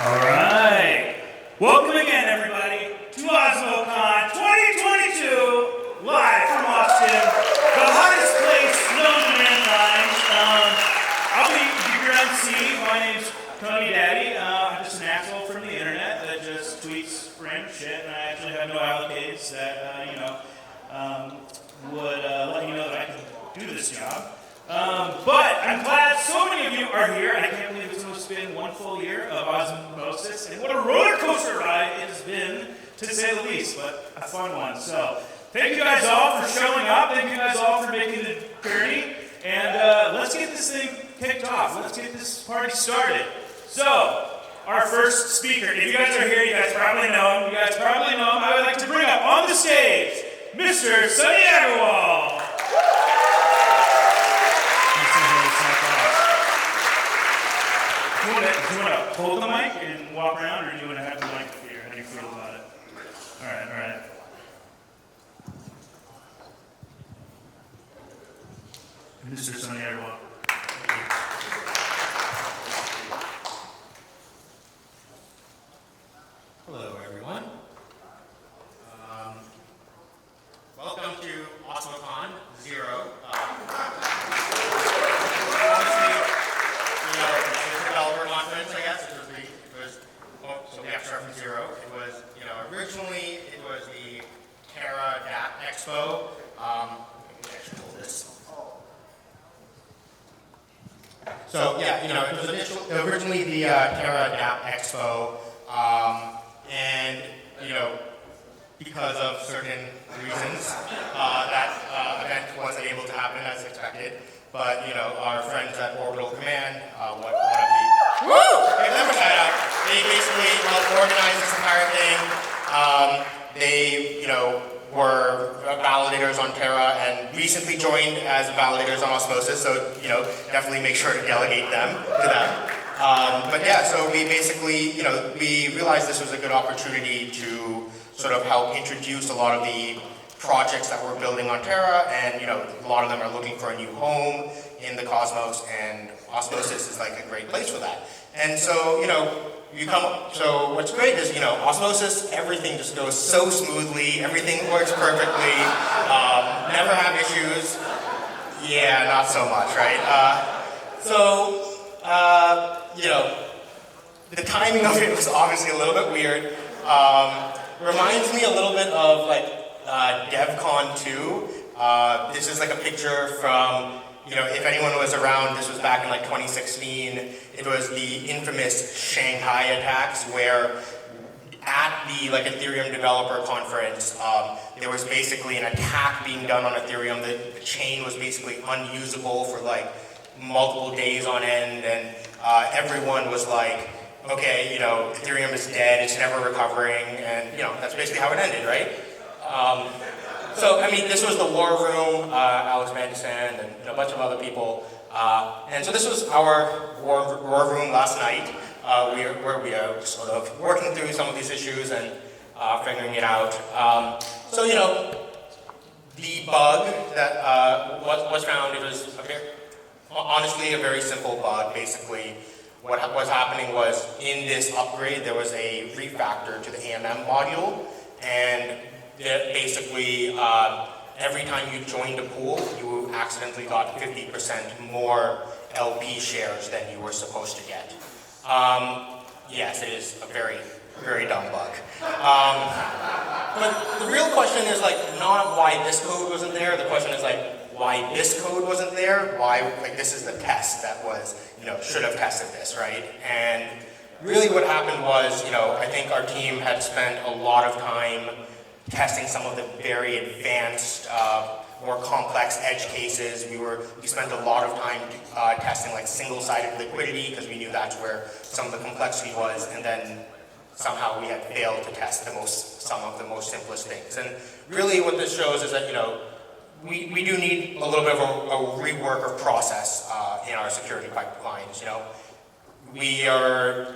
All right. Welcome again, everybody, to Osmocon 2022, live from Austin, the hottest place known to mankind. I'll be your MC. My name's Coney Daddy. I'm just an asshole from the internet that just tweets random shit, and I actually have no allocators that, would let you know that I can do this job. But I'm glad so many of you are here. I can't believe it's almost been one full year of Osmosis, and what a roller coaster ride it has been, to say the least, but a fun one. So thank you guys all for showing up. Thank you guys all for making the journey, and let's get this thing kicked off. Let's get this party started. So our first speaker, if you guys are here, you guys probably know him. I would like to bring up on the stage Mr. Sunny Agarwal. Do you want to hold the mic and walk around, or do you want to have the mic here? How do you feel about it? All right. Mr. Sunny Agarwal. Hello, everyone. Welcome to Osmocon 0. Developer conference, I guess. So we have to start from 0. It was, originally it was the Terra Dapps Expo. Maybe I should hold this. So yeah, it was originally the Terra Dapps Expo, and because of certain reasons, that event wasn't able to happen as expected. But our friends at Orbital Command, one of the they basically helped organize this entire thing. They were validators on Terra and recently joined as validators on Osmosis. So definitely make sure to delegate them to them. But yeah, so we basically we realized this was a good opportunity to sort of help introduce a lot of the projects that we're building on Terra, and a lot of them are looking for a new home in the cosmos, and Osmosis is like a great place for that. And so so what's great is Osmosis, everything just goes so smoothly, everything works perfectly, never have issues. Yeah, not so much, right? The timing of it was obviously a little bit weird. Reminds me a little bit of DevCon 2. This is like a picture from, if anyone was around, this was back in 2016. It was the infamous Shanghai attacks, where at the Ethereum developer conference, there was basically an attack being done on Ethereum. The chain was basically unusable for multiple days on end, and everyone was like, okay, Ethereum is dead, it's never recovering, and that's basically how it ended, right? So, this was the War Room, Alex Mandesand, and a bunch of other people. And so this was our war room last night, where we are sort of working through some of these issues and figuring it out. The bug that was found, it was honestly a very simple bug. Basically, what was happening was, in this upgrade, there was a refactor to the AMM module, and basically, every time you joined a pool, you accidentally got 50% more LP shares than you were supposed to get. Yes, it is a very, very dumb bug. But the real question is not why this code wasn't there. The question is why this code wasn't there. Why this is the test that was should have tested this, right? And really, what happened was I think our team had spent a lot of time testing some of the very advanced, more complex edge cases. We spent a lot of time testing single-sided liquidity, because we knew that's where some of the complexity was, and then somehow we had failed to test some of the most simplest things. And really what this shows is that we do need a little bit of a rework of process in our security pipelines. We are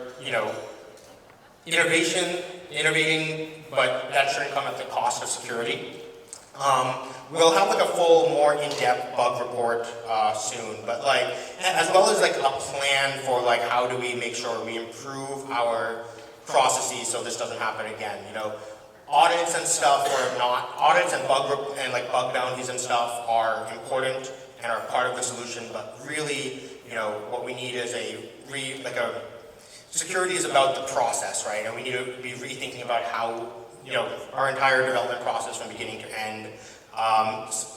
innovating, but that shouldn't come at the cost of security. We'll have like a full, more in-depth bug report soon, but like, as well as like a plan for like how do we make sure we improve our processes so this doesn't happen again. You know, audits and stuff are not, audits and like bug bounties and stuff are important and are part of the solution, but really, you know, what we need is security is about the process, right? And we need to be rethinking about how, you know, our entire development process from beginning to end.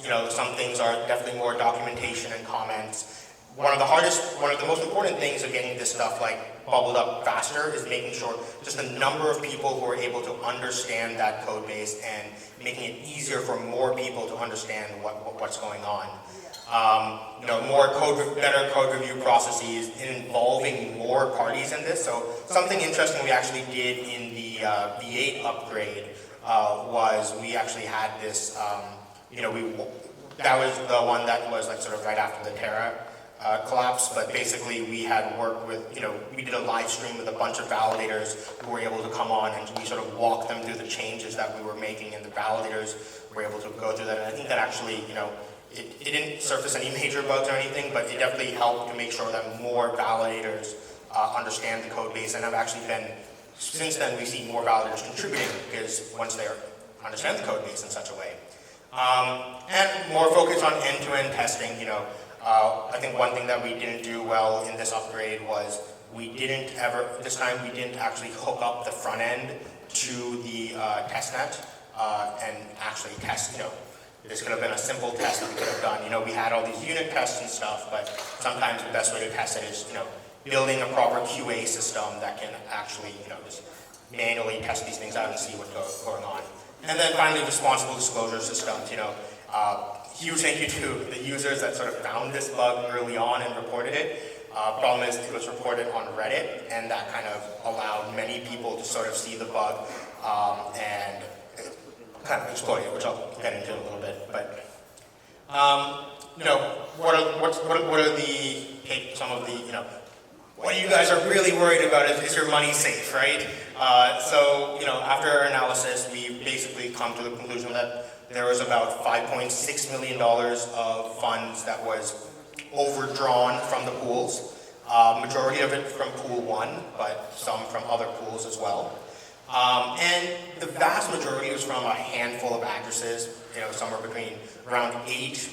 You know, some things are definitely more documentation and comments. One of the most important things of getting this stuff like bubbled up faster is making sure just the number of people who are able to understand that code base and making it easier for more people to understand what's going on. You know, better code review processes involving more parties in this. So something interesting we actually did in the V8 upgrade was we actually had this, you know, that was the one that was like sort of right after the Terra collapse, but basically we had worked with, you know, we did a live stream with a bunch of validators who were able to come on and we sort of walked them through the changes that we were making, and the validators were able to go through that. And I think that actually, you know, it didn't surface any major bugs or anything, but it definitely helped to make sure that more validators understand the code base. And I've actually been, since then, we see more validators contributing because once they understand the code base in such a way. And more focus on end-to-end testing. You know, I think one thing that we didn't do well in this upgrade was this time we didn't actually hook up the front end to the testnet and actually test, you know. This could have been a simple test that we could have done. You know, we had all these unit tests and stuff, but sometimes the best way to test it is, you know, building a proper QA system that can actually, you know, just manually test these things out and see what's going on. And then finally, responsible disclosure systems. You know, huge thank you to the users that sort of found this bug early on and reported it. Problem is, it was reported on Reddit, and that kind of allowed many people to sort of see the bug and kind of exploit it, which I'll get into in a little bit. But you know, what are some of the, you know, what you guys are really worried about is your money safe, right? So, you know, after our analysis, we basically come to the conclusion that there was about $5.6 million of funds that was overdrawn from the pools. Majority of it from pool 1, but some from other pools as well. And the vast majority was from a handful of addresses, you know, somewhere between around 8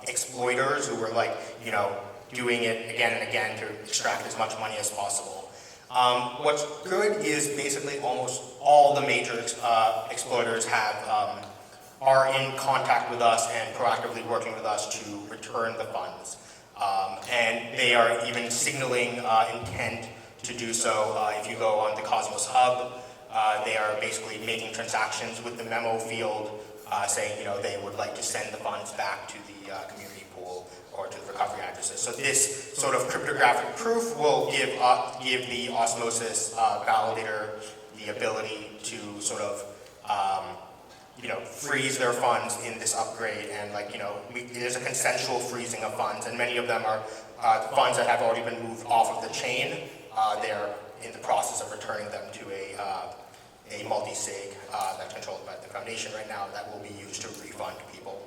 exploiters who were like, you know, doing it again and again to extract as much money as possible. What's good is basically almost all the major exploiters are in contact with us and proactively working with us to return the funds. And they are even signaling intent to do so. If you go on the Cosmos Hub, they are basically making transactions with the memo field saying, you know, they would like to send the funds back to the community pool or to the recovery addresses. So this sort of cryptographic proof will give the Osmosis validator the ability to sort of, you know, freeze their funds in this upgrade. And like, you know, there's a consensual freezing of funds, and many of them are funds that have already been moved off of the chain. They're in the process of returning them to a multi-sig that's controlled by the foundation right now that will be used to refund people.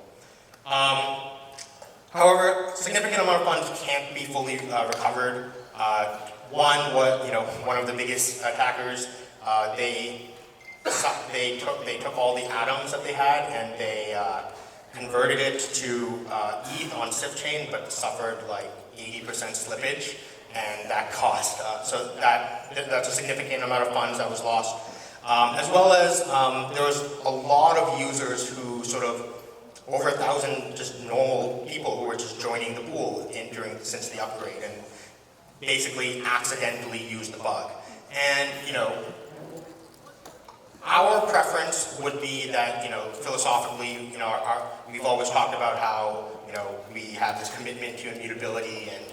However, significant amount of funds can't be fully recovered. One of the biggest attackers, they took all the atoms that they had and they converted it to ETH on SIFT but suffered like 80% slippage, and that cost. So that's a significant amount of funds that was lost. As well as there was a lot of users who sort of, over 1,000 just normal people who were just joining the pool since the upgrade and basically accidentally used the bug. And, you know, our preference would be that, you know, philosophically, you know, we've always talked about how, you know, we have this commitment to immutability and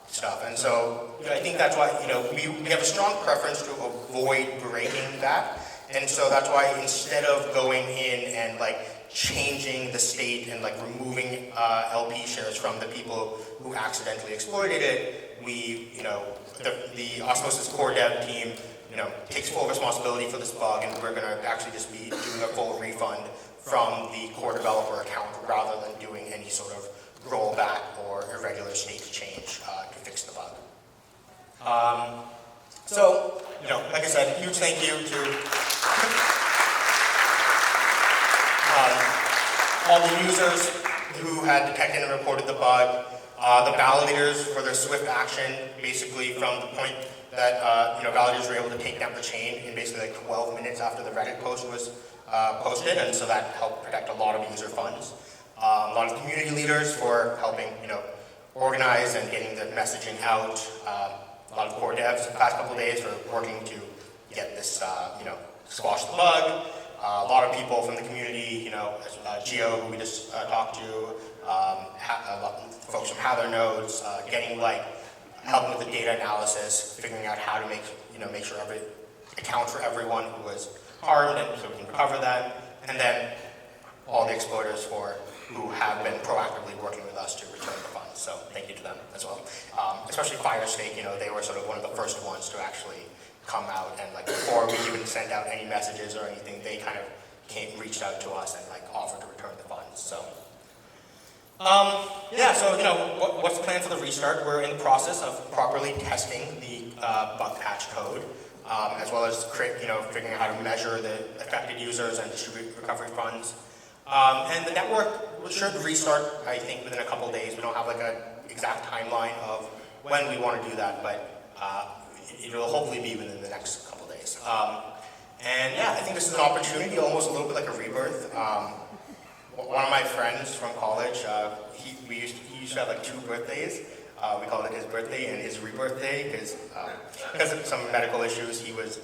stuff. And so, you know, I think that's why, you know, we have a strong preference to avoid breaking that. And so that's why instead of going in and like changing the state and like removing LP shares from the people who accidentally exploited it, we, you know, the Osmosis core dev team, you know, takes full responsibility for this bug, and we're going to actually just be doing a full refund from the core developer account rather than doing any sort of rollback or irregular state change to fix the bug. So, like I said, huge thank you to all the users who had detected and reported the bug, the validators for their swift action, basically from the point that validators were able to take down the chain in basically like 12 minutes after the Reddit post was posted, and so that helped protect a lot of user funds. A lot of community leaders for helping, organize and getting the messaging out. A lot of core devs the past couple of days for working to get this, squash the bug. A lot of people from the community, Geo, who we just talked to, folks from Hather nodes, getting helping with the data analysis, figuring out how to make sure account for everyone who was harmed, and so we can recover that, and then all the exploiters who have been proactively working with us to return the funds. So thank you to them as well. Especially Fireside, they were sort of one of the first ones to actually come out, and before we even sent out any messages or anything, they kind of reached out to us and offered to return the funds. So what's the plan for the restart? We're in the process of properly testing the bug patch code, as well as figuring out how to measure the affected users and distribute recovery funds. And the network should restart, I think, within a couple of days. We don't have an exact timeline of when we want to do that, but it will hopefully be within the next couple of days. I think this is an opportunity, almost a little bit like a rebirth. One of my friends from college, he used to have 2 birthdays. We called it his birthday and his rebirth day because of some medical issues. He was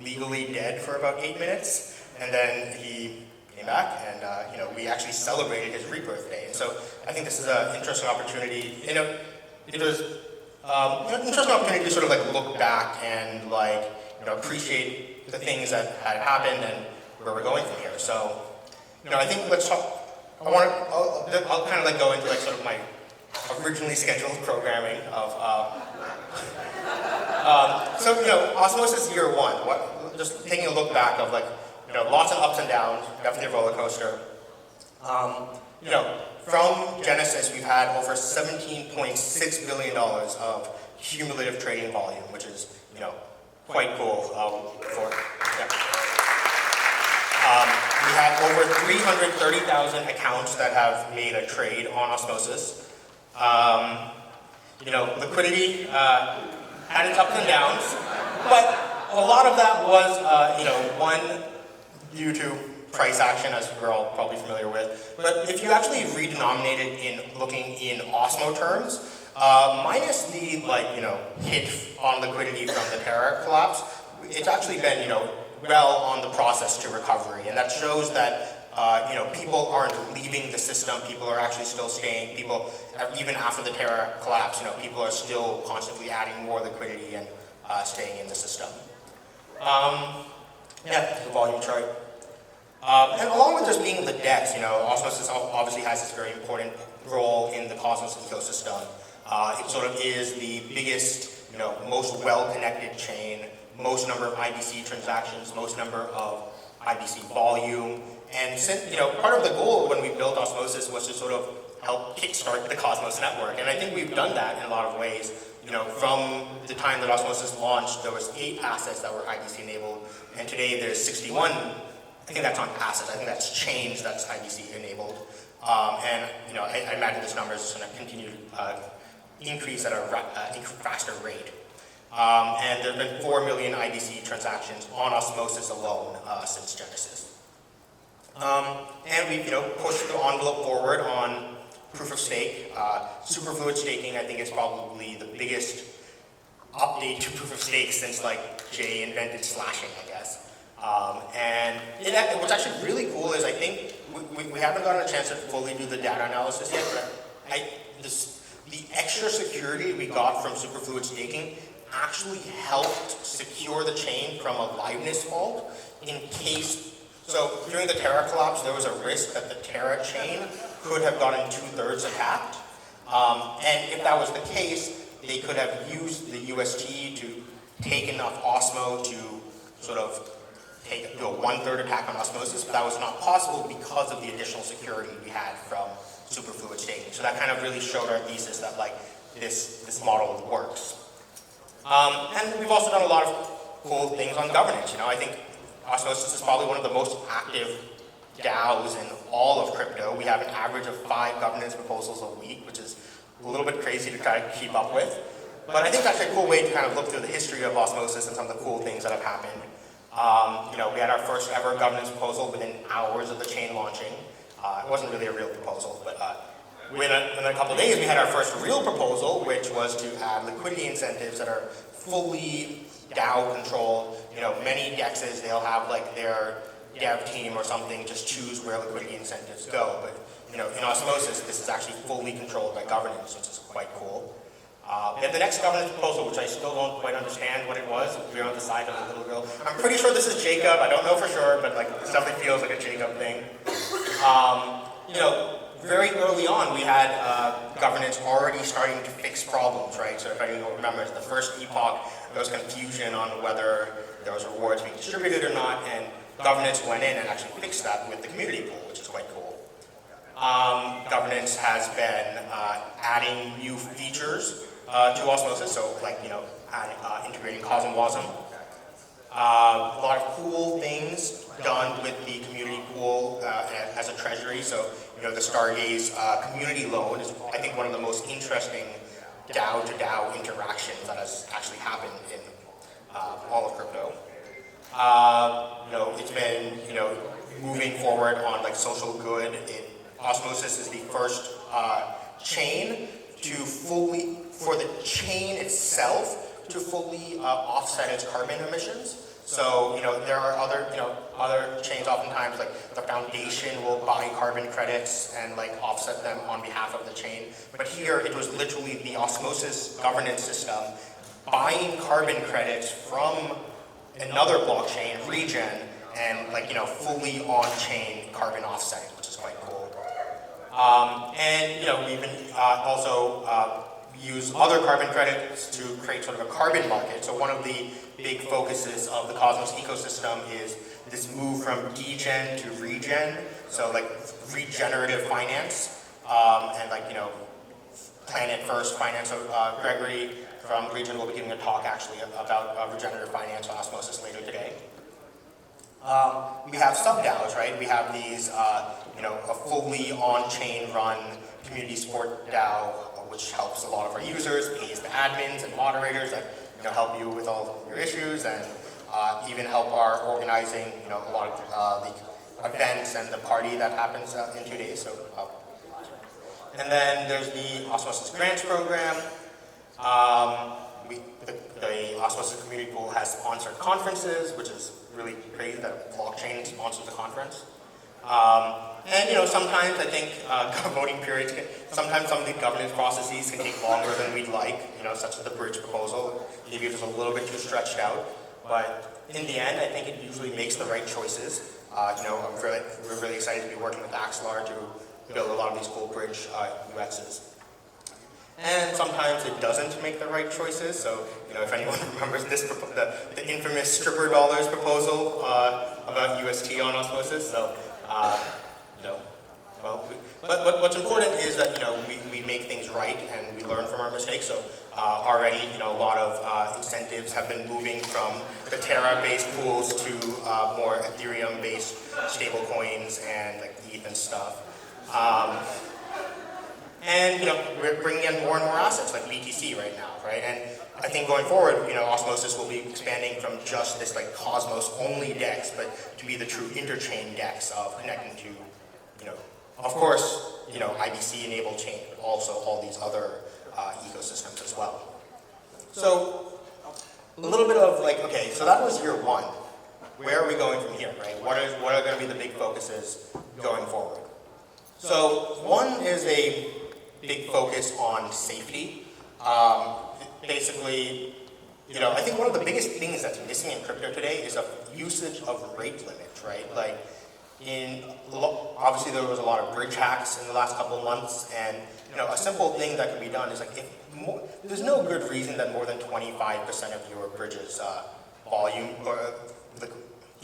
legally dead for about 8 minutes, and then he came back, and we actually celebrated his rebirth day. And so I think this is an interesting opportunity. It was an interesting opportunity to sort of look back and appreciate the things that had happened and where we're going from here. So I think let's talk. I'll kind of go into sort of my originally scheduled programming of. Osmosis Year 1. Just taking a look back of lots of ups and downs, definitely a roller coaster. From Genesis, we've had over $17.6 billion of cumulative trading volume, which is, quite cool. We had over 330,000 accounts that have made a trade on Osmosis. Liquidity had its ups and downs, but a lot of that was, one, due to price action, as we're all probably familiar with. But if you actually redenominate it in looking in Osmo terms, minus the hit on liquidity from the Terra collapse, it's actually been well on the process to recovery, and that shows that people aren't leaving the system. People are actually still staying. People, even after the Terra collapse, people are still constantly adding more liquidity and staying in the system. The volume chart. And along with just being the DEX, Osmosis obviously has this very important role in the Cosmos ecosystem. It sort of is the biggest, most well-connected chain, most number of IBC transactions, most number of IBC volume. And since, part of the goal when we built Osmosis was to sort of help kickstart the Cosmos network. And I think we've done that in a lot of ways. From the time that Osmosis launched, there was 8 assets that were IBC enabled, and today there's 61. I think that's on assets. I think that's change that's IBC enabled. I imagine this number is going to continue to increase at a faster rate. And there have been 4 million IBC transactions on Osmosis alone since Genesis. And we've pushed the envelope forward on proof of stake. Superfluid staking, I think, is probably the biggest update to proof of stake since Jay invented slashing, I guess. And what's actually really cool is I think we haven't gotten a chance to fully do the data analysis yet, but the extra security we got from superfluid staking actually helped secure the chain from a liveness fault in case. So during the Terra collapse, there was a risk that the Terra chain could have gotten 2/3 attacked. And if that was the case, they could have used the UST to take enough Osmo to sort of do a 1/3 attack on Osmosis, but that was not possible because of the additional security we had from superfluid staking. So that kind of really showed our thesis that like this model works. And we've also done a lot of cool things on governance. I think Osmosis is probably one of the most active DAOs in all of crypto. We have an average of 5 governance proposals a week, which is a little bit crazy to kind of keep up with. But I think that's a cool way to kind of look through the history of Osmosis and some of the cool things that have happened. We had our first ever governance proposal within hours of the chain launching. It wasn't really a real proposal, but within a couple of days we had our first real proposal, which was to add liquidity incentives that are fully DAO controlled. Many DEXs, they'll have like their dev team or something just choose where liquidity incentives go. But in Osmosis, this is actually fully controlled by governance, which is quite cool. We have the next governance proposal, which I still don't quite understand what it was. We're on the side of the little girl. I'm pretty sure this is Jacob. I don't know for sure, but like this definitely feels like a Jacob thing. Very early on, we had governance already starting to fix problems, right? So if anyone remembers, the first epoch, there was confusion on whether there was rewards being distributed or not, and governance went in and actually fixed that with the community pool, which is quite cool. Governance has been adding new features to Osmosis, so like, integrating Cosmology. A lot of cool things done with the community pool as a treasury. So, the Stargaze community loan is, I think, one of the most interesting DAO to DAO interactions that has actually happened in all of crypto. It's been, moving forward on like social good. Osmosis is the first chain to for the chain itself to fully offset its carbon emissions. So, there are other chains oftentimes, like the foundation will buy carbon credits and like offset them on behalf of the chain. But here, it was literally the Osmosis governance system buying carbon credits from another blockchain, Regen, and fully on-chain carbon offsetting, which is quite cool. We even also use other carbon credits to create sort of a carbon market. So one of the big focuses of the Cosmos ecosystem is this move from degen to regen, so like regenerative finance, and Planet First Finance. So Gregory from Regen will be giving a talk actually about regenerative finance on Osmosis later today. We have sub-DAOs, right? We have these, a fully on-chain run community support DAO, which helps a lot of our users, pays the admins and moderators that help you with all your issues, and even help our organizing, a lot of the events and the party that happens in 2 days. So, and then there's the Osmosis Grants program. The Osmosis Community Pool has sponsored conferences, which is really crazy that blockchain sponsors the conference. Sometimes I think voting periods sometimes some of the governance processes can take longer than we'd like, such as the bridge proposal. Maybe it was a little bit too stretched out, but in the end, I think it usually makes the right choices. We're really excited to be working with Axelar to build a lot of these cool bridge UXs. And sometimes it doesn't make the right choices. So, if anyone remembers the infamous stripper dollars proposal about UST on Osmosis. So, but what's important is that we make things right and we learn from our mistakes. So already a lot of incentives have been moving from the Terra-based pools to more Ethereum-based stable coins and like ETH and stuff. And we're bringing in more and more assets like BTC right now, right? And I think going forward, Osmosis will be expanding from just this like Cosmos only DEX, but to be the true interchain DEX of connecting to, of course, IBC enabled chain, but also all these other ecosystems as well. So a little bit of like, okay, so that was year one. Where are we going from here, right? What are going to be the big focuses going forward? So one is a big focus on safety. Basically, I think one of the biggest things that's missing in crypto today is a usage of rate limit, right? Like, obviously there was a lot of bridge hacks in the last couple of months, and a simple thing that can be done is like, there's no good reason that more than 25% of your bridges volume or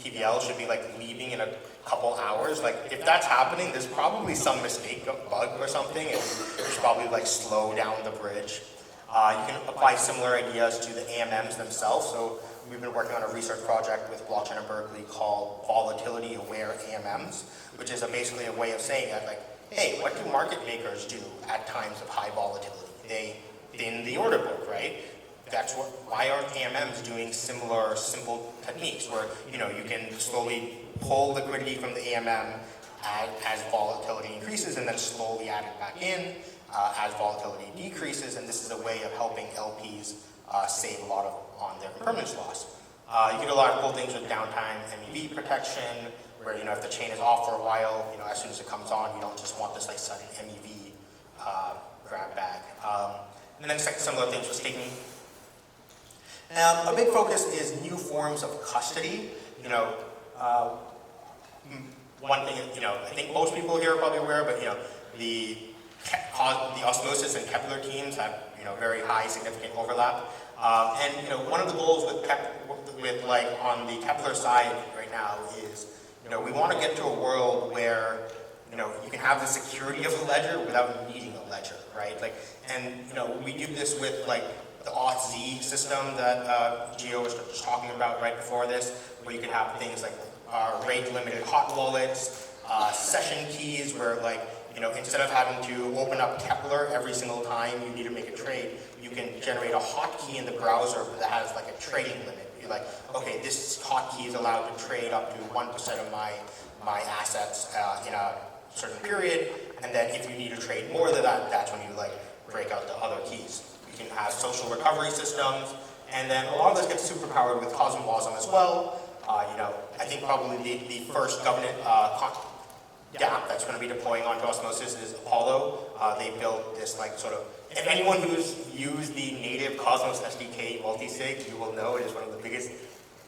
TVL should be like leaving in a couple hours. Like if that's happening, there's probably some mistake, a bug or something, and you should probably like slow down the bridge. You can apply similar ideas to the AMMs themselves. So we've been working on a research project with Blockchain at Berkeley called Volatility Aware AMMs, which is basically a way of saying that, like, hey, what do market makers do at times of high volatility? They thin the order book, right? Why aren't AMMs doing similar simple techniques where, you know, you can slowly pull liquidity from the AMM as volatility increases and then slowly add it back in as volatility decreases, and this is a way of helping LPs save a lot on their impermanence loss. You can do a lot of cool things with downtime MEV protection, where, you know, if the chain is off for a while, you know, as soon as it comes on, you don't just want this like sudden MEV grab bag. And then similar things with staking. A big focus is new forms of custody. You know, one thing, you know, I think most people here are probably aware, but, you know, the Osmosis and Keplr teams have, you know, very high significant overlap. And, you know, one of the goals with like on the Keplr side right now is, you know, we want to get to a world where, you know, you can have the security of a ledger without needing a ledger, right? Like, and, you know, we do this with like the auth-z system that Gio was just talking about right before this, where you can have things like rate-limited hot wallets, session keys, where, like, you know, instead of having to open up Keplr every single time you need to make a trade, you can generate a hotkey in the browser that has like a trading limit. You're like, okay, this hotkey is allowed to trade up to 1% of my assets in a certain period, and then if you need to trade more than that, that's when you like break out the other keys. You can have social recovery systems, and then a lot of this gets superpowered with Cosmology as well. You know, I think probably the first government Dapp that's going to be deploying onto Osmosis is Apollo. They built this like sort of, if anyone who's used the native Cosmos SDK multisig, you will know it is one of the biggest,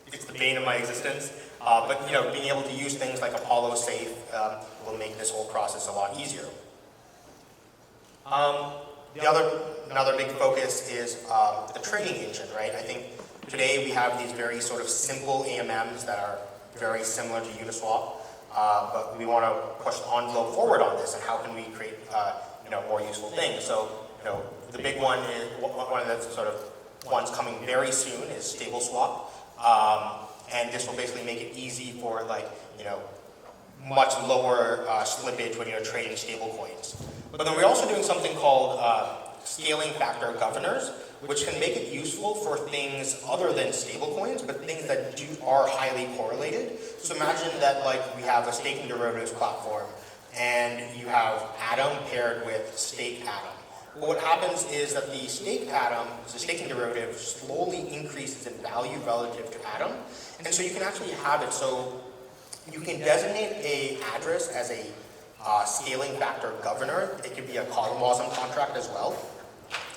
it's the bane of my existence. But, you know, being able to use things like Apollo Safe will make this whole process a lot easier. Another big focus is the trading engine, right? I think today we have these very sort of simple AMMs that are very similar to Uniswap, but we want to push the envelope forward on this, and how can we create you know, more useful things? So, you know, the big one is, one of the sort of ones coming very soon is StableSwap, and this will basically make it easy for, like, you know, much lower slippage when you're trading stable coins. But then we're also doing something called scaling factor governors, which can make it useful for things other than stablecoins, but things that are highly correlated. So imagine that, like, we have a staking derivatives platform, and you have Atom paired with staked Atom. But what happens is that the staked Atom, the staking derivative, slowly increases in value relative to Atom, and so you can actually have it so you can designate an address as a scaling factor governor. It could be a Cosmology contract as well.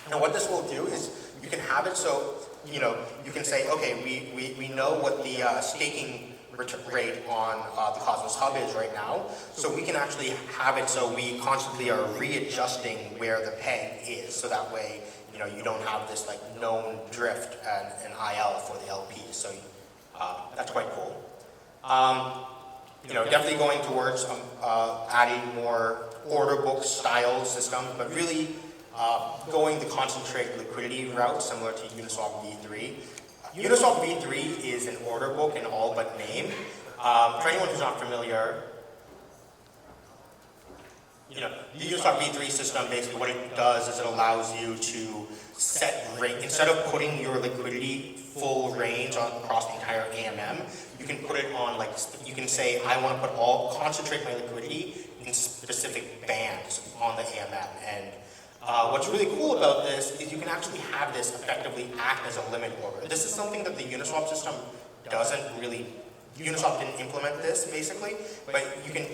And what this will do is you can have it so, you know, you can say, okay, we know what the staking rate on the Cosmos Hub is right now, so we can actually have it so we constantly are readjusting where the peg is, so that way, you know, you don't have this like known drift and IL for the LP. So that's quite cool. You know, definitely going towards adding more order book style systems, but really going the concentrate liquidity route similar to Uniswap v3. Uniswap v3 is an order book in all but name. For anyone who's not familiar, you know, the Uniswap v3 system, basically what it does is it allows you to set rate, instead of putting your liquidity full range across the entire AMM, you can put it on, like, you can say, I want to concentrate my liquidity in specific bands on the AMM. And what's really cool about this is you can actually have this effectively act as a limit order. This is something that the Uniswap system doesn't really, Uniswap didn't implement this basically, but you can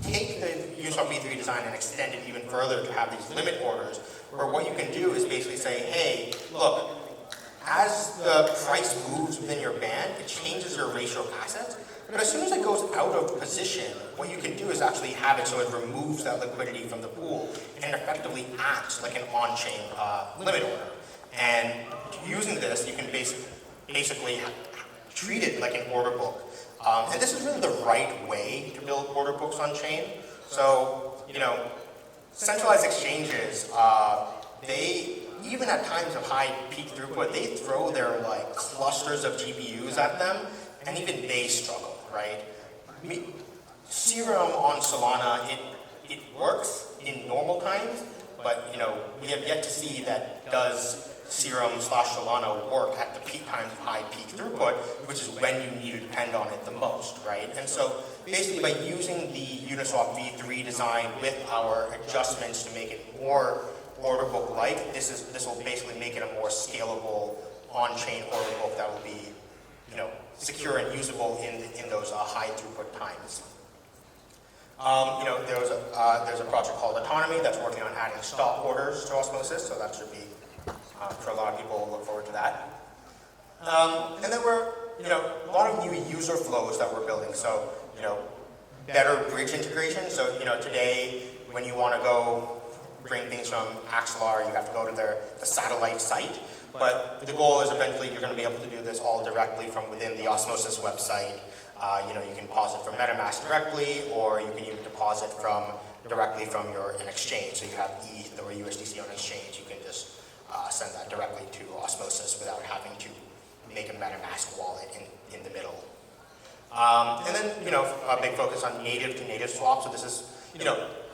take the Uniswap v3 design and extend it even further to have these limit orders, where what you can do is basically say, hey, look, as the price moves within your band, it changes your ratio of assets, but as soon as it goes out of position, what you can do is actually have it so it removes that liquidity from the pool and effectively acts like an on-chain limit order. And using this, you can basically treat it like an order book. And this is really the right way to build order books on chain. So, centralized exchanges, they, even at times of high peak throughput, they throw their like clusters of GPUs at them, and even they struggle, right? Serum on Solana, it works in normal times, but we have yet to see that does Serum/Solana work at the peak times of high peak throughput, which is when you need to depend on it the most, right? And so basically by using the Uniswap v3 design with our adjustments to make it more order book-like, this will basically make it a more scalable on-chain order book that will be secure and usable in those high throughput times. There's a project called Autonomy that's working on adding stop orders to Osmosis, so that should be, for a lot of people, look forward to that. And then we're, a lot of new user flows that we're building, so, better bridge integration. So, today, when you want to go bring things from Axelar, you have to go to the satellite site. But the goal is eventually you're going to be able to do this all directly from within the Osmosis website. You can deposit from MetaMask directly, or you can even deposit directly from an exchange. So you have ETH or USDC on exchange, you can just send that directly to Osmosis without having to make a MetaMask wallet in the middle. And then, a big focus on native to native swaps. So this is,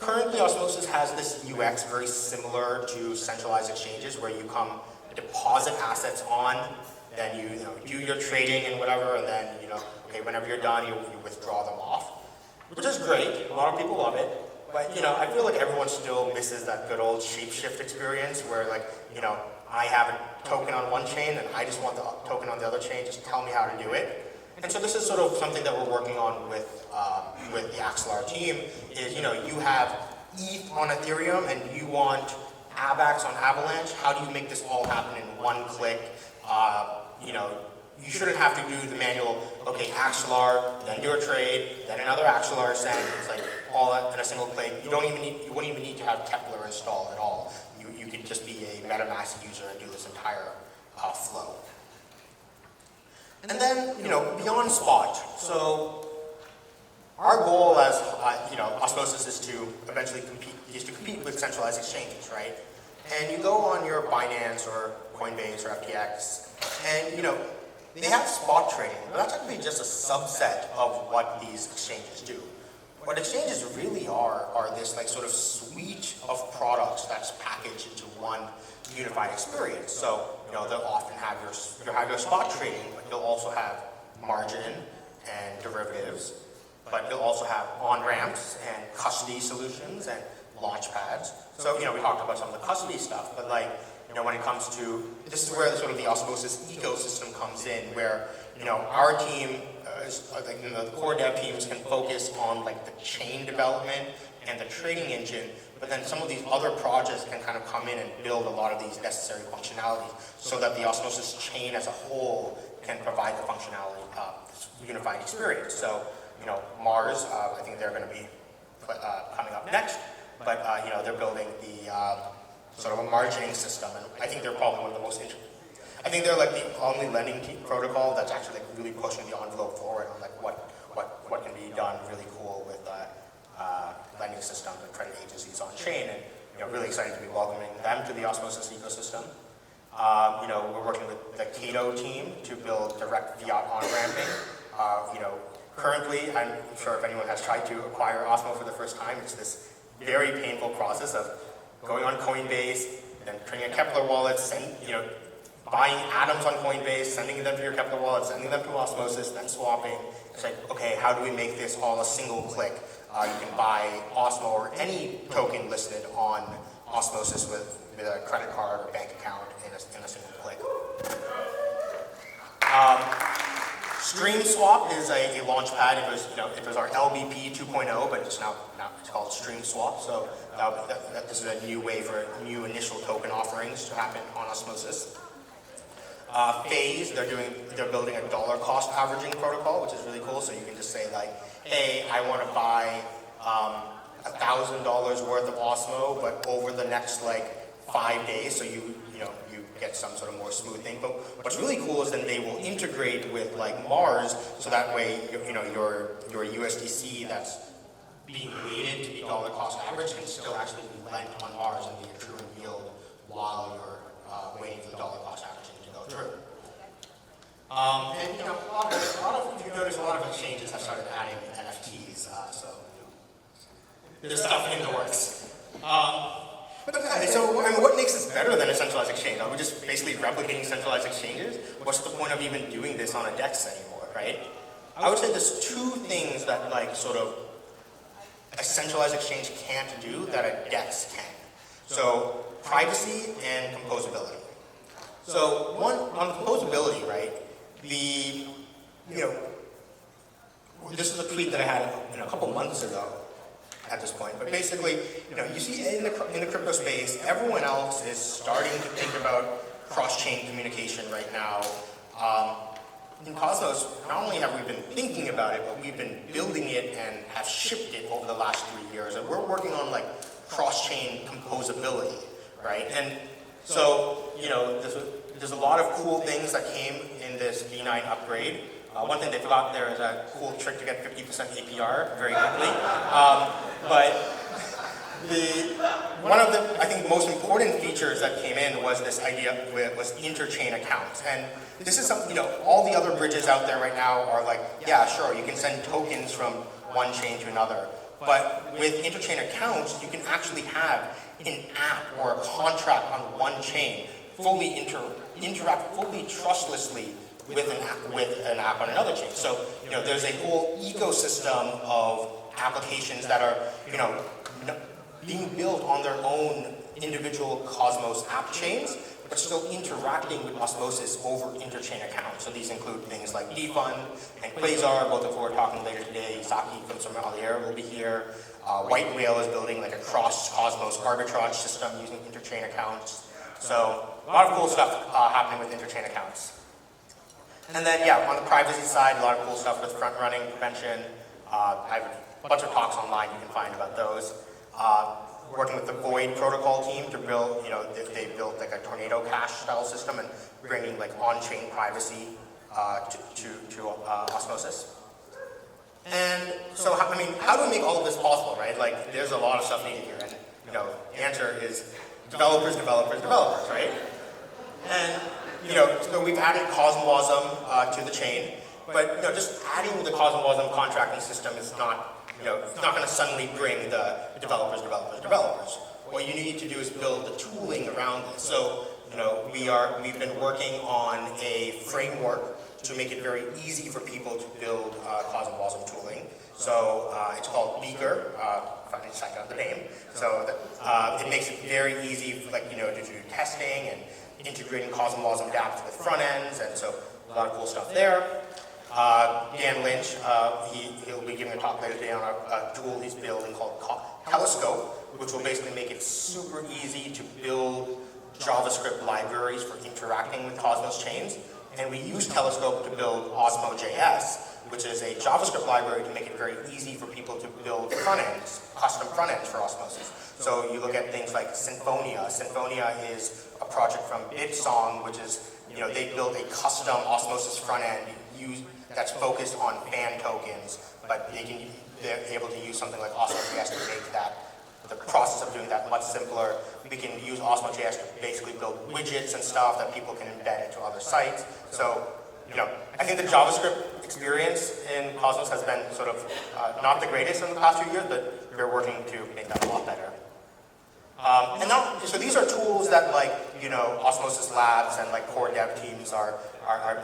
currently Osmosis has this UX very similar to centralized exchanges where you come deposit assets on, then you do your trading and whatever, and then, okay, whenever you're done, you withdraw them off, which is great. A lot of people love it. But, I feel like everyone still misses that good old shapeshift experience where, like, I have a token on one chain and I just want the token on the other chain, just tell me how to do it. And so this is sort of something that we're working on with the Axelar team is, you have ETH on Ethereum and you want AVAX on Avalanche. How do you make this all happen in one click? You shouldn't have to do the manual, okay, Axelar, then your trade, then another Axelar send. It's like all in a single click. You wouldn't even need to have Keplr installed at all. You could just be a MetaMask user and do this entire flow. And then, beyond spot. So our goal as Osmosis is to eventually compete with centralized exchanges, right? And you go on your Binance or Coinbase or FTX, and they have spot trading, but that's actually just a subset of what these exchanges do. What exchanges really are this like sort of suite of products that's packaged into one unified experience. So they'll often have your spot trading, but you'll also have margin and derivatives, but you'll also have on-ramps and custody solutions and launch pads. So we talked about some of the custody stuff, but like when it comes to, this is where sort of the Osmosis ecosystem comes in, where our team, the core dev teams can focus on like the chain development and the trading engine, but then some of these other projects can kind of come in and build a lot of these necessary functionalities so that the Osmosis chain as a whole can provide the functionality of this unified experience. So Mars, I think they're going to be coming up next, but they're building the sort of a margining system, and I think they're probably one of the most interesting. I think they're like the only lending protocol that's actually like really pushing the envelope forward on like what can be done really cool with lending systems and credit agencies on chain, and really excited to be welcoming them to the Osmosis ecosystem. We're working with the Cato team to build direct fiat on-ramping. Currently, I'm sure if anyone has tried to acquire Osmo for the first time, it's this very painful process of going on Coinbase, then creating a Keplr wallet, buying atoms on Coinbase, sending them to your Keplr wallet, sending them to Osmosis, then swapping. It's like, okay, how do we make this all a single click? You can buy Osmo or any token listed on Osmosis with a credit card or bank account in a single click. Stream Swap is a launch pad. It was our LBP 2.0, but it's now it's called Stream Swap. So this is a new way for new initial token offerings to happen on Osmosis. Phase, they're building a dollar cost averaging protocol, which is really cool. So you can just say like, hey, I want to buy $1,000 worth of Osmo, but over the next like 5 days, so you get some sort of more smooth thing. But what's really cool is then they will integrate with like Mars, so that way your USDC that's being weighted to be dollar cost average can still actually be lent on Mars and be a true yield while you're waiting for the dollar cost averaging to go through. And a lot of you notice a lot of exchanges have started adding NFTs, so there's stuff in the works. So what makes this better than a centralized exchange? Are we just basically replicating centralized exchanges? What's the point of even doing this on a DEX anymore, right? I would say there's two things that like sort of a centralized exchange can't do that a DEX can. So privacy and composability. So one on composability, right? This is a tweet that I had a couple months ago at this point, but basically, you see in the crypto space, everyone else is starting to think about cross-chain communication right now. In Cosmos, not only have we been thinking about it, but we've been building it and have shipped it over the last 3 years, and we're working on like cross-chain composability, right? And so, there's a lot of cool things that came in this V9 upgrade. One thing they forgot there is a cool trick to get 50% APR very quickly. But one of the, I think, most important features that came in was this idea was interchain accounts. And this is something, all the other bridges out there right now are like, yeah, sure, you can send tokens from one chain to another. But with interchain accounts, you can actually have an app or a contract on one chain fully interact fully trustlessly with an app on another chain. So, there's a whole ecosystem of applications that are, being built on their own individual Cosmos app chains, but still interacting with Osmosis over interchain accounts. So these include things like Defund and Quasar, both of who are talking later today. Saki from Sommelier will be here. White Whale is building like a cross-Cosmos arbitrage system using interchain accounts. So a lot of cool stuff happening with interchain accounts. And then, yeah, on the privacy side, a lot of cool stuff with front-running prevention. I have a bunch of talks online you can find about those. Working with the Void protocol team to build, they built like a tornado cache style system and bringing like on-chain privacy to Osmosis. And so, how do we make all of this possible, right? Like, there's a lot of stuff needed here, and the answer is developers, right? And so we've added Cosmosm to the chain, but just adding the Cosmosm contracting system is not, it's not going to suddenly bring the developers. What you need to do is build the tooling around this. So, we've been working on a framework to make it very easy for people to build Cosmosm tooling. So it's called Beaker. If I can check out the name. So it makes it very easy, to do testing and integrating Cosmosm Dapps with front ends, and so a lot of cool stuff there. Dan Lynch, he'll be giving a talk later today on a tool he's building called Telescope, which will basically make it super easy to build JavaScript libraries for interacting with Cosmos chains. And we use Telescope to build Osmo.js, which is a JavaScript library to make it very easy for people to build front ends, custom front ends for Osmosis. So you look at things like Symphonia. Symphonia is a project from Bitsong, which is, they built a custom Osmosis front end that's focused on fan tokens, but they're able to use something like Osmo.js to make the process of doing that much simpler. We can use Osmo.js to basically build widgets and stuff that people can embed into other sites. So, I think the JavaScript experience in Cosmos has been sort of not the greatest in the past few years, but we're working to make that a lot better. And now, so these are tools that Osmosis Labs and core dev teams are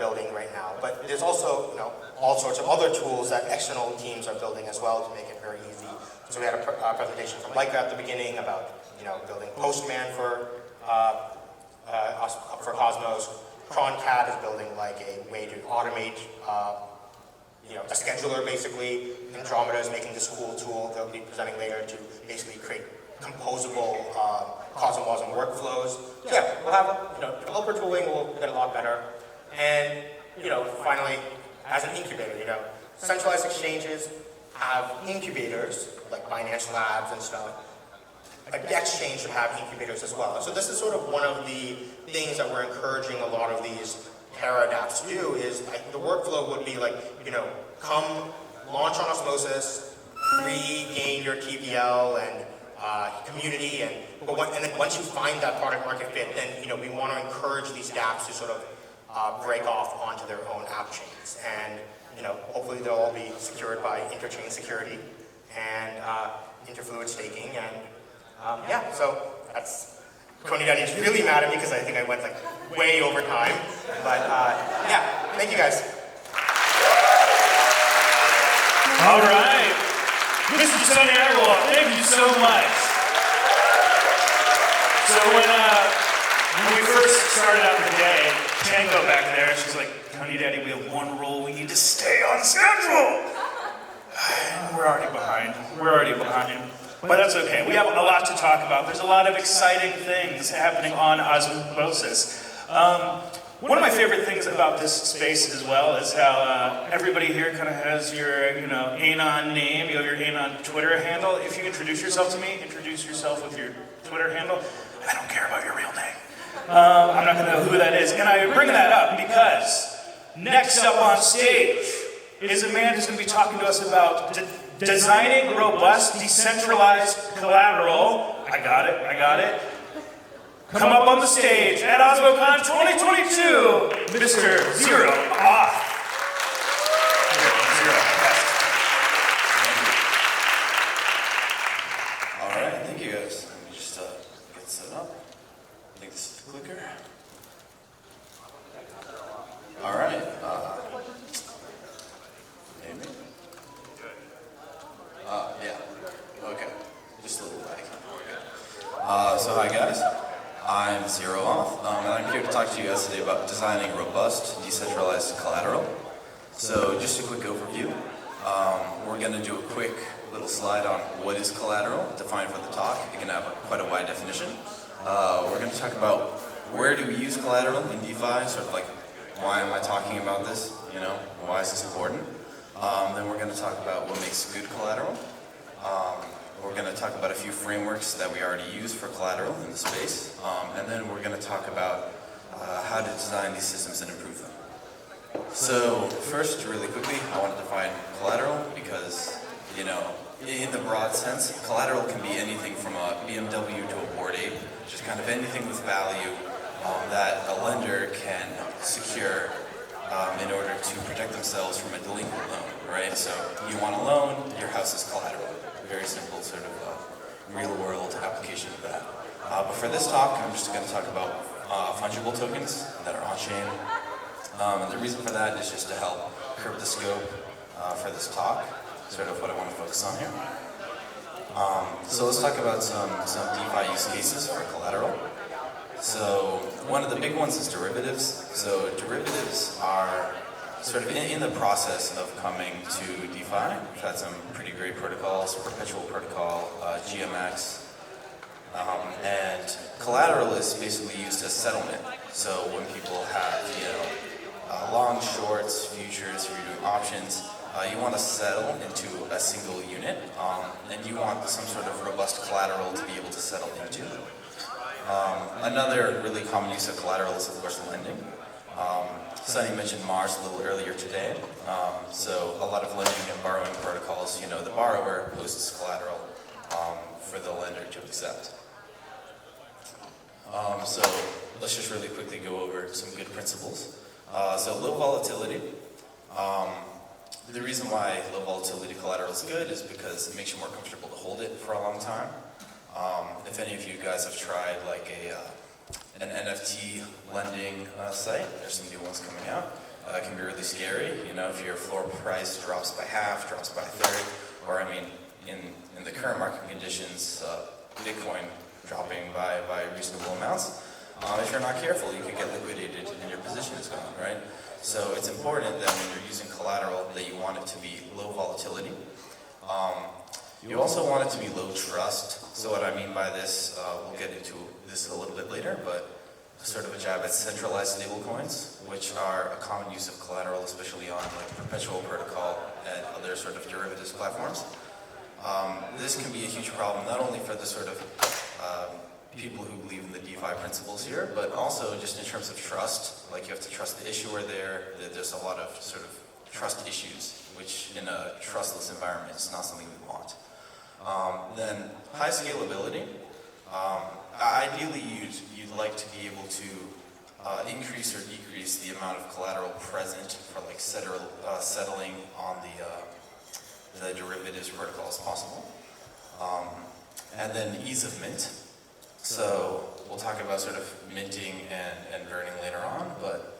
building right now. But there's also, all sorts of other tools that external teams are building as well to make it very easy. So we had a presentation from Leica at the beginning about, building Postman for Cosmos. Croncat is building a way to automate, a scheduler basically. Andromeda is making this cool tool they'll be presenting later to basically create composable Cosmosm workflows. So yeah, we'll have, developer tooling will get a lot better. And, finally, as an incubator, centralized exchanges have incubators like Binance Labs and stuff. exchange should have incubators as well. So this is sort of one of the things that we're encouraging a lot of these Terra dApps to do is the workflow would be like, come launch on Osmosis, regain your TVL and community, and then once you find that product market fit, then we want to encourage these dApps to sort of break off onto their own app chains, and hopefully they'll all be secured by interchain security and interfluid staking, and yeah, so that's. Coney Daddy is really mad at me because I think I went like way over time, but yeah, thank you guys. All right, Mr. Sonny Agarwal, thank you so much. So when we first started out the day, Tango back there, she's like, Coney Daddy, we have one rule, we need to stay on schedule. We're already behind. But that's okay. We have a lot to talk about. There's a lot of exciting things happening on Osmosis. One of my favorite things about this space as well is how everybody here kind of has your, Anon name. You have your Anon Twitter handle. If you introduce yourself to me, introduce yourself with your Twitter handle. I don't care about your real name. I'm not going to know who that is. And I bring that up because next up on stage is a man who's going to be talking to us about designing robust, decentralized collateral. I got it. Come up on the stage at Osmocon 2022, Mr. ZeroAuth. All right, thank you guys. Let me just get set up. I think this is the clicker. All right. Maybe. Yeah. Okay. Just a little lag. So hi guys. I'm ZeroAuth, and I'm here to talk to you guys today about designing robust, decentralized collateral. So just a quick overview. We're going to do a quick little slide on what is collateral, defined for the talk. It can have quite a wide definition. We're going to talk about where do we use collateral in DeFi, sort of like why am I talking about this, why is this important? Then we're going to talk about what makes good collateral. We're going to talk about a few frameworks that we already use for collateral in the space. And then we're going to talk about how to design these systems and improve them. So first, really quickly, I want to define collateral because, in the broad sense, collateral can be anything from a BMW to a Bored Ape, just kind of anything with value that a lender can secure in order to protect themselves from a delinquent loan, right? So you want a loan, your house is collateral. Very simple sort of real-world application of that. But for this talk, I'm just going to talk about fungible tokens that are on-chain. And the reason for that is just to help curb the scope for this talk, sort of what I want to focus on here. So let's talk about some DeFi use cases for collateral. So one of the big ones is derivatives. So derivatives are sort of in the process of coming to DeFi. We've had some pretty great protocols, Perpetual Protocol, GMX, and collateral is basically used as settlement. So when people have, long shorts, futures, if you're doing options, you want to settle into a single unit, and you want some sort of robust collateral to be able to settle into. Another really common use of collateral is, of course, lending. Sonny mentioned Marx a little earlier today. So a lot of lending and borrowing protocols, the borrower posts collateral for the lender to accept. So let's just really quickly go over some good principles. So low volatility. The reason why low volatility collateral is good is because it makes you more comfortable to hold it for a long time. If any of you guys have tried like an NFT lending site, there's some new ones coming out. It can be really scary, if your floor price drops by half, drops by a third, or in the current market conditions, Bitcoin dropping by reasonable amounts. If you're not careful, you could get liquidated and your position is gone, right? So it's important that when you're using collateral that you want it to be low volatility. You also want it to be low trust. So what I mean by this, we'll get into this a little bit later, but sort of a jab at centralized stablecoins, which are a common use of collateral, especially on like Perpetual Protocol and other sort of derivatives platforms. this can be a huge problem, not only for the sort of people who believe in the DeFi principles here, but also just in terms of trust. Like, you have to trust the issuer there. There's a lot of sort of trust issues, which in a trustless environment is not something we want. Then high scalability. Ideally, you'd like to be able to increase or decrease the amount of collateral present for like settling on the derivatives protocol as possible. And then ease of mint. So we'll talk about sort of minting and burning later on, but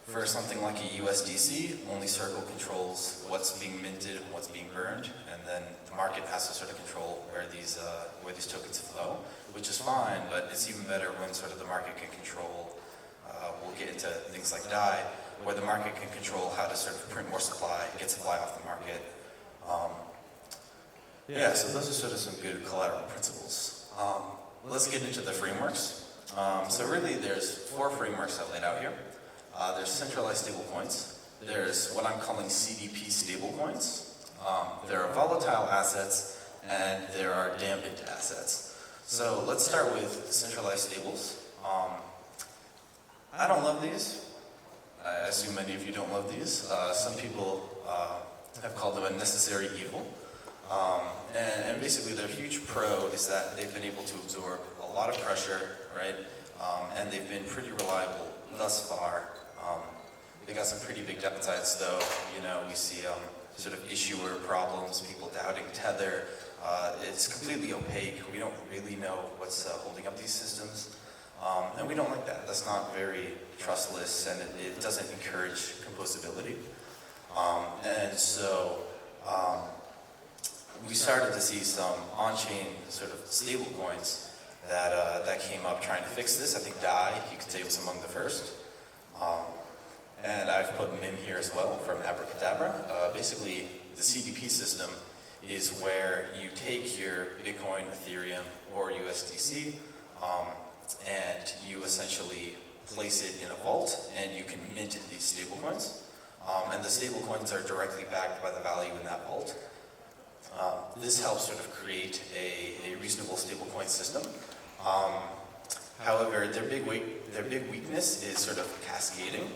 for something like a USDC, only Circle controls what's being minted, what's being burned, and then the market has to sort of control where these tokens flow, which is fine, but it's even better when sort of the market can control, we'll get into things like DAI, where the market can control how to sort of print more supply, get supply off the market. Yeah, so those are sort of some good collateral principles. Let's get into the frameworks. So really there's 4 frameworks I've laid out here. There's centralized stablecoins. There's what I'm calling CDP stablecoins. There are volatile assets, and there are dampened assets. So let's start with centralized stables. I don't love these. I assume many of you don't love these. Some people have called them a necessary evil. And basically their huge pro is that they've been able to absorb a lot of pressure, right? And they've been pretty reliable thus far. They got some pretty big downsides though. You know, we see sort of issuer problems, people doubting Tether. It's completely opaque. We don't really know what's holding up these systems. And we don't like that. That's not very trustless, and it doesn't encourage composability. And so we started to see some on-chain sort of stable coins that came up trying to fix this. I think DAI, you could say, was among the first. And I've put MIM here as well from Abracadabra. Basically, the CDP system is where you take your Bitcoin, Ethereum, or USDC, and you essentially place it in a vault, and you can mint these stablecoins. And the stablecoins are directly backed by the value in that vault. This helps sort of create a reasonable stablecoin system. However, their big weakness is sort of cascading.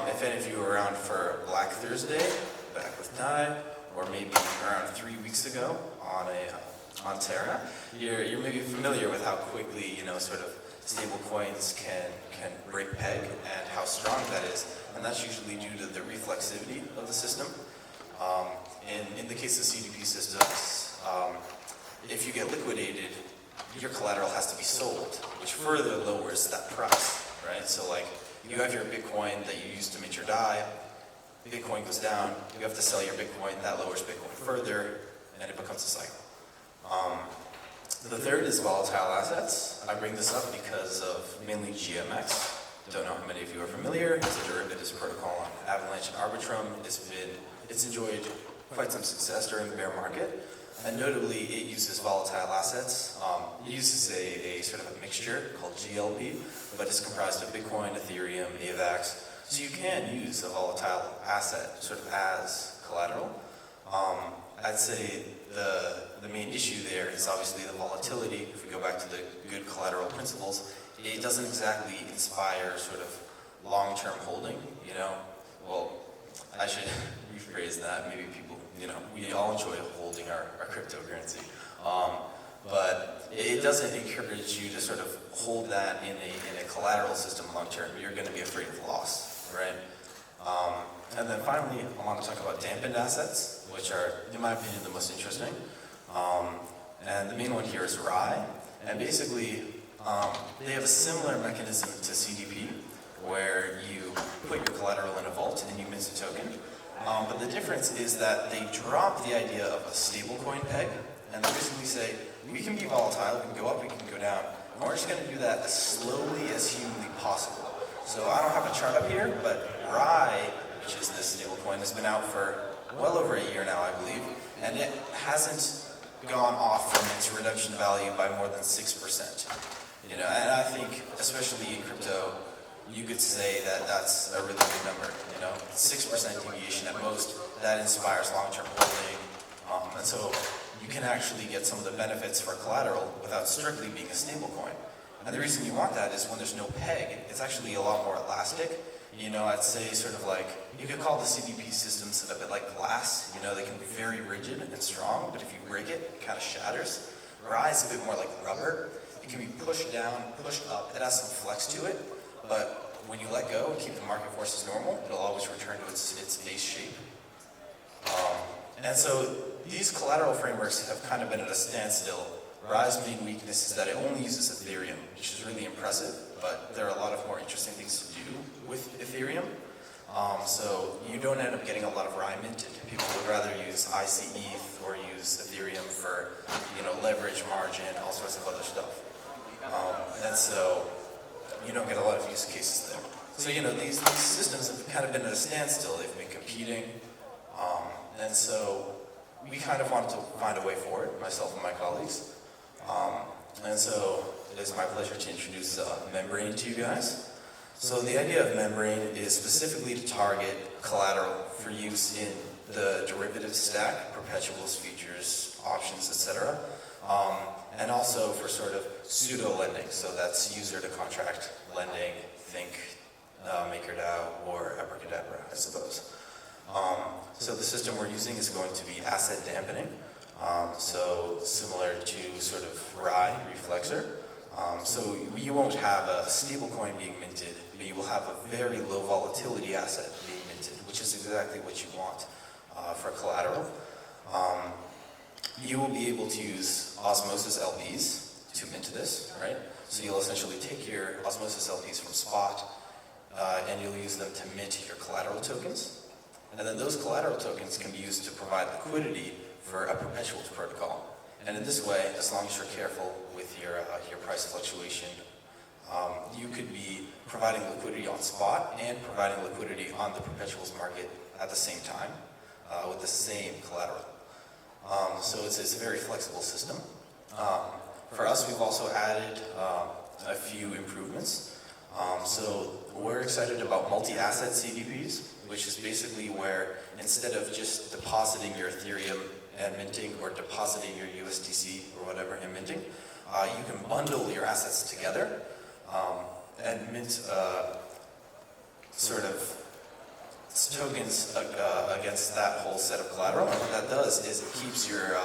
If any of you were around for Black Thursday, back with DAI, or maybe around 3 weeks ago on Terra, you're maybe familiar with how quickly, you know, sort of stable coins can break peg and how strong that is. And that's usually due to the reflexivity of the system. In the case of CDP systems, if you get liquidated, your collateral has to be sold, which further lowers that price, right? So like, you have your Bitcoin that you use to mint your DAI, Bitcoin goes down, you have to sell your Bitcoin, that lowers Bitcoin further, and it becomes a cycle. The third is volatile assets. I bring this up because of mainly GMX. Don't know how many of you are familiar. It's a derivatives protocol on Avalanche and Arbitrum. It's enjoyed quite some success during the bear market. And notably, it uses volatile assets. It uses a sort of a mixture called GLP, but it's comprised of Bitcoin, Ethereum, AVAX. So you can use a volatile asset sort of as collateral. I'd say the main issue there is obviously the volatility. If we go back to the good collateral principles, it doesn't exactly inspire sort of long-term holding, you know. Well, I should rephrase that. Maybe people, you know, we all enjoy holding our cryptocurrency. But it doesn't encourage you to sort of hold that in a collateral system long-term. You're going to be afraid of loss, right? And then finally, I want to talk about dampened assets, which are, in my opinion, the most interesting. And the main one here is RAI. And basically, they have a similar mechanism to CDP, where you put your collateral in a vault and you mint a token. But the difference is that they drop the idea of a stablecoin peg, and they basically say, we can be volatile, we can go up, we can go down, and we're just going to do that as slowly as humanly possible. So I don't have a chart up here, but RAI, which is this stablecoin, has been out for well over a year now, I believe, and it hasn't gone off from its redemption value by more than 6%. You know, and I think, especially in crypto, you could say that that's a really good number. You know, 6% deviation at most, that inspires long-term holding. And so you can actually get some of the benefits for collateral without strictly being a stablecoin. And the reason you want that is when there's no peg, it's actually a lot more elastic. You know, I'd say sort of like, you could call the CDP systems a bit like glass. You know, they can be very rigid and strong, but if you break it, it kind of shatters. Rye is a bit more like rubber. It can be pushed down, pushed up. It has some flex to it, but when you let go and keep the market forces normal, it'll always return to its base shape. And so these collateral frameworks have kind of been at a standstill. Rye's main weakness is that it only uses Ethereum, which is really impressive, but there are a lot of more interesting things to do with Ethereum. So you don't end up getting a lot of Rye minted. People would rather use ICETH or use Ethereum for, you know, leverage margin, all sorts of other stuff. And so you don't get a lot of use cases there. So, you know, these systems have kind of been at a standstill. They've been competing. And so we kind of wanted to find a way forward, myself and my colleagues. And so it is my pleasure to introduce Membrane to you guys. So the idea of Membrane is specifically to target collateral for use in the derivative stack, perpetuals, futures, options, etc. And also for sort of pseudo lending. So that's user to contract lending, think MakerDAO or Abracadabra, I suppose. So the system we're using is going to be asset dampening. So similar to sort of Rye, Reflexor. So you won't have a stable coin being minted, but you will have a very low volatility asset being minted, which is exactly what you want for collateral. You will be able to use Osmosis LPs to mint this, right? So you'll essentially take your Osmosis LPs from spot, and you'll use them to mint your collateral tokens. And then those collateral tokens can be used to provide liquidity for a perpetuals protocol. And in this way, as long as you're careful with your price fluctuation, you could be providing liquidity on spot and providing liquidity on the perpetuals market at the same time with the same collateral. So it's a very flexible system. For us, we've also added a few improvements. So we're excited about multi-asset CDPs, which is basically where instead of just depositing your Ethereum and minting or depositing your USDC or whatever and minting, you can bundle your assets together and mint sort of tokens against that whole set of collateral. And what that does is it keeps your,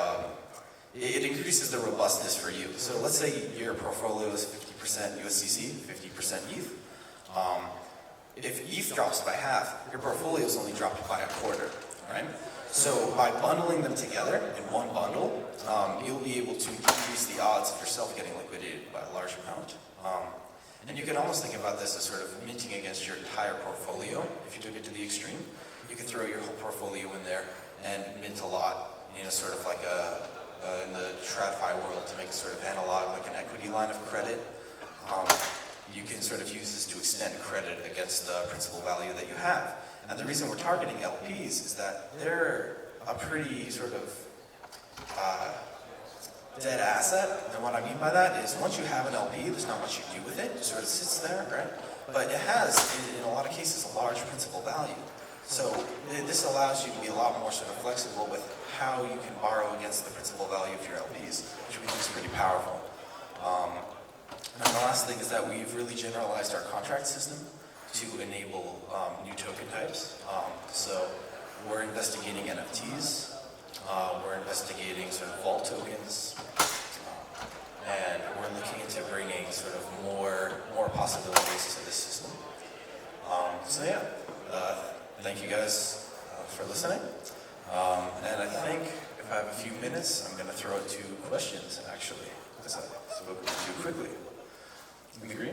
it increases the robustness for you. So let's say your portfolio is 50% USDC, 50% ETH. If ETH drops by half, your portfolio is only dropped by a quarter, right? So by bundling them together in one bundle, you'll be able to decrease the odds of yourself getting liquidated by a large amount. And you can almost think about this as sort of minting against your entire portfolio. If you took it to the extreme, you could throw your whole portfolio in there and mint a lot, you know, sort of like in the TradFi world to make it sort of analog, like an equity line of credit. You can sort of use this to extend credit against the principal value that you have. And the reason we're targeting LPs is that they're a pretty sort of dead asset. And what I mean by that is once you have an LP, there's not much you do with it. It sort of sits there, right? But it has, in a lot of cases, a large principal value. So this allows you to be a lot more sort of flexible with how you can borrow against the principal value of your LPs, which we think is pretty powerful. And the last thing is that we've really generalized our contract system to enable new token types. So we're investigating NFTs, we're investigating sort of vault tokens, and we're looking into bringing sort of more possibilities to this system. So yeah, thank you guys for listening. And I think if I have a few minutes, I'm going to throw it to questions, actually, because I spoke too quickly. You agree?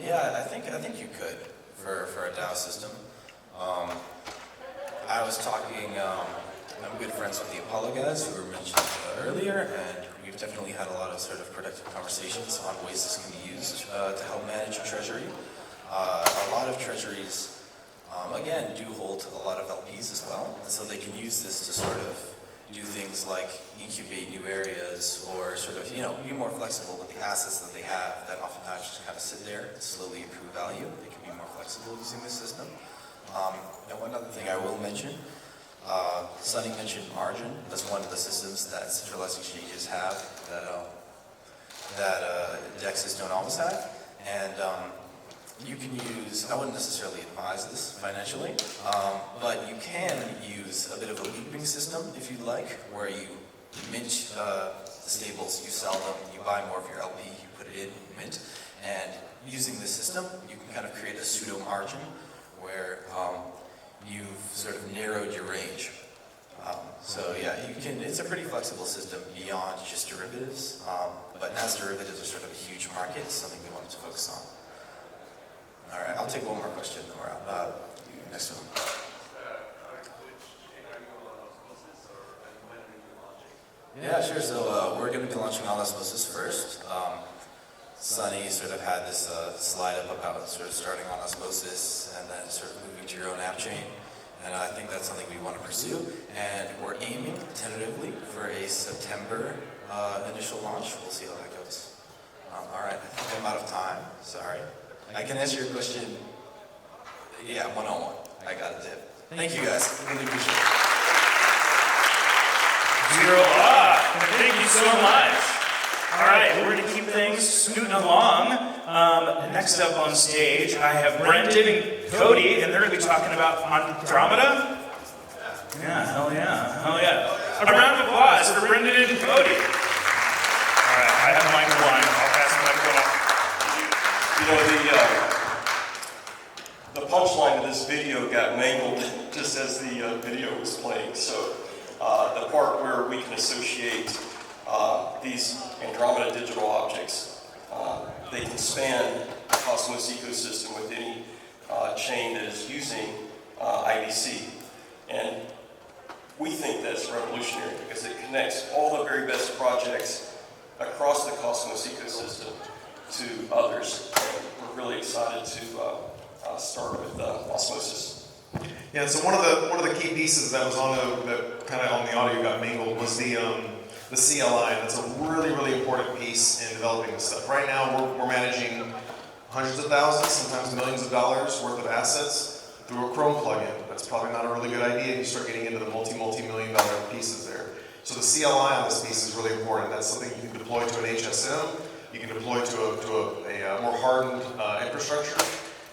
Yeah, I think you could for a DAO system. I was talking, I'm good friends with the Apollo guys who were mentioned earlier, and we've definitely had a lot of sort of productive conversations on ways this can be used to help manage your treasury. A lot of treasuries, again, do hold a lot of LPs as well, and so they can use this to sort of do things like incubate new areas or sort of, be more flexible with the assets that they have that oftentimes just kind of sit there and slowly improve value. They can be more flexible using this system. And one other thing I will mention, Sunny mentioned margin. That's one of the systems that centralized exchanges have that DEXs don't always have. And you can use, I wouldn't necessarily advise this financially, but you can use a bit of a looping system if you'd like, where you mint the stables, you sell them, you buy more of your LP, you put it in, mint, and using this system, you can kind of create a pseudo margin where you've sort of narrowed your range. So yeah, it's a pretty flexible system beyond just derivatives, but as derivatives are sort of a huge market, it's something we wanted to focus on. All right, I'll take one more question, then we're out. Next one. Yeah, sure. So we're going to be launching on Osmosis first. Sunny sort of had this slide up about sort of starting on Osmosis and then sort of moving to your own app chain. And I think that's something we want to pursue. And we're aiming tentatively for a September initial launch. We'll see how that goes. All right, I think I'm out of time. Sorry. I can answer your question, yeah, one-on-one. I got it, Dave. Thank you guys. Really appreciate it. ZeroAuth. Thank you so much. All right, we're going to keep things scooting along. Next up on stage, I have Brendan and Cody, and they're going to be talking about Andromeda. Yeah, hell yeah, hell yeah. A round of applause for Brendan and Cody. All right, I have mic one. I'll pass the mic off. The punchline of this video got mangled just as the video was playing. So the part where we can associate these Andromeda digital objects, they can span the Cosmos ecosystem with any chain that is using IBC. And we think that's revolutionary because it connects all the very best projects across the Cosmos ecosystem to others. And we're really excited to start with Osmosis. Yeah, so one of the key pieces that was on that kind of on the audio got mangled was the CLI, and that's a really, really important piece in developing this stuff. Right now, we're managing hundreds of thousands, sometimes millions of dollars worth of assets through a Chrome plugin. That's probably not a really good idea if you start getting into the multi-million dollar pieces there. So the CLI on this piece is really important. That's something you can deploy to an HSM, you can deploy to a more hardened infrastructure.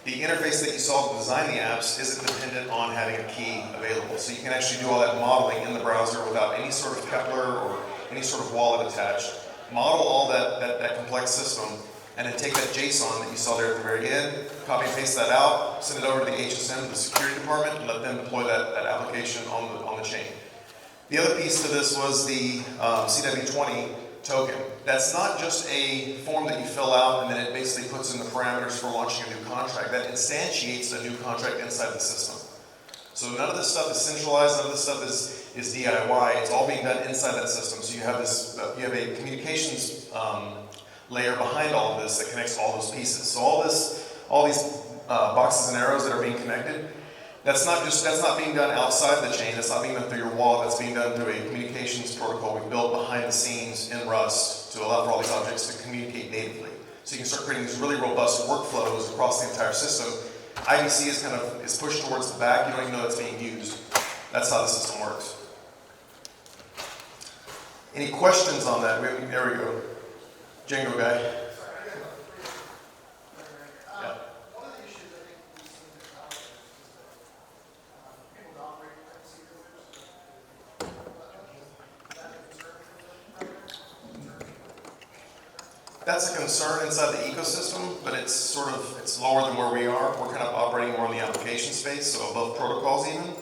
The interface that you saw to design the apps isn't dependent on having a key available. So you can actually do all that modeling in the browser without any sort of Keplr or any sort of wallet attached. Model all that complex system, and then take that JSON that you saw there at the very end, copy and paste that out, send it over to the HSM, the security department, and let them deploy that application on the chain. The other piece to this was the CW20 token. That's not just a form that you fill out and then it basically puts in the parameters for launching a new contract. That instantiates a new contract inside the system. So none of this stuff is centralized, none of this stuff is DIY. It's all being done inside that system. So you have you have a communications layer behind all of this that connects all those pieces. So all these boxes and arrows that are being connected, that's not being done outside the chain. That's not being done through your wallet. That's being done through a communications protocol we built behind the scenes in Rust to allow for all these objects to communicate natively. So you can start creating these really robust workflows across the entire system. IBC is pushed towards the back. You don't even know it's being used. That's how the system works. Any questions on that? There we go. Django guy. Yeah. That's a concern inside the ecosystem, but it's lower than where we are. We're kind of operating more in the application space, so above protocols even.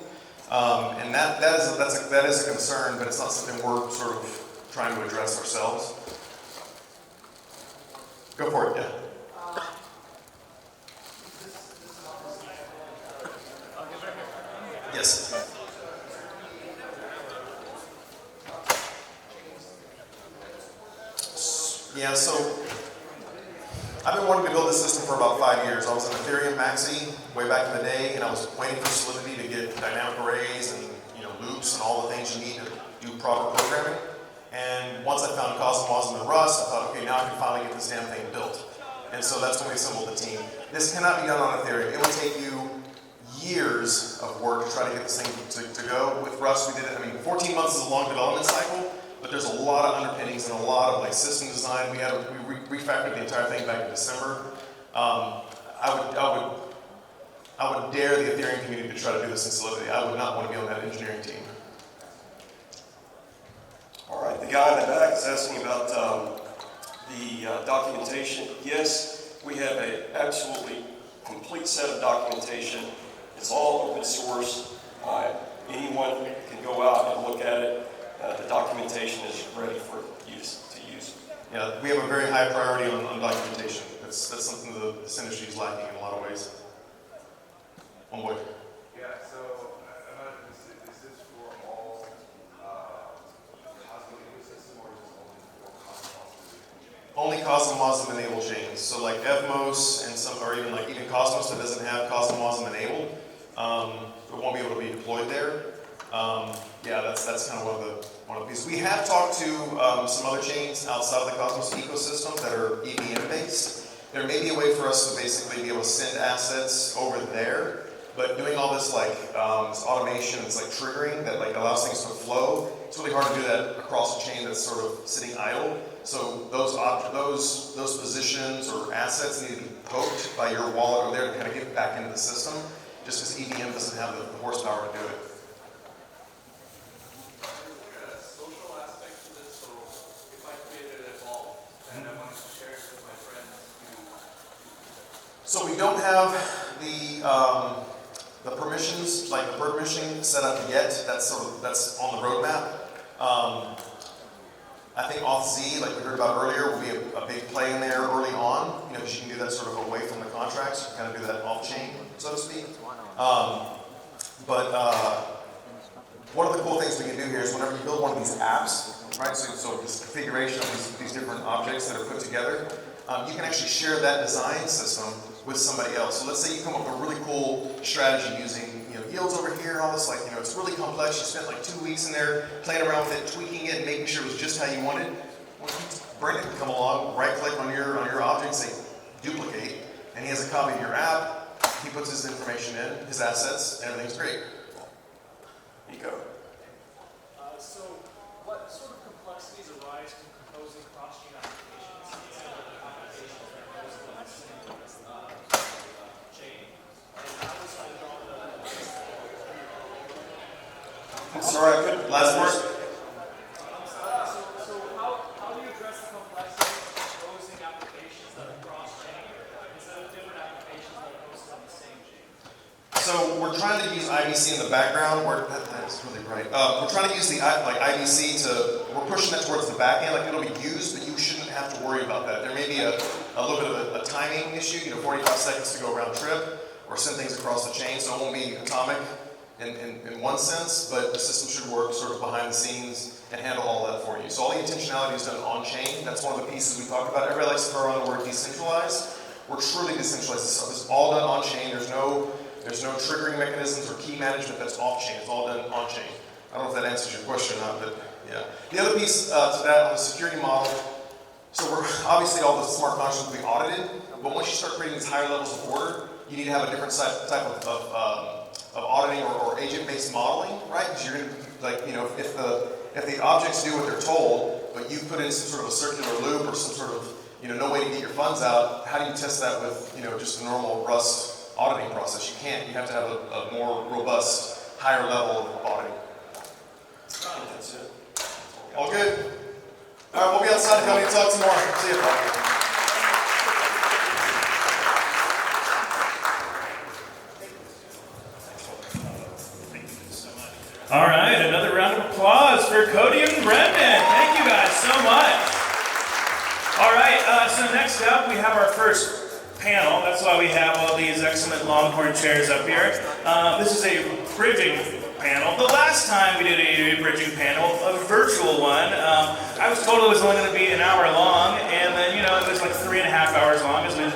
And that is a concern, but it's not something we're sort of trying to address ourselves. Go for it, yeah. Yes. Yeah, so I've been wanting to build this system for about 5 years. I was an Ethereum maxi way back in the day, and I was waiting for Solidity to get dynamic arrays and loops and all the things you need to do proper programming. And once I found Cosmology and Rust, I thought, okay, now I can finally get this damn thing built. And so that's when we assembled the team. This cannot be done on Ethereum. It would take you years of work to try to get this thing to go. With Rust, we did it. 14 months is a long development cycle, but there's a lot of underpinnings and a lot of system design. We refactored the entire thing back in December. I would dare the Ethereum community to try to do this in Solidity. I would not want to be on that engineering team. All right, the guy in the back is asking about the documentation. Yes, we have an absolutely complete set of documentation. It's all open source. Anyone can go out and look at it. The documentation is ready for use. Yeah, we have a very high priority on documentation. That's something this industry is lacking in a lot of ways. One way. Yeah, so is this for all Cosmo ecosystem or is this only for Cosmos? Only Cosmos enabled chains. So like Evmos and some, or even Cosmos that doesn't have Cosmos enabled, it won't be able to be deployed there. Yeah, that's kind of one of the pieces. We have talked to some other chains outside of the Cosmos ecosystem that are EVM based. There may be a way for us to basically be able to send assets over there, but doing all this this automation, it's triggering that allows things to flow. It's really hard to do that across a chain that's sort of sitting idle. So those positions or assets need to be poked by your wallet over there to kind of get back into the system, just because EVM doesn't have the horsepower to do it. Social aspect to this, so if I created a vault and I wanted to share it with my friends, so we don't have the permissions, the permission set up yet. That's on the roadmap. I think AuthZ, like we heard about earlier, will be a big play in there early on. Because you can do that sort of away from the contracts, you kind of do that off-chain, so to speak. One of the cool things we can do here is whenever you build one of these apps, right? So this configuration of these different objects that are put together, you can actually share that design system with somebody else. So let's say you come up with a really cool strategy using yields over here, all this it's really complex. You spent 2 weeks in there playing around with it, tweaking it, and making sure it was just how you wanted. Well, Brandon can come along, right click on your object, say duplicate, and he has a copy of your app. He puts his information in, his assets, and everything's great. Here you go. So what sort of complexities arise from composing cross-chain applications instead of applications that are hosted on the same chain? And how does Andromeda? I'm sorry, I couldn't. Last word. So how do you address the complexity of composing applications that are cross-chain instead of different applications that are hosted on the same chain? So we're trying to use IBC in the background. That's really bright. We're trying to use the IBC we're pushing that towards the back end. It'll be used, but you shouldn't have to worry about that. There may be a little bit of a timing issue, 45 seconds to go round trip, or send things across the chain, so it won't be atomic in one sense, but the system should work sort of behind the scenes and handle all that for you. So all the intentionality is done on chain. That's one of the pieces we talked about. Everybody likes to throw around the word decentralized. We're truly decentralized. So this is all done on chain. There's no triggering mechanisms or key management that's off chain. It's all done on chain. I don't know if that answers your question or not, but yeah. The other piece to that on the security model, so we're obviously all the smart contracts will be audited, but once you start creating these higher levels of order, you need to have a different type of auditing or agent-based modeling, right? Because you're going to, if the objects do what they're told, but you put in some sort of a circular loop or some sort of, no way to get your funds out, how do you test that with, just a normal Rust auditing process? You can't. You have to have a more robust, higher level of auditing. That's it. All good? All right, we'll be outside coming to talk some more. See you. All right, another round of applause for Cody and Brendan. Thank you guys so much. All right, so next up we have our first panel. That's why we have all these excellent Longhorn chairs up here. This is a bridging panel. The last time we did a bridging panel, a virtual one, I was told it was only going to be an hour long, and then, it was like 3.5 hours long as we,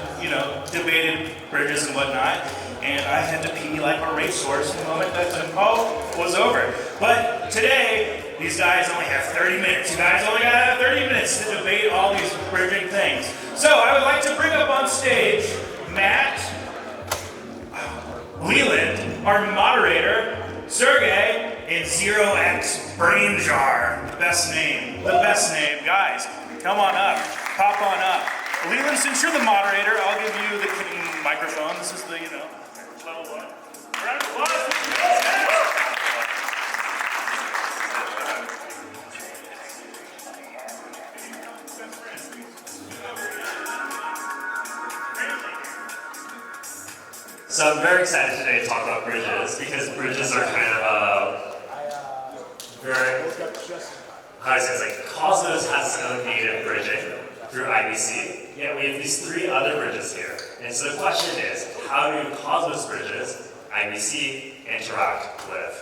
debated bridges and whatnot. And I had to pee like a racehorse the moment that the call was over. But today, these guys only have 30 minutes. You guys only got 30 minutes to debate all these bridging things. So I would like to bring up on stage Matt, Leland, our moderator, Sergey, and ZeroX Brain Jar. The best name. Guys, come on up. Pop on up. Leland, since you're the moderator, I'll give you the microphone. This is the, level 1. Round of applause. So I'm very excited today to talk about bridges, because bridges are kind of Cosmos has its own native bridging through IBC, yet we have these 3 other bridges here. And so the question is, how do Cosmos bridges, IBC, interact with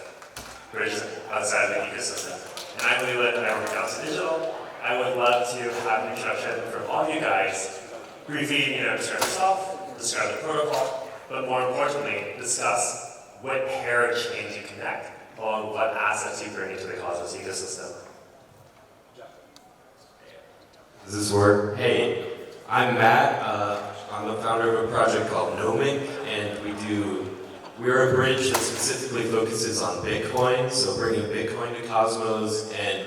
bridges outside of the ecosystem? And I'm Leland, and I work at Dapps Digital. I would love to have an introduction from all of you guys, briefly, describe yourself, describe the protocol, but more importantly, discuss what parachains you connect along what assets you bring into the Cosmos ecosystem. Does this work? Hey, I'm Matt. I'm the founder of a project called Nomic, and we're a bridge that specifically focuses on Bitcoin, so bringing Bitcoin to Cosmos, and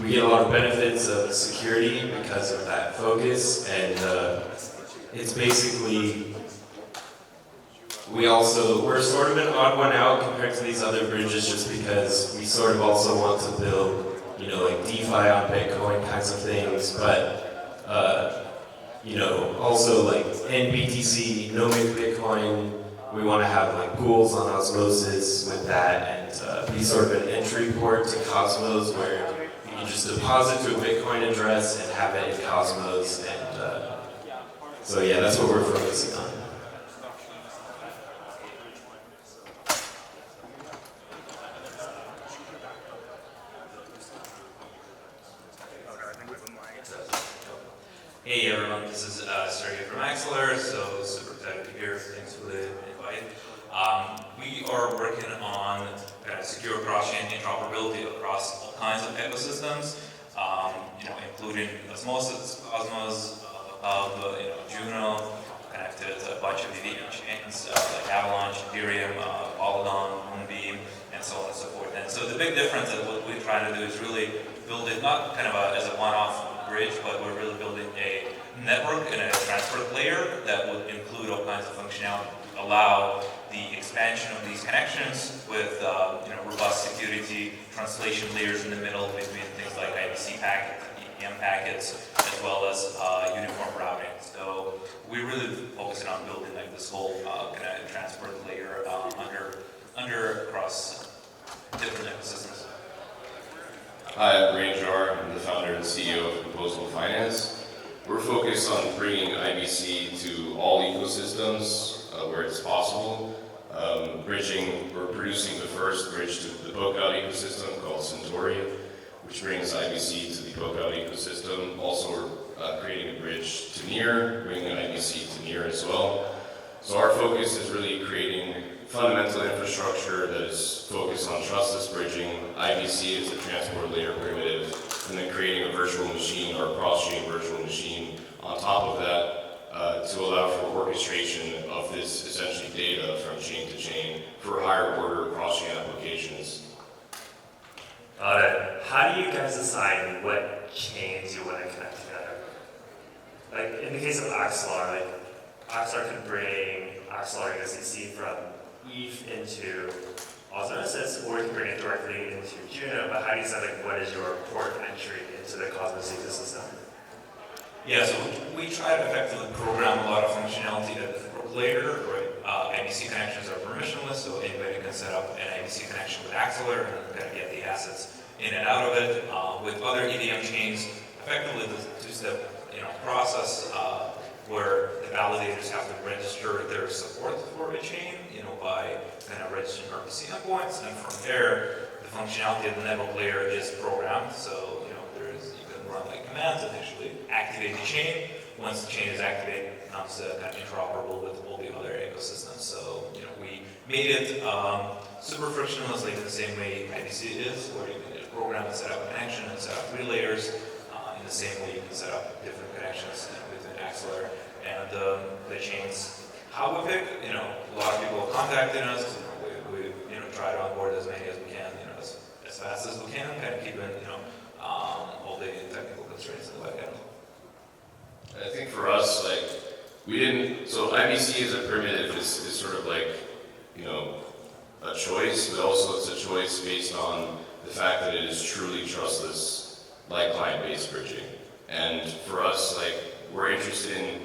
we get a lot of benefits of security because of that focus, and it's basically, we're sort of an odd one out compared to these other bridges just because we sort of also want to build, DeFi on Bitcoin kinds of things, but, also NBTC, Nomic Bitcoin, we want to have pools on Osmosis with that and be sort of an entry port to Cosmos where you can just deposit to a Bitcoin address and have it in Cosmos, and so yeah, that's what we're focusing on. Hey everyone, this is Sergey from Axelar, so super excited to be here. Thanks for the invite. We are working on secure cross-chain interoperability across all kinds of ecosystems, including Osmosis, Cosmos, Juno, connected to a bunch of EVM chains like Avalanche, Ethereum, Polygon, Moonbeam, and so on and so forth. And so the big difference that what we're trying to do is really build it not as a one-off bridge, but we're really building a network and a transport layer that would include all kinds of functionality, allow the expansion of these connections with robust security, translation layers in the middle between things like IBC packets, EVM packets, as well as uniform routing. So we're really focusing on building this whole transport layer across different ecosystems. Hi, I'm Brain Jar. I'm the founder and CEO of Composable Finance. We're focused on bringing IBC to all ecosystems where it's possible. We're producing the first bridge to the Polkadot ecosystem called Centauri, which brings IBC to the Polkadot ecosystem. Also, we're creating a bridge to Near, bringing IBC to Near as well. So our focus is really creating fundamental infrastructure that is focused on trustless bridging, IBC as a transport layer primitive, and then creating a virtual machine or a cross-chain virtual machine on top of that to allow for orchestration of this essentially data from chain to chain for higher order cross-chain applications. Got it. How do you guys decide what chains you want to connect together? In the case of Axelar, Axelar can bring Axelar USDC from ETH into Osmosis, or you can bring it directly into Juno, but how do you decide what is your port entry into the Cosmos ecosystem? Yeah, so we try to effectively program a lot of functionality at the port layer, right? IBC connections are permissionless, so anybody can set up an IBC connection with Axelar and get the assets in and out of it. With other EVM chains, effectively the two-step process where the validators have to register their support for a chain, by bridge and RPC endpoints, and from there, the functionality of the network layer is programmed. So you can run like commands and actually activate the chain. Once the chain is activated, it becomes kind of interoperable with all the other ecosystems. So we made it super frictionless, like in the same way IBC is, where you can program and set up a connection and set up 3 layers. In the same way, you can set up different connections within Axelar and the chains. How we pick, a lot of people have contacted us. We try to onboard as many as we can, as fast as we can, kind of keeping, all the technical constraints in the back end. I think for us, like, so IBC as a primitive is sort of like, a choice, but also it's a choice based on the fact that it is truly trustless, like client-based bridging. And for us, like, we're interested in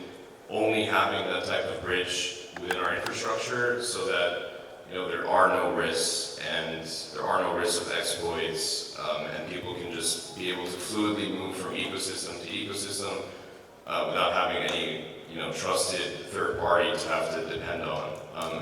only having that type of bridge within our infrastructure so that, there are no risks and there are no risks of exploits, and people can just be able to fluidly move from ecosystem to ecosystem without having any, trusted third party to have to depend on.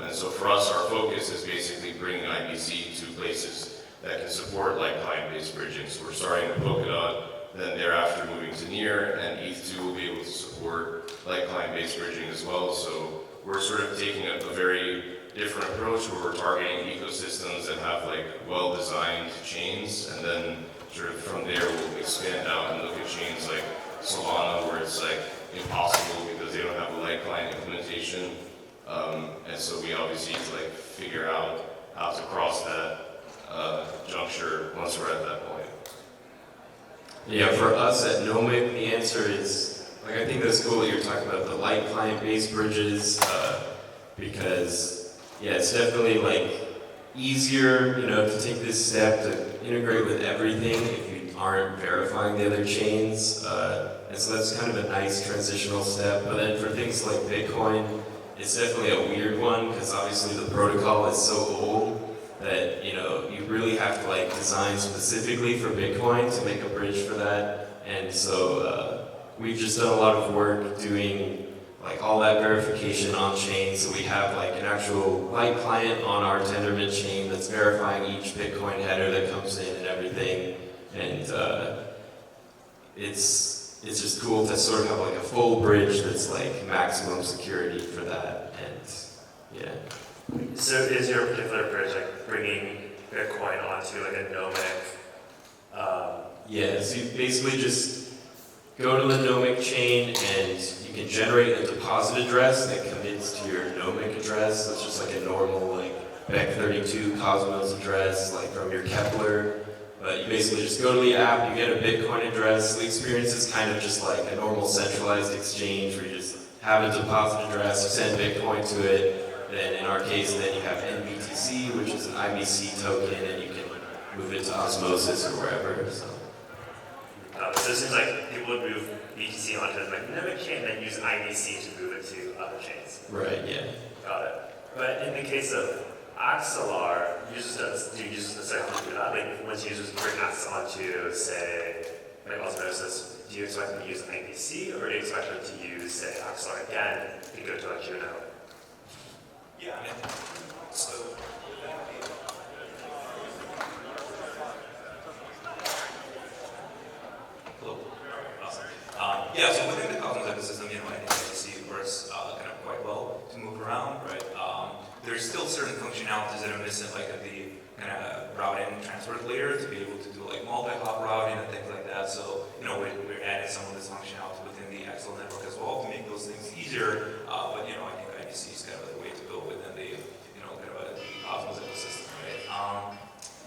And so for us, our focus is basically bringing IBC to places that can support like client-based bridging. So we're starting with Polkadot, then thereafter moving to Near, and ETH2 will be able to support like client-based bridging as well. So we're sort of taking a very different approach where we're targeting ecosystems that have like well-designed chains, and then sort of from there we'll expand out and look at chains like Solana, where it's like impossible because they don't have a light client implementation. And so we obviously need to like figure out how to cross that juncture once we're at that point. Yeah, for us at Nomic, the answer is, like, I think that's cool that you're talking about the light client-based bridges, because, yeah, it's definitely, like, easier, to take this step to integrate with everything if you aren't verifying the other chains, and so that's kind of a nice transitional step. But then for things like Bitcoin, it's definitely a weird one, because obviously the protocol is so old that, you really have to like design specifically for Bitcoin to make a bridge for that. And so we've just done a lot of work doing like all that verification on chain. So we have like an actual light client on our Tendermint chain that's verifying each Bitcoin header that comes in and everything. And it's just cool to sort of have like a full bridge that's like maximum security for that. And yeah. So is your particular bridge like bringing Bitcoin onto like a Nomic? Yeah, so you basically just go to the Nomic chain and you can generate a deposit address that commits to your Nomic address. So it's just like a normal like Bec32 Cosmos address, like from your Keplr. But you basically just go to the app, you get a Bitcoin address. The experience is kind of just like a normal centralized exchange where you just have a deposit address, you send Bitcoin to it. Then in our case, then you have NBTC, which is an IBC token, and you can move it to Osmosis or wherever. So it seems like people would move BTC onto like Nomic chain and then use IBC to move it to other chains. Right, yeah. Got it. But in the case of Axelar, do users necessarily do that? Like once users bring Ax onto, say, like Osmosis, do you expect them to use IBC, or do you expect them to use, say, Axelar again to go to a Juno? Yeah, so hello. Awesome. Yeah, so within the Cosmos ecosystem, IBC works kind of quite well to move around, right? There's still certain functionalities that are missing, like at the kind of routing and transport layer to be able to do like multi-hop routing and things like that. So, we're adding some of this functionality within the Axelar network as well to make those things easier. But, I think IBC is kind of the way to go within the, kind of a Cosmos ecosystem, right?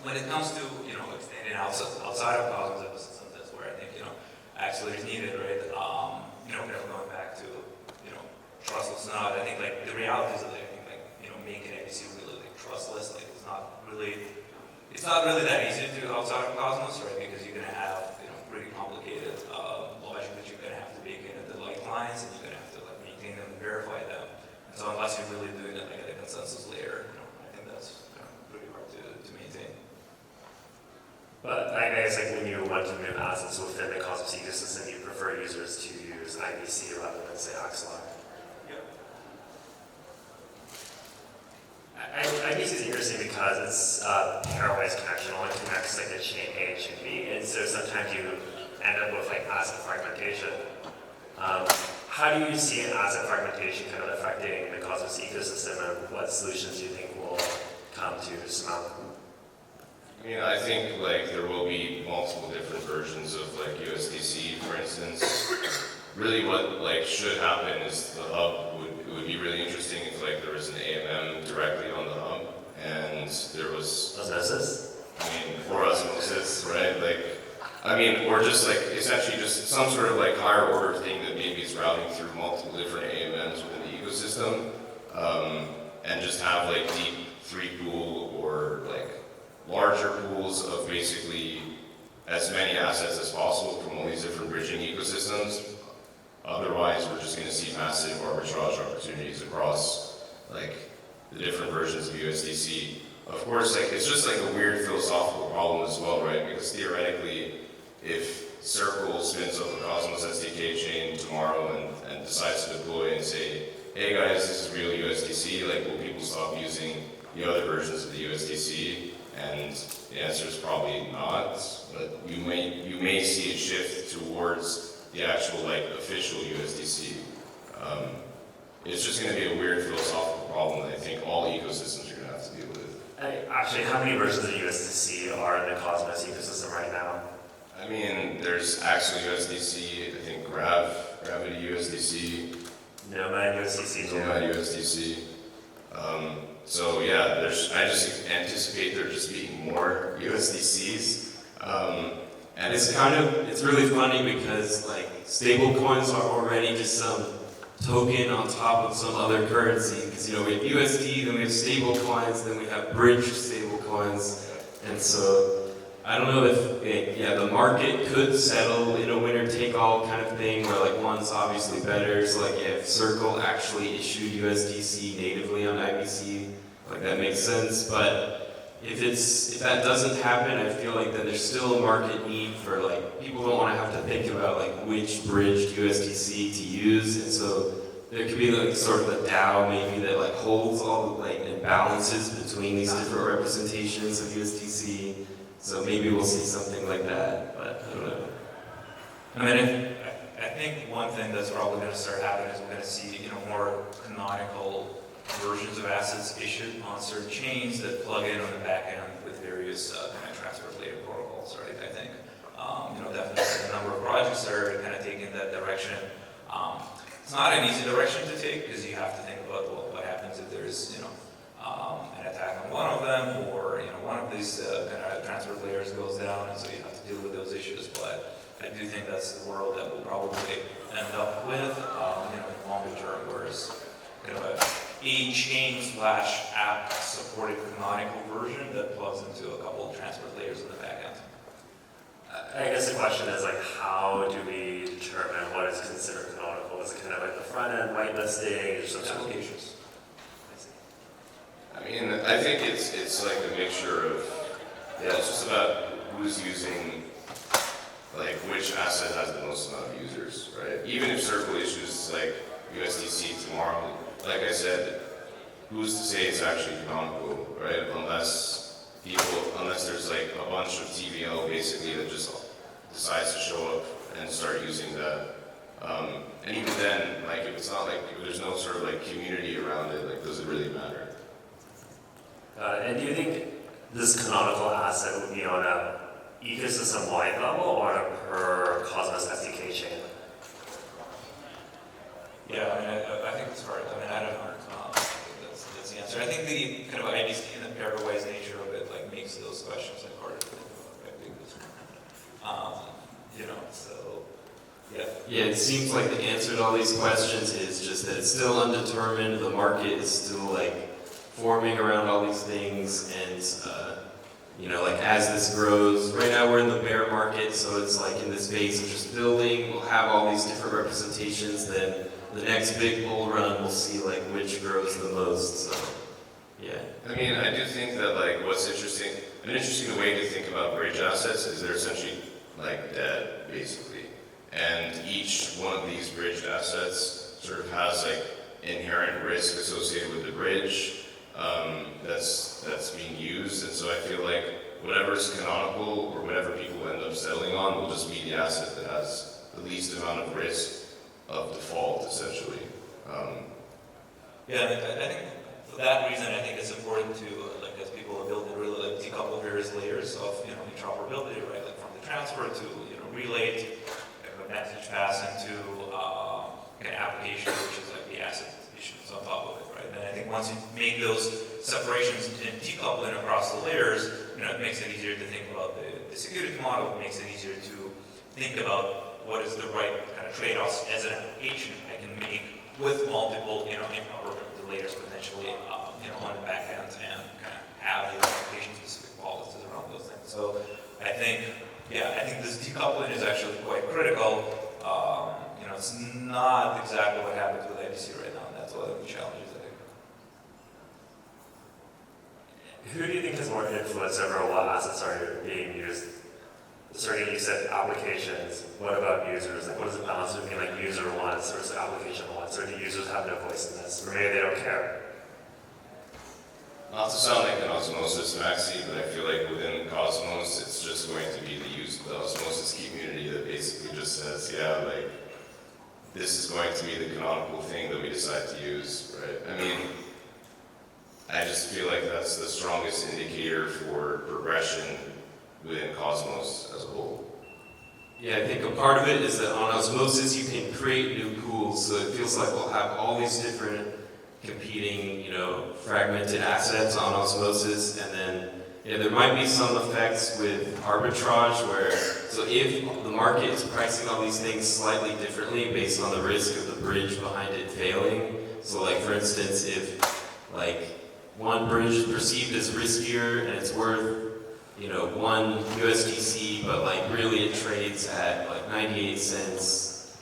When it comes to, extending outside of Cosmos ecosystem, that's where I think, Axelar is needed, right? Kind of going back to, trustless node. I think like the reality is that making IBC really like trustless, like it's not really that easy to do outside of Cosmos, right? Because you're gonna have pretty complicated logic that you're gonna have to bake in the light lines, and you're gonna have to like maintain them and verify them. And so unless you're really doing it like at a consensus layer, I think that's pretty hard to maintain. But I guess like when you want to move assets within the Cosmos ecosystem, you prefer users to use IBC rather than say Axelar. IBC is interesting because it's a pairwise connection, only connects like the chain A and chain B, and so sometimes you end up with like asset fragmentation. How do you see asset fragmentation kind of affecting the Cosmos ecosystem, and what solutions do you think will come to surmount? I mean, I think like there will be multiple different versions of like USDC, for instance. Really, what like should happen is the hub it would be really interesting if like there was an AMM directly on the hub, and there was Osmosis. I mean, or osmosis, right? Like, I mean, or just like essentially just some sort of like higher order thing that maybe is routing through multiple different AMMs within the ecosystem, and just have like deep 3-pool or like larger pools of basically as many assets as possible from all these different bridging ecosystems. Otherwise, we're just going to see massive arbitrage opportunities across like the different versions of USDC. Of course, like it's just like a weird philosophical problem as well, right? Because theoretically, if Circle spins up a Cosmos SDK chain tomorrow and decides to deploy and say, hey guys, this is real USDC, like will people stop using the other versions of the USDC? And the answer is probably not, but you may see a shift towards the actual like official USDC. It's just going to be a weird philosophical problem that I think all ecosystems are going to have to deal with. Actually, how many versions of USDC are in the Cosmos ecosystem right now? I mean, there's Axelar USDC, I think Gravity USDC, Nomad USDC. Nomad USDC. So yeah, I just anticipate there just being more USDCs. And it's really funny because like stable coins are already just some token on top of some other currency. Because we have USD, then we have stable coins, then we have bridged stable coins. And so I don't know if the market could settle in a winner take all kind of thing where like one's obviously better. So like if Circle actually issued USDC natively on IBC, like that makes sense. But if that doesn't happen, I feel like then there's still a market need for like people don't want to have to think about like which bridged USDC to use, and so there could be like sort of a DAO maybe that like holds all the like and balances between these different representations of USDC. So maybe we'll see something like that, but I don't know. I mean, I think one thing that's probably going to start happening is we're going to see more canonical versions of assets issued on certain chains that plug in on the back end with various kind of transfer-related protocols, right? I think, definitely a number of projects are kind of taking that direction. It's not an easy direction to take because you have to think about what happens if there's, an attack on one of them, or one of these kind of transfer layers goes down, and so you have to deal with those issues. But I do think that's the world that we'll probably end up with, in longer term, whereas kind of a chain/app supported canonical version that plugs into a couple of transfer layers in the back end. I guess the question is like, how do we determine what is considered canonical? Is it kind of like the front end whitelisting or some applications? I mean, I think it's like a mixture of, it's just about who's using, like which asset has the most amount of users, right? Even if Circle issues like USDC tomorrow, like I said, who's to say it's actually canonical, right? Unless there's like a bunch of TVL basically that just decides to show up and start using that. And even then, like if it's not like, if there's no sort of like community around it, like does it really matter? And do you think this canonical asset would be on a ecosystem-wide level or on a per Cosmos SDK chain? Yeah, I mean, I think it's hard. I mean, I don't know. That's the answer. I think the kind of IBC and the pairwise nature of it like makes those questions like harder to think about, right? So yeah. Yeah, it seems like the answer to all these questions is just that it's still undetermined. The market is still like forming around all these things, and like as this grows, right now we're in the bear market, so it's like in this phase of just building. We'll have all these different representations. Then the next big bull run, we'll see like which grows the most. So yeah. I mean, I do think that like what's interesting, an interesting way to think about bridge assets is they're essentially like dead, basically, and each one of these bridged assets sort of has like inherent risk associated with the bridge. That's so I feel like whatever's canonical or whatever people end up settling on will just be the asset that has the least amount of risk of default, essentially. Yeah, I think for that reason, I think it's important to, like, as people are building, really like decouple various layers of, interoperability, right? Like from the transfer to, relate, a message pass into an application, which is like the asset issues on top of it, right? And I think once you make those separations and decoupling across the layers, it makes it easier to think about the security model. It makes it easier to think about what is the right kind of trade-offs as an application I can make with multiple, interoperability layers potentially, on the back end and kind of have the application-specific policies around those things. So I think this decoupling is actually quite critical. It's not exactly what happens with IBC right now, and that's one of the challenges, I think. Who do you think has more influence over what assets are being used? Sergey, you said applications. What about users? Like, what does it balance between like user wants versus application wants? Or do users have no voice in this? Or maybe they don't care? Not to sound like an osmosis maxi, but I feel like within Cosmos, it's just going to be the osmosis community that basically just says, yeah, like, this is going to be the canonical thing that we decide to use, right? I mean, I just feel like that's the strongest indicator for progression within Cosmos as a whole. Yeah, I think a part of it is that on Osmosis you can create new pools, so it feels like we'll have all these different competing, fragmented assets on Osmosis, and then there might be some effects with arbitrage so if the market is pricing all these things slightly differently based on the risk of the bridge behind it failing, so like for instance, if like one bridge is perceived as riskier and it's worth 1 USDC, but like really it trades at like 98 cents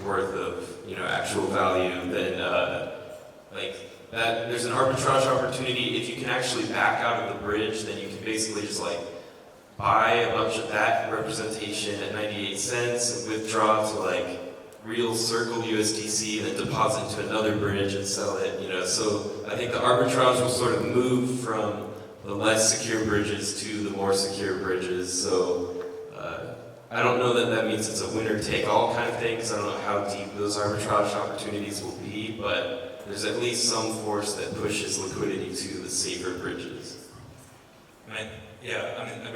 worth of actual value, then like that there's an arbitrage opportunity. If you can actually back out of the bridge, then you can basically just like buy a bunch of that representation at 98 cents and withdraw to like real circle USDC and then deposit into another bridge and sell it. So I think the arbitrage will sort of move from the less secure bridges to the more secure bridges. So I don't know that means it's a winner-take-all kind of thing, because I don't know how deep those arbitrage opportunities will be, but there's at least some force that pushes liquidity to the safer bridges.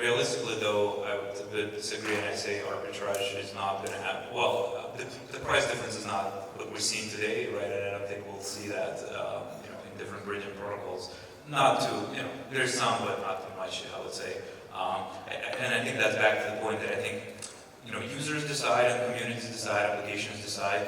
Realistically though, I would a bit disagree, and I say arbitrage is not going to happen. Well, the price difference is not what we're seeing today, right? And I don't think we'll see that, in different bridging protocols. Not too, there's some, but not too much, I would say. And I think that's back to the point that I think, users decide and communities decide, applications decide.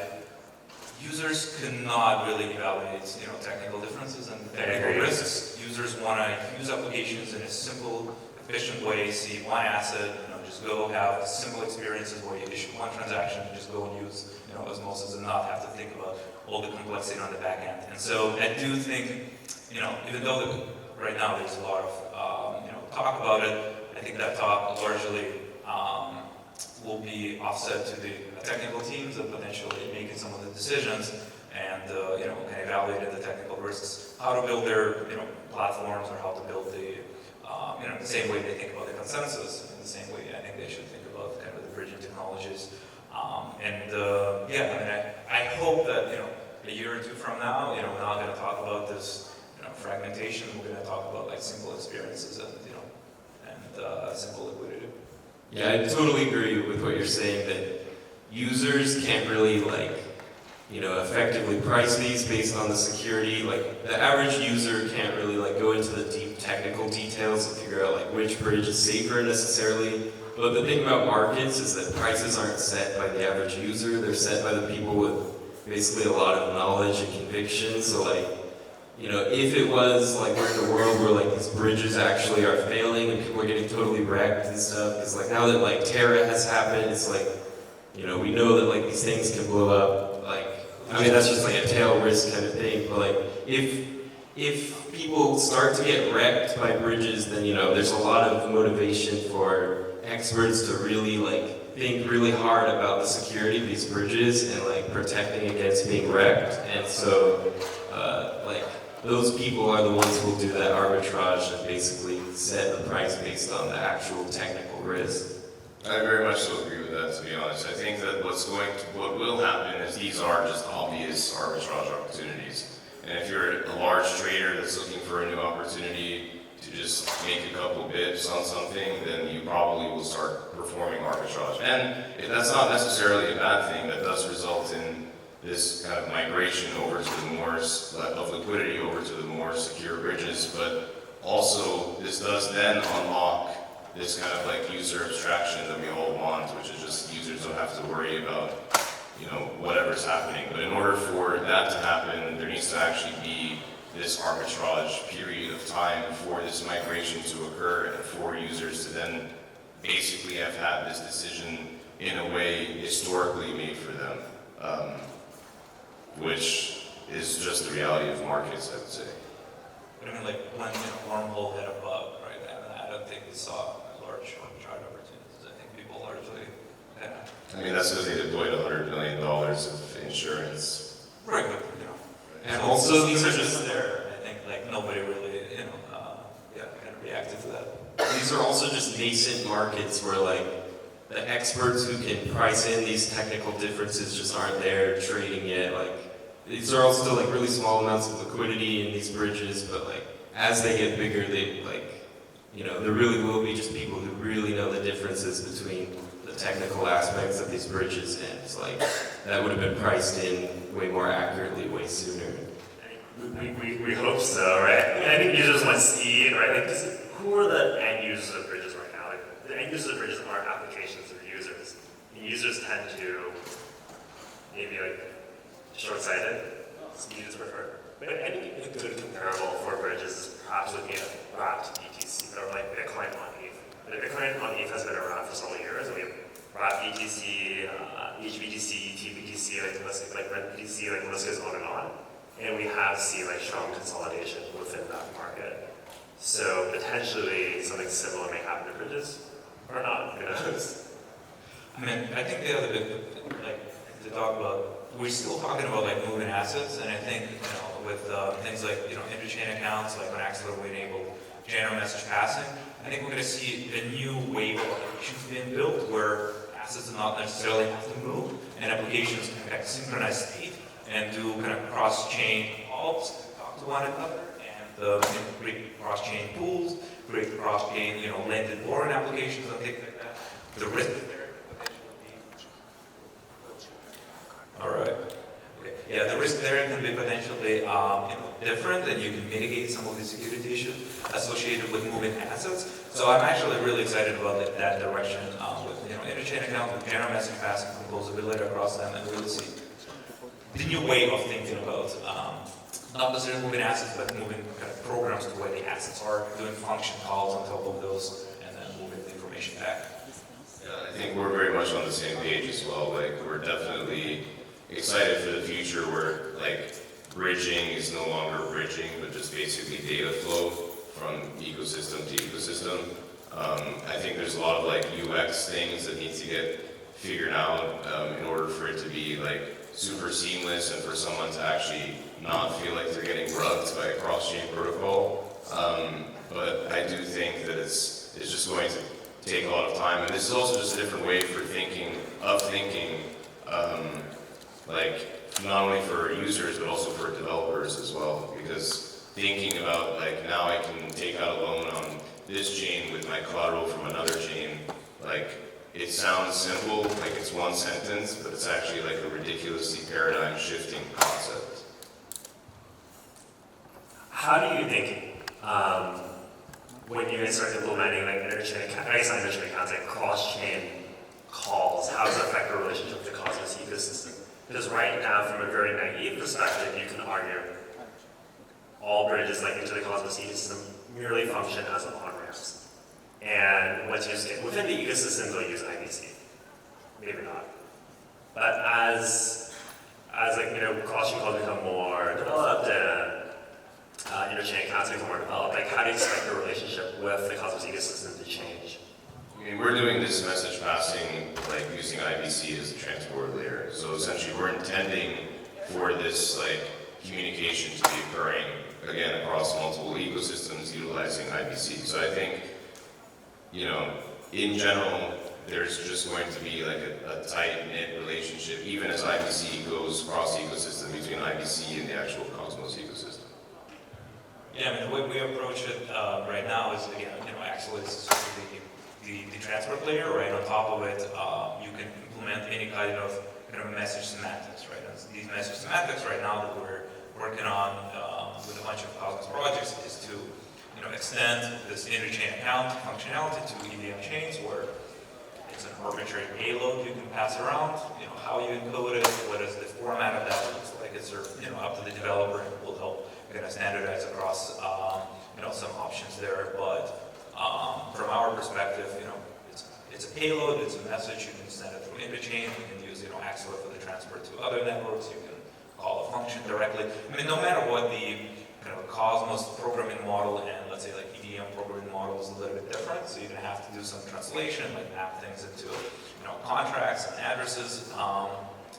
Users cannot really evaluate, technical differences and technical risks. Users want to use applications in a simple, efficient way, see one asset, just go have simple experiences where you issue one transaction and just go and use, Osmosis and not have to think about all the complexity on the back end. And so I do think, even though right now there's a lot of, talk about it, I think that talk largely will be offset to the technical teams that potentially making some of the decisions and, kind of evaluating the technical risks, how to build their, platforms, or how to build the, the same way they think about the consensus, in the same way I think they should think about kind of the bridging technologies. I hope that, a year or two from now, we're not going to talk about this, fragmentation. We're going to talk about like simple experiences and, simple liquidity. Yeah, I totally agree with what you're saying, that users can't really effectively price these based on the security. Like the average user can't really go into the deep technical details and figure out which bridge is safer necessarily. But the thing about markets is that prices aren't set by the average user, they're set by the people with basically a lot of knowledge and conviction. So if it was we're in a world where these bridges actually are failing and people are getting totally wrecked and stuff, it's now that Terra has happened, it's we know that these things can blow up. That's just a tail risk kind of thing. But if people start to get wrecked by bridges, then there's a lot of motivation for experts to really think really hard about the security of these bridges and protecting against being wrecked. And so those people are the ones who will do that arbitrage and basically set the price based on the actual technical risk. I very much so agree with that, to be honest. I think that what will happen is these are just obvious arbitrage opportunities. And if you're a large trader that's looking for a new opportunity to just make a couple bips on something, then you probably will start performing arbitrage. And if that's not necessarily a bad thing, that does result in this kind of migration over to the more of liquidity over to the more secure bridges. But also, this does then unlock this kind of like user abstraction that we all want, which is just users don't have to worry about, you know, whatever's happening. But in order for that to happen, there needs to actually be this arbitrage period of time for this migration to occur and for users to then basically have had this decision in a way historically made for them, which is just the reality of markets, I would say. But I mean, like when Wormhole had a bug, right? And I don't think we saw large arbitrage opportunities. I think people largely, I mean, that's because they deployed $100 million of insurance. Right, but And so also, these are just there. I think like nobody really, kind of reacted to that. these are also just nascent markets where like the experts who can price in these technical differences just aren't there trading yet. Like these are all still like really small amounts of liquidity in these bridges, but like as they get bigger, they like, you know, there really will be just people who really know the differences between the technical aspects of these bridges, and it's like that would have been priced in way more accurately, way sooner. We hope so, right? I think users want to see, right? Like, who are the end users of bridges right now? Like, the end users of bridges aren't applications or users. And users tend to maybe like short-sighted. Users prefer. But I think a good comparable for bridges is perhaps looking at wrapped BTC or like Bitcoin on ETH. The Bitcoin on ETH has been around for several years, and we have wrapped BTC, HBTC, TBTC, like Red BTC, like the list goes on and on. And we have seen like strong consolidation within that market. So potentially something similar may happen to bridges, or not, who knows? I mean, I think the other big, like, to talk about, we're still talking about like moving assets, and I think, with things like, interchain accounts, like when Axelar will enable general message passing, I think we're going to see a new wave of applications being built where assets do not necessarily have to move, and applications can kind of synchronize state and do kind of cross-chain ops, talk to one another, and create cross-chain pools, create cross-chain, lend and borrowing applications and things like that. The risk there potentially be. All right. Okay. Yeah, the risk there can be potentially different, and you can mitigate some of the security issues associated with moving assets. So I'm actually really excited about that direction with interchain accounts, with general message passing, composability across them, and really see the new way of thinking about not necessarily moving assets, but moving kind of programs to where the assets are, doing function calls on top of those, and then moving the information back. Yeah, I think we're very much on the same page as well. Like, we're definitely excited for the future where, like, bridging is no longer bridging, but just basically data flow from ecosystem to ecosystem. I think there's a lot of, like, UX things that need to get figured out in order for it to be, like, super seamless and for someone to actually not feel like they're getting rugged by a cross-chain protocol. But I do think that it's just going to take a lot of time. And this is also just a different way for thinking, like not only for users, but also for developers as well. Because thinking about like, now I can take out a loan on this chain with my collateral from another chain, like, it sounds simple, like it's one sentence, but it's actually like a ridiculously paradigm shifting concept. How do you think, when you guys start implementing like interchain accounts, like cross-chain calls, how does that affect the relationship with the Cosmos ecosystem? Because right now, from a very naive perspective, you can argue all bridges like into the Cosmos ecosystem merely function as on-ramps. And once you get within the ecosystem, they'll use IBC. Maybe not. But as like, cross-chain calls become more developed and interchain accounts become more developed, like how do you expect the relationship with the Cosmos ecosystem to change? I mean, we're doing this message passing, like using IBC as a transport layer. So essentially we're intending for this like communication to be occurring again, across multiple ecosystems utilizing IBC. So I think, you know, in general, there's just going to be like a tight-knit relationship, even as IBC goes cross-ecosystem between IBC and the actual Cosmos ecosystem. Yeah, I mean, the way we approach it right now is, again, you know, Axelar is sort of the transport layer, right? On top of it, you can implement any kind of message semantics, right? And these message semantics right now that we're working on with a bunch of Cosmos projects is to, you know, extend this interchain account functionality to EVM chains where it's an arbitrary payload you can pass around, you know, how you encode it, what is the format of that looks like. It's, you know, up to the developer, and will help kind of standardize across, you know, some options there. But from our perspective, you know, it's a payload, it's a message, you can send it through Interchain, you can use, you know, Axelar for the transport to other networks, you can call a function directly. I mean, no matter what the kind of Cosmos programming model and let's say like EVM programming model is a little bit different, so you're gonna have to do some translation, like map things into, you know, contracts and addresses.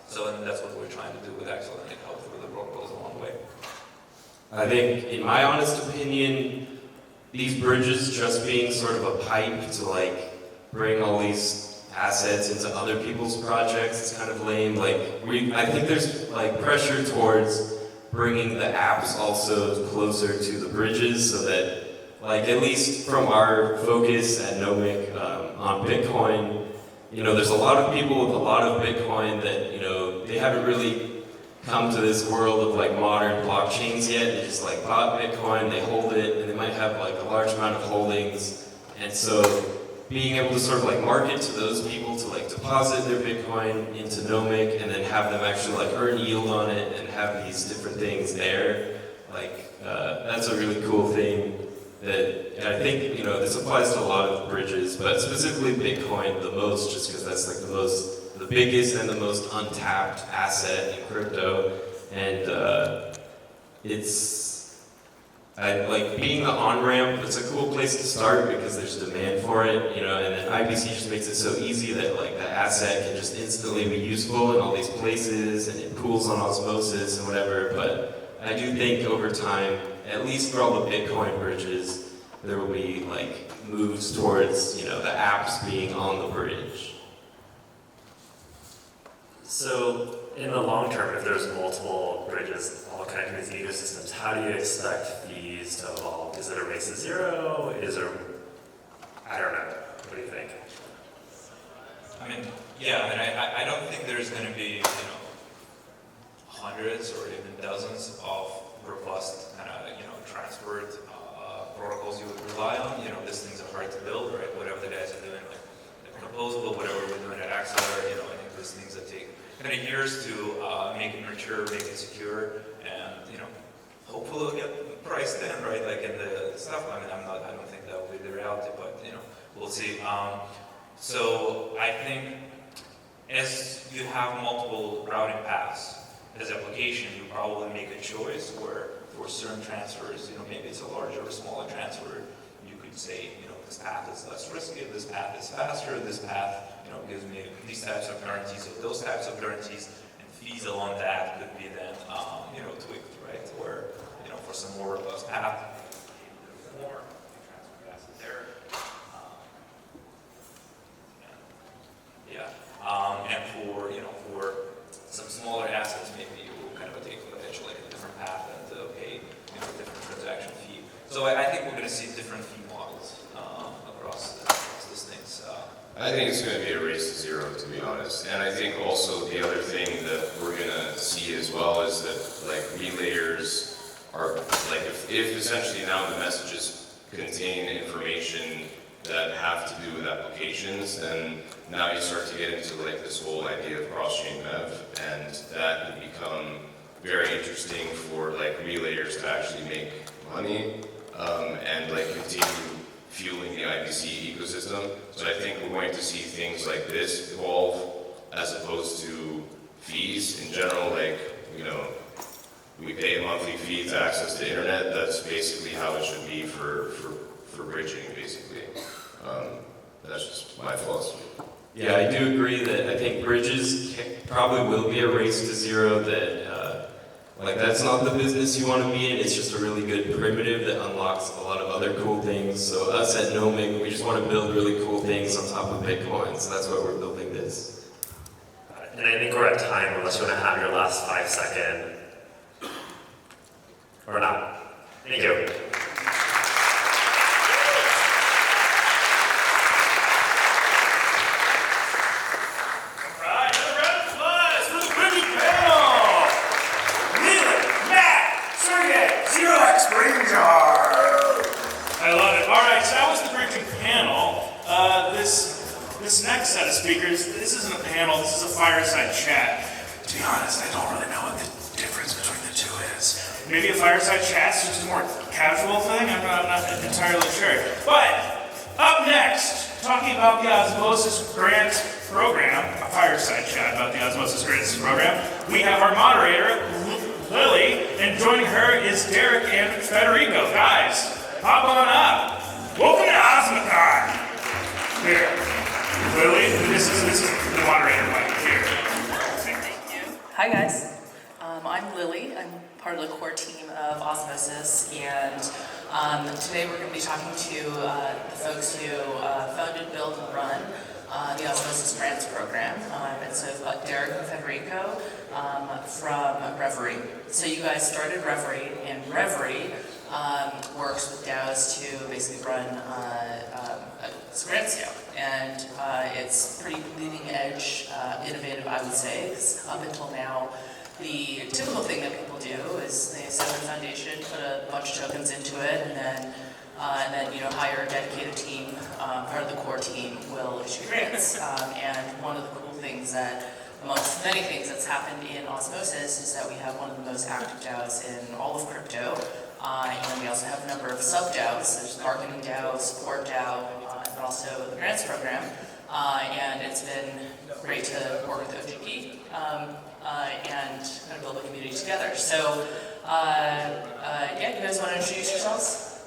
So and that's what we're trying to do with Axelar, and hopefully the protocols along the way. I think, in my honest opinion, these bridges just being sort of a pipe to like bring all these assets into other people's projects is kind of lame. Like, I think there's like pressure towards bringing the apps also closer to the bridges so that, like, at least from our focus at Nomic on Bitcoin, you know, there's a lot of people with a lot of Bitcoin that, you know, they haven't really come to this world of like modern blockchains yet. They just like bought Bitcoin, they hold it, and they might have like a large amount of holdings. And so being able to sort of like market to those people to like deposit their Bitcoin into Nomic and then have them actually like earn yield on it and have these different things there, like that's a really cool thing that, and I think, you know, this applies to a lot of bridges, but specifically Bitcoin the most, just because that's like the biggest and the most untapped asset in crypto. And I like being the on-ramp. It's a cool place to start because there's demand for it, you know, and then IBC just makes it so easy that like the asset can just instantly be useful in all these places, and it pools on osmosis and whatever. But I do think over time, at least for all the Bitcoin bridges, there will be like moves towards, you know, the apps being on the bridge. So in the long term, if there's multiple bridges all connecting these ecosystems, how do you expect fees to evolve? Is it a race to zero? Is there, I don't know. What do you think? I mean, yeah, I mean, I don't think there's going to be, you know, hundreds or even dozens of robust kind of, you know, transferred protocols you would rely on. You know, these things are hard to build, right? Whatever the guys are doing, like Composable, whatever we're doing at Axelar, you know, I think these things that take kind of years to make it mature, make it secure, and, you know, hopefully it'll get priced in, right? Like in the stuff. I mean, I don't think that will be the reality, but, you know, we'll see. So I think as you have multiple routing paths as application, you probably make a choice where for certain transfers, you know, maybe it's a larger or smaller transfer, you could say, you know, this path is less risky, this path is faster, this path, you know, gives me these types of guarantees or those types of guarantees, and fees along that could be then, you know, tweaked, right? Where, you know, for some more robust path, more transfer passes there. And for, you know, for some smaller assets, maybe you will kind of take potentially a different path and pay, you know, a different transaction fee. So I think we're going to see different fee models across these things. I think it's going to be a race to zero, to be honest. And I think also the other thing that we're going to see as well is that like relayers are like if essentially now the messages contain information that have to do with applications, then now you start to get into like this whole idea of cross-chain MEV, and that could become very interesting for like relayers to actually make money and like continue fueling the IBC ecosystem. So I think we're going to see things like this evolve as opposed to fees in general. Like, you know, we pay a monthly fee to access the internet. That's basically how it should be for bridging, basically. That's just my philosophy. Yeah, I do agree that I think bridges probably will be a race to zero, that Like, that's not the business you want to be in. It's just a really good primitive that unlocks a lot of other cool things. So us at Nomic, we just want to build really cool things on top of Bitcoin. So that's why we're building this. And I think we're at time unless you want to have your last 5-second. Or not. Thank you. I love it. All right, so that was the bridging panel. This next set of speakers, this isn't a panel, this is a fireside chat. To be honest, I don't really know what the difference between the two is. Maybe a fireside chat's just a more casual thing? I'm not entirely sure. But up next, talking about the Osmosis Grants Program, a fireside chat about the Osmosis Grants Program, we have our moderator, Lily, and joining her is Derek and Federico. Guys, hop on up. Welcome to Osmocon. Here, Lily, this is the moderator mic here. Thank you. Hi guys, I'm Lily. I'm part of the core team of Osmosis, and today we're going to be talking to the folks who founded, built, and run the Osmosis Grants Program. And so I've got Derek and Federico from Reverie. So you guys started Reverie, and Reverie works with DAOs to basically run a grant scale. And it's pretty leading edge, innovative, I would say, because up until now, the typical thing that people do is they set up a foundation, put a bunch of tokens into it, and then hire a dedicated team. Part of the core team will issue grants. And one of the cool things that, amongst many things that's happened in Osmosis, is that we have one of the most active DAOs in all of crypto. And we also have a number of sub-DAOs. There's marketing DAO, support DAO, and also the grants program. And it's been great to work with OGP and kind of build a community together. So, you guys want to introduce yourselves?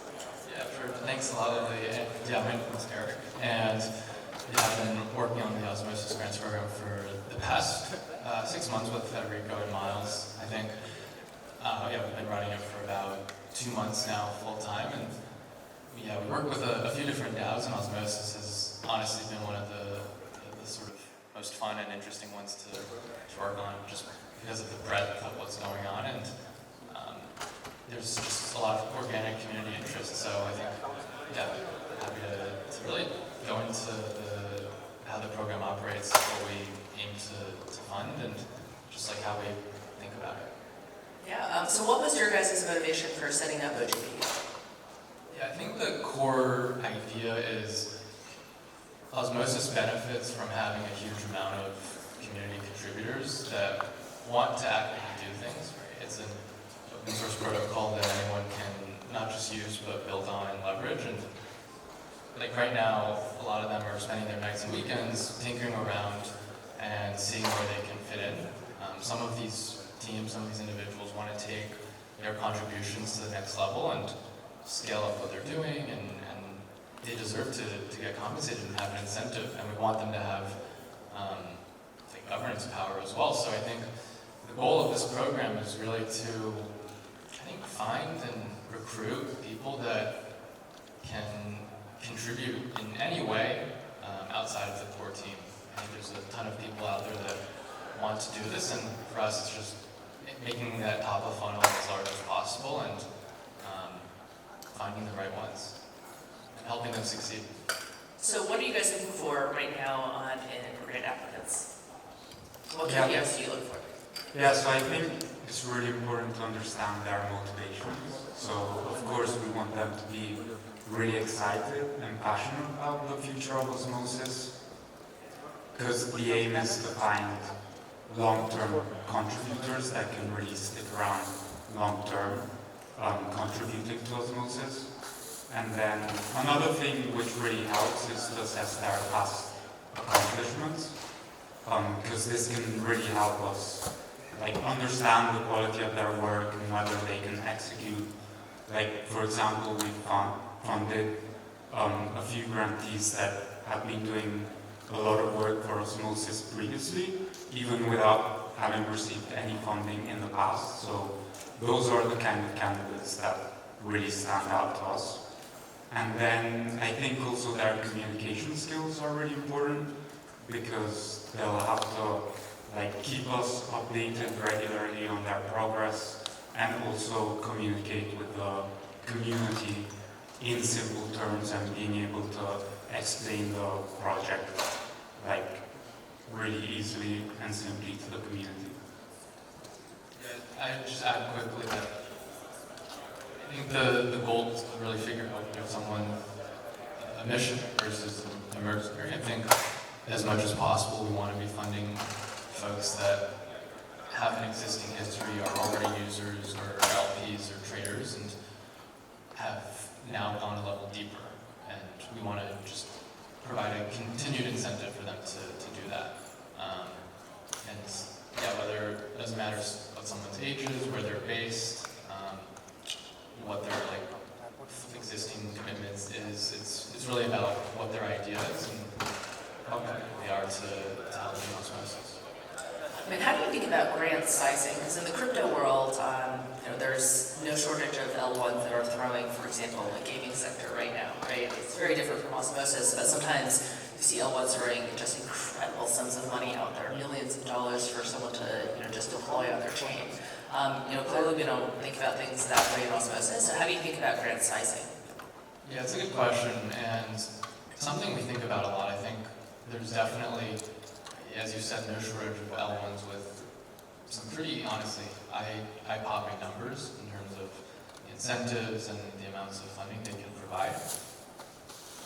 Yeah, sure. Thanks a lot, Lily. Yeah, my name is Eric, and I've been working on the Osmosis Grants Program for the past 6 months with Federico and Miles, I think. We've been running it for about 2 months now, full time, and we work with a few different DAOs, and Osmosis has honestly been one of the sort of most fun and interesting ones to work on, just because of the breadth of what's going on, and there's just a lot of organic community interest. So I think, happy to really go into how the program operates, what we aim to fund, and just like how we think about it. Yeah, so what was your guys' motivation for setting up OGP? Yeah, I think the core idea is Osmosis benefits from having a huge amount of community contributors that want to actively do things. Right? It's an open source protocol that anyone can not just use but build on and leverage. And like right now, a lot of them are spending their nights and weekends tinkering around and seeing where they can fit in. Some of these teams, some of these individuals want to take their contributions to the next level and scale up what they're doing, and they deserve to get compensated and have an incentive, and we want them to have governance power as well. So I think the goal of this program is really to, find and recruit people that can contribute in any way outside of the core team. I think there's a ton of people out there that want to do this, and for us it's just making that top of funnel as large as possible and finding the right ones and helping them succeed. So what are you guys looking for right now in grant applicants? What KPIs do you look for? Yeah, so I think it's really important to understand their motivations. So of course we want them to be really excited and passionate about the future of Osmosis, because the aim is to find long-term contributors that can really stick around long-term, contributing to Osmosis. And then another thing which really helps is to assess their past accomplishments, because this can really help us understand the quality of their work and whether they can execute. For example, we funded a few grantees that have been doing a lot of work for Osmosis previously, even without haven't received any funding in the past. So those are the kind of candidates that really stand out to us. And then I think also their communication skills are really important because they'll have to keep us updated regularly on their progress and also communicate with the community in simple terms and being able to explain the project really easily and simply to the community. Yeah, I would just add quickly that I think the goal is to really figure out someone a mission versus an emergency. I think as much as possible we want to be funding folks that have an existing history, are already users or LPs or traders, and have now gone a level deeper. And we want to just provide a continued incentive for them to do that. And yeah, whether it doesn't matter what someone's age is, where they're based, what their existing commitments is. It's really about what their idea is and how committed they are to helping osmosis. I mean, how do you think about grant sizing? Because in the crypto world, there's no shortage of L1s that are throwing, for example, the gaming sector right now, right? It's very different from osmosis, but sometimes you see L1s throwing just incredible sums of money out there, millions of dollars for someone to, just deploy on their chain. Clearly we don't think about things that way in osmosis. So how do you think about grant sizing? Yeah, it's a good question, and something we think about a lot. I think there's definitely, as you said, no shortage of L1s with some pretty, honestly, eye-popping numbers in terms of the incentives and the amounts of funding they can provide.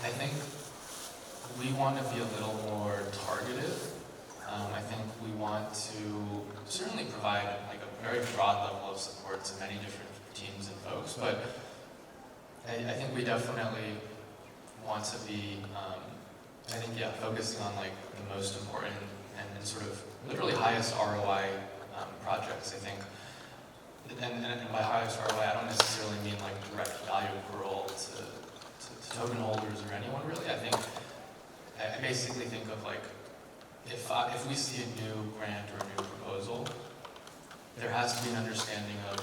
I think we want to be a little more targeted. I think we want to certainly provide a very broad level of support to many different teams and folks, but I think we definitely want to be, focusing on the most important and sort of literally highest ROI projects. I think, and by highest ROI, I don't necessarily mean direct value accrual to token holders or anyone really. I basically think of if we see a new grant or a new proposal, there has to be an understanding of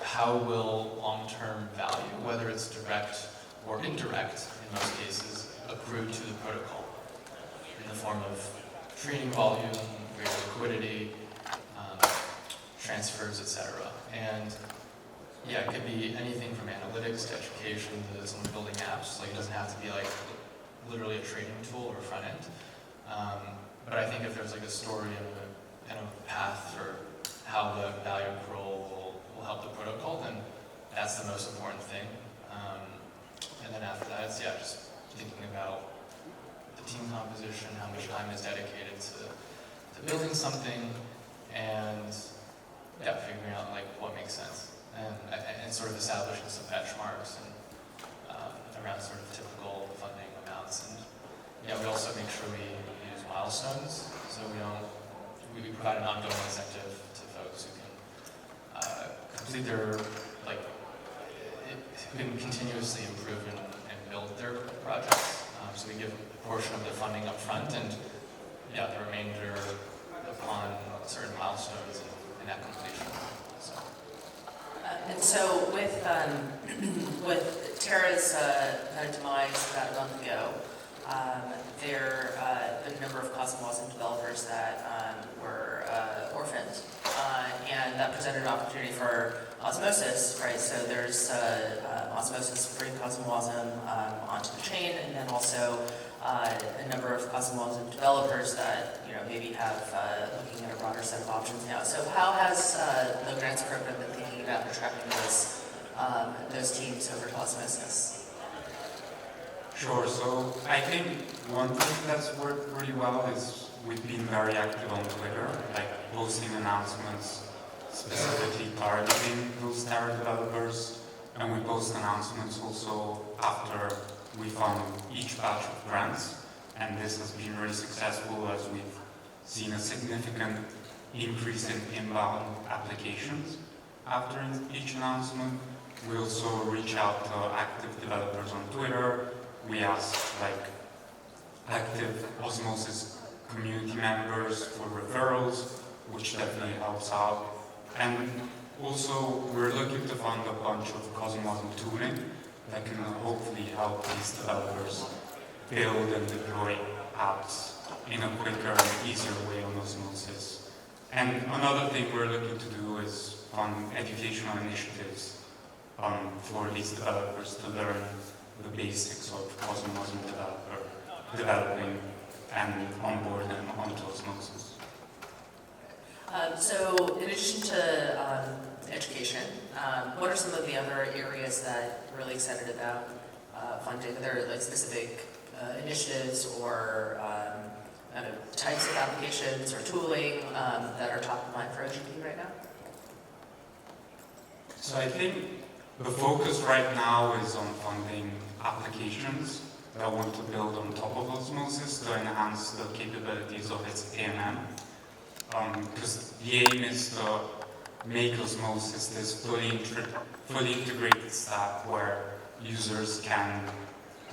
how will long-term value, whether it's direct or indirect in most cases, accrue to the protocol in the form of trading volume, greater liquidity, transfers, etc. And yeah, it could be anything from analytics to education to someone building apps. It doesn't have to be literally a trading tool or a front end. But I think if there's a story and a path for how the value accrual will help the protocol, then that's the most important thing. And then after that, it's just thinking about the team composition, how much time is dedicated to building something, and figuring out what makes sense, and sort of establishing some benchmarks and around sort of typical funding amounts. And we also make sure we use milestones, so we provide an ongoing incentive to folks who can complete their who can continuously improve and build their projects. So we give a portion of the funding up front, and the remainder upon certain milestones and at completion. And so with Terra's demise about a month ago, there been a number of Cosmology developers that were orphaned, and that presented an opportunity for osmosis, right? So there's osmosis bring Cosmology onto the chain, and then also a number of Cosmology developers that maybe have looking at a broader set of options now. So how has the grants program been thinking about attracting those teams over to osmosis? Sure, so I think one thing that's worked really well is we've been very active on Twitter, posting announcements specifically targeting those Terra developers, and we post announcements also after we fund each batch of grants, and this has been really successful as we've seen a significant increase in inbound applications after each announcement. We also reach out to active developers on Twitter. We ask active Osmosis community members for referrals. which definitely helps out. And also, we're looking to fund a bunch of Cosmosm tooling that can hopefully help these developers build and deploy apps in a quicker and easier way on Osmosis. And another thing we're looking to do is fund educational initiatives for these developers to learn the basics of Cosmosm developing and onboard them onto Osmosis. So in addition to education, what are some of the other areas that you're really excited about funding? Are there like specific initiatives or types of applications or tooling that are top of mind for OGP right now? So I think the focus right now is on funding applications that want to build on top of Osmosis to enhance the capabilities of its AMM. Because the aim is to make Osmosis this fully integrated stack where users can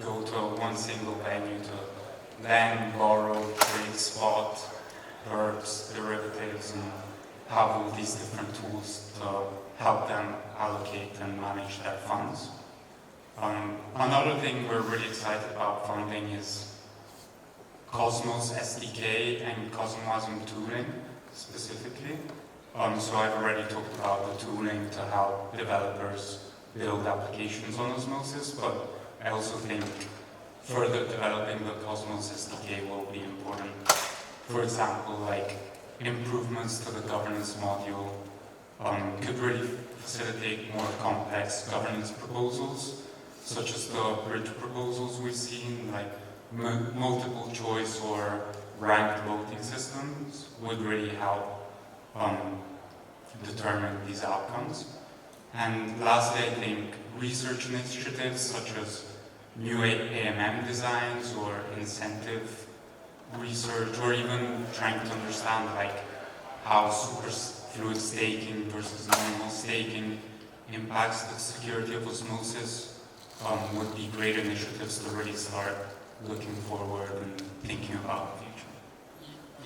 go to one single venue to lend, borrow, trade, spot, verbs, derivatives, and have all these different tools to help them allocate and manage their funds. Another thing we're really excited about funding is Cosmos SDK and Cosmosm tooling specifically. So I've already talked about the tooling to help developers build applications on Osmosis, but I also think further developing the Cosmos SDK will be important. For example, like improvements to the governance module could really facilitate more complex governance proposals, such as the bridge proposals we've seen, like multiple choice or ranked voting systems would really help determine these outcomes. And lastly, I think research initiatives such as new AMM designs or incentive research, or even trying to understand like how superfluid staking versus normal staking impacts the security of Osmosis would be great initiatives to really start looking forward and thinking about the future.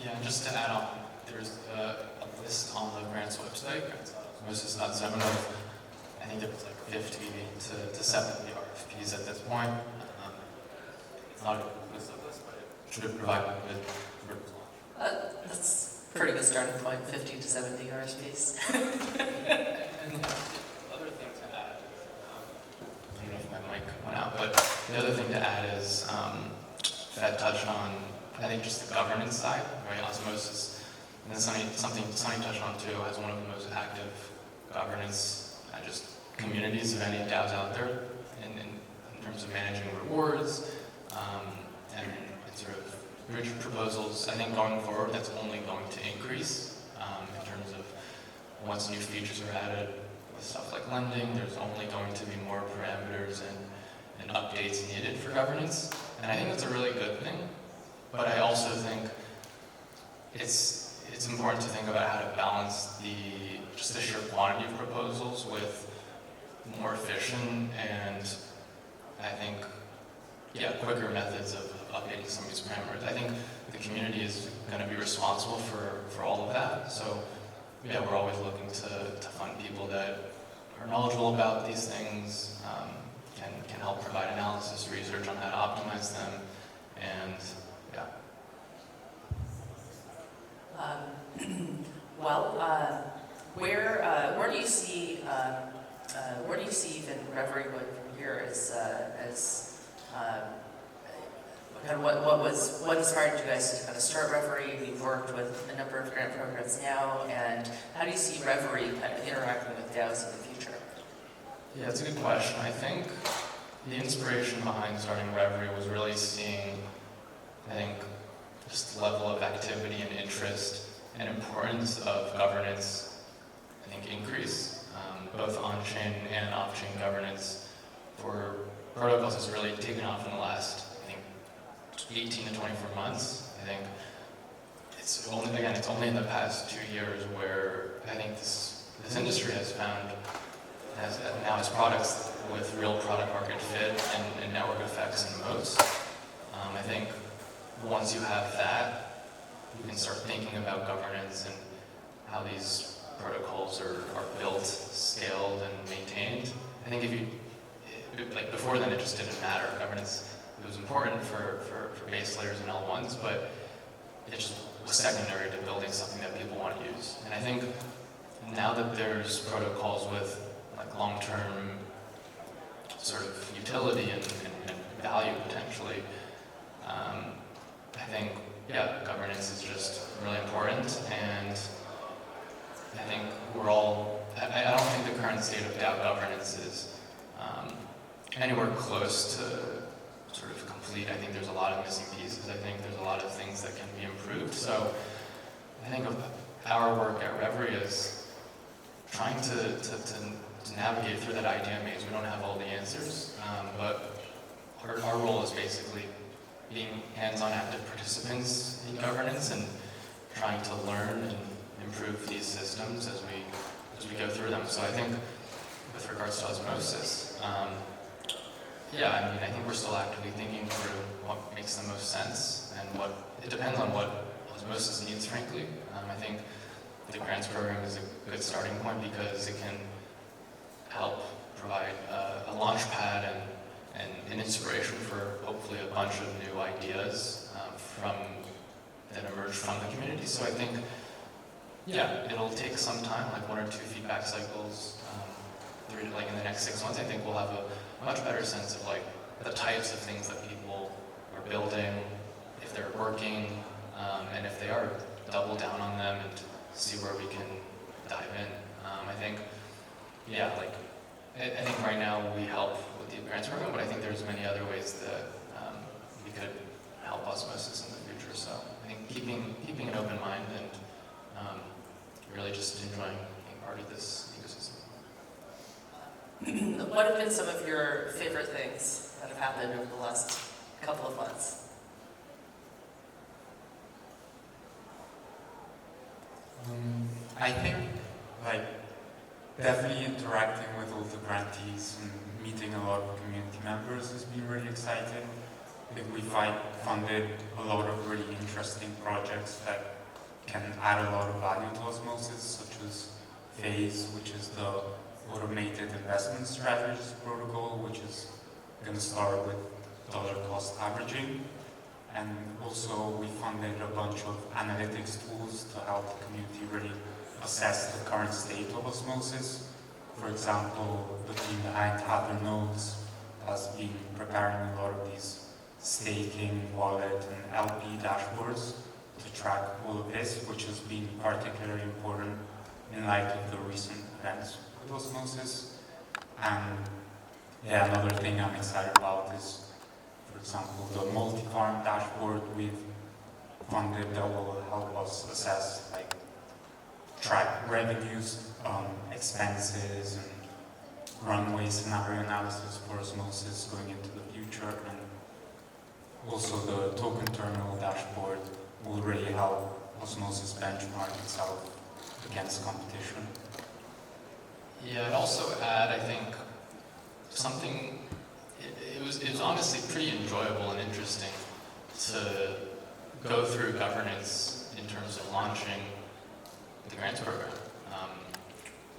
Yeah, just to add on, there's a list on the grants website, osmosis.zone, of I think there was like 50 to 70 RFPs at this point. It's not a list of this, but it should provide with That's a pretty good starting point, 50 to 70 RSPs. And the other thing to add, I don't know if my mic went out, but the other thing to add is Fed touched on, I think, just the governance side, right? Osmosis, and then something Sunny touched on too, has one of the most active governance just communities of any DAOs out there in terms of managing rewards and sort of bridge proposals. I think going forward, that's only going to increase in terms of once new features are added with stuff like lending, there's only going to be more parameters and updates needed for governance. And I think that's a really good thing. But I also think it's important to think about how to balance just the sheer quantity of proposals with more efficient and I think quicker methods of updating some of these parameters. I think the community is going to be responsible for all of that. So we're always looking to fund people that are knowledgeable about these things, can help provide analysis, research on how to optimize them, and where do you see even Reverie going from here? What inspired you guys to kind of start Reverie? You've worked with a number of grant programs now, and how do you see Reverie kind of interacting with DAOs in the future? Yeah, that's a good question. I think the inspiration behind starting Reverie was really seeing, just the level of activity and interest and importance of governance, increase. Both on-chain and off-chain governance for protocols has really taken off in the last, 18 to 24 months. I think it's only in the past 2 years where I think this industry has now has products with real product market fit and network effects and moats. I think once you have that, you can start thinking about governance how these protocols are built, scaled, and maintained. I think like before then it just didn't matter. Governance, it was important for base layers and L1s, but it just was secondary to building something that people want to use. And I think now that there's protocols with like long-term sort of utility and value potentially, I think, yeah, governance is just really important, and I think we're all, I don't think the current state of DApp governance is anywhere close to sort of complete. I think there's a lot of missing pieces. I think there's a lot of things that can be improved. So I think of our work at Reverie is trying to navigate through that idea maze. We don't have all the answers, but our role is basically being hands-on active participants in governance and trying to learn and improve these systems as we go through them. So I think with regards to osmosis, yeah, I mean, I think we're still actively thinking through what makes the most sense, and it depends on what osmosis needs, frankly. I think the grants program is a good starting point because it can help provide a launch pad and an inspiration for hopefully a bunch of new ideas that emerge from the community. So I think, yeah, it'll take some time, like 1 or 2 feedback cycles. Like in the next 6 months, I think we'll have a much better sense of like the types of things that people are building, if they're working, and if they are, double down on them and see where we can dive in. I think, yeah, like I think right now we help with the grants program, but I think there's many other ways that we could help osmosis in the future. So I think keeping an open mind and really just enjoying being part of this ecosystem. What have been some of your favorite things that have happened over the last couple of months? I think, like, definitely interacting with all the grantees and meeting a lot of community members has been really exciting. I think we funded a lot of really interesting projects that can add a lot of value to osmosis, such as Phase, which is the automated investment strategies protocol, which is going to start with dollar cost averaging. And also we funded a bunch of analytics tools to help the community really assess the current state of osmosis. For example, the team behind Tether Nodes has been preparing a lot of these staking, wallet, and LP dashboards to track all of this, which has been particularly important in light of the recent events with osmosis. And yeah, another thing I'm excited about is, for example, the multi-farm dashboard we've funded that will help us assess, like, track revenues, expenses, and runway scenario analysis for osmosis going into the future. And also the token terminal dashboard will really help osmosis benchmark itself against competition. Yeah, I'd also add, I think, something, it was honestly pretty enjoyable and interesting to go through governance in terms of launching the grants program.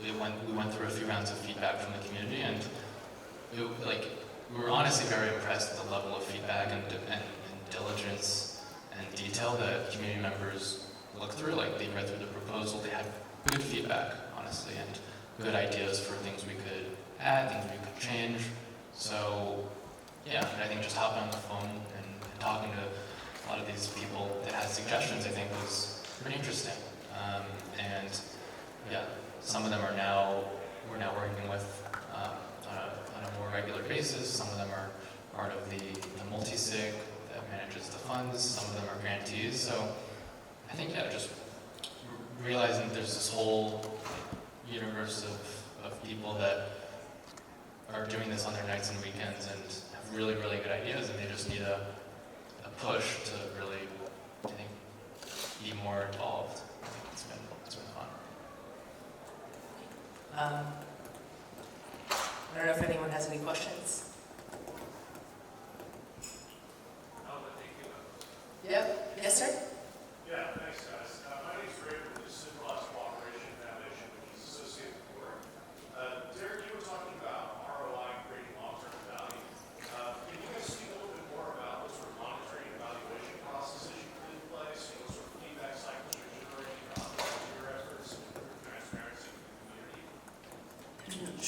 We went through a few rounds of feedback from the community, and we were honestly very impressed with the level of feedback and diligence and detail that community members looked through. Like, they read through the proposal, they had good feedback, honestly, and good ideas for things we could add, things we could change. So, yeah, I think just hopping on the phone and talking to a lot of these people that had suggestions, I think, was pretty interesting. And yeah, some of them we're now working with on a more regular basis. Some of them are part of the multi-sig that manages the funds. Some of them are grantees. So I think, yeah, just realizing there's this whole universe of people that are doing this on their nights and weekends and have really, really good ideas, and they just need a push to really, I think, be more involved. I think it's been fun. I don't know if anyone has any questions. Yep. Yes, sir? Yeah, thanks, guys. My name's Ray with the Decentralized Cooperative.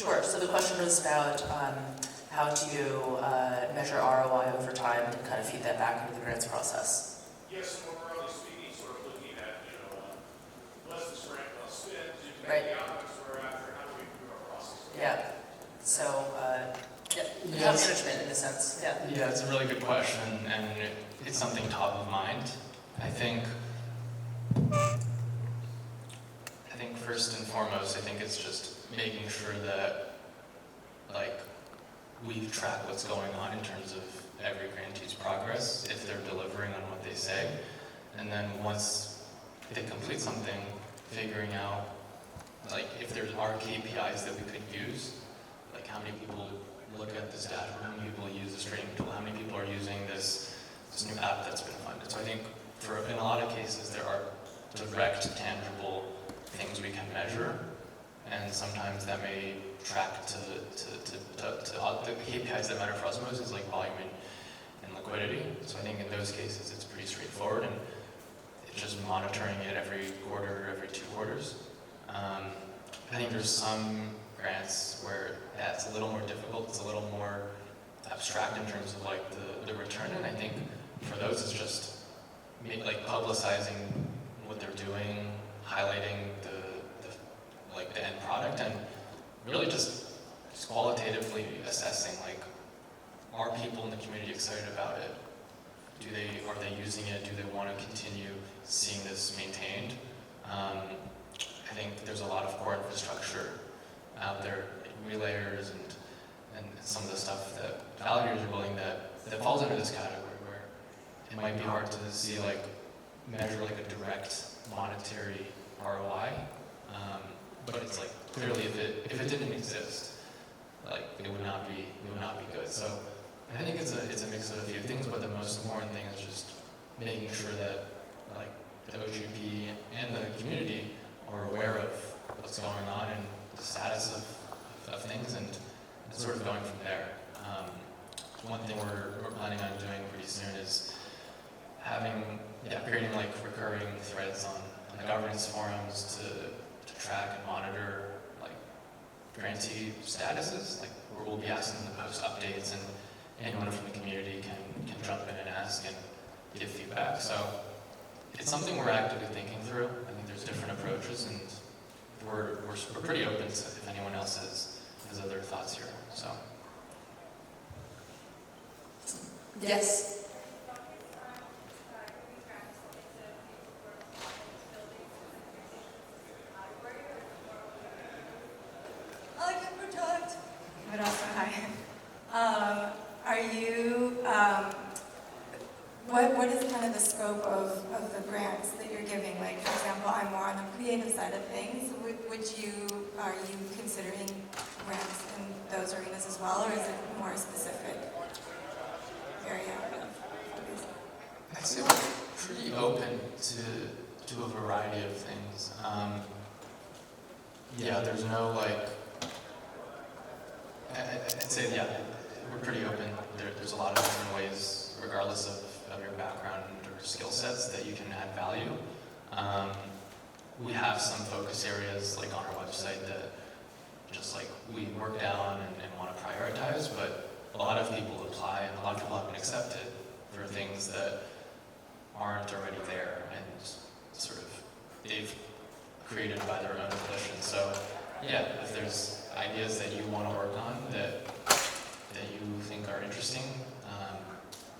Sure. So the question was about how to measure ROI over time and kind of feed that back into the grants process. Yes, more broadly speaking, sort of looking at, less the grant, less spend, Right. the outcomes we're after, how do we improve our process? Yeah. So, Yeah, management in a sense. Yeah. Yeah, it's a really good question, and it's something top of mind. I think first and foremost, I think it's just making sure that, like, we track what's going on in terms of every grantee's progress, if they're delivering on what they say. And then once they complete something, figuring out, like, if there are KPIs that we could use, like how many people look at this dashboard, how many people use this trading tool, how many people are using this new app that's been funded. So I think in a lot of cases there are direct, tangible things we can measure, and sometimes that may track to the KPIs that matter for Osmosis, like volume and liquidity. So I think in those cases it's pretty straightforward, and it's just monitoring it every quarter, every 2 quarters. I think there's some grants where that's a little more difficult, it's a little more abstract in terms of like the return, and I think for those it's just like publicizing what they're doing, highlighting the end product, and really just qualitatively assessing, like, are people in the community excited about it? Are they using it? Do they want to continue seeing this maintained? I think there's a lot of core infrastructure out there, like relayers and some of the stuff that validators are building that falls under this category, where it might be hard to see, like, measure like a direct monetary ROI, but it's like clearly if it didn't exist, like it would not be good. So I think it's a mix of a few things, but the most important thing is just making sure that, like, the OGP and the community are aware of what's going on and the status of things, and sort of going from there. One thing we're planning on doing pretty soon is creating like recurring threads on the governance forums to track and monitor, like, grantee statuses, like, where we'll be asking them to post updates, and anyone from the community can jump in and ask and give feedback. So it's something we're actively thinking through. I think there's different approaches, and we're pretty open to if anyone else has other thoughts here. So yes. But also, hi. Are you, what is kind of the scope of the grants that you're giving? Like, for example, I'm more on the creative side of things. Are you considering grants in those arenas as well, or is it more specific area of focus? I'd say we're pretty open to a variety of things. There's no, like, I'd say, we're pretty open. There's a lot of different ways, regardless of your background or skill sets, that you can add value. We have some focus areas, like, on our website that just, like, we work down and want to prioritize, but a lot of people apply, and a lot of people have been accepted for things that aren't already there, and sort of they've created by their own volition. So if there's ideas that you want to work on that you think are interesting,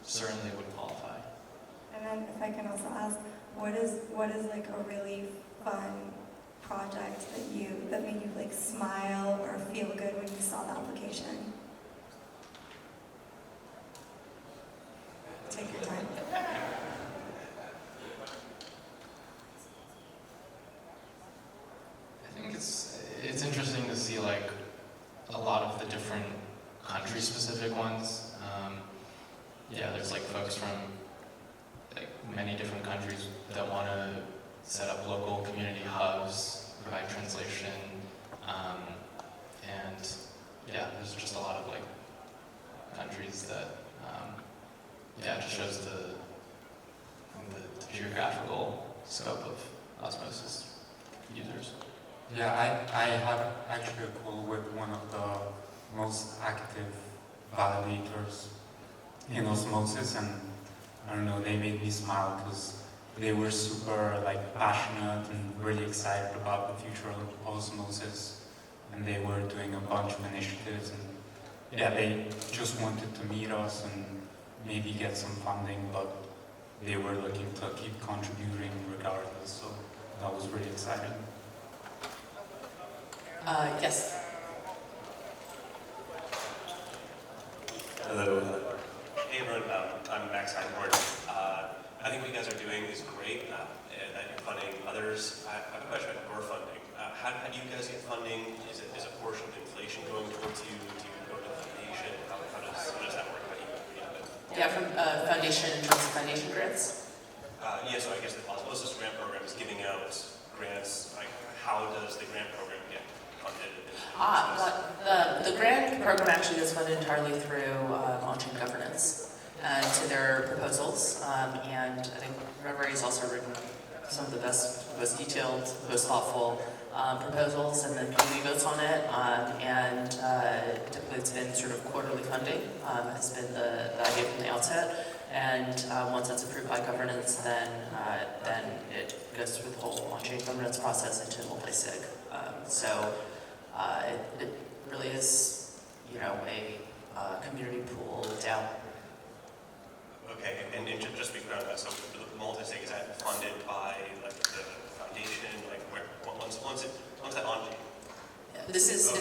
certainly would qualify. And then if I can also ask, what is like a really fun project that made you, like, smile or feel good when you saw the application? Take your time. I think it's interesting to see, like, a lot of the different country-specific ones. There's, like, folks from, like, many different countries that want to set up local community hubs, provide translation, and there's just a lot of, like, countries that it just shows the geographical scope of Osmosis users. Yeah, I had actually a call with one of the most active validators in Osmosis, and I don't know, they made me smile because they were super like passionate and really excited about the future of Osmosis, and they were doing a bunch of initiatives, and yeah, they just wanted to meet us and maybe get some funding, but they were looking to keep contributing regardless, so that was really exciting. Yes. Hello. Hey everyone, I'm Max Heinborn. I think what you guys are doing is great, and that you're funding others. I have a question about your funding. How do you guys get funding? Is a portion of inflation going towards you? Do you go to the foundation? How does that work? How do you get it? Yeah, from foundation in terms of foundation grants? Yeah, so I guess the Osmosis grant program is giving out grants. Like, how does the grant program get funded? The grant program actually is funded entirely through on-chain governance and to their proposals. And I think Reverie has also written some of the best, most detailed, most thoughtful proposals, and the community votes on it. And typically it's been sort of quarterly funding has been the idea from the outset. And once it's approved by governance, then it goes through the whole on-chain governance process into multi-sig. It really is, a community pool down. Okay, and just to be clear on that, so the multi-sig, is that funded by like the foundation, like where once that on-chain? This is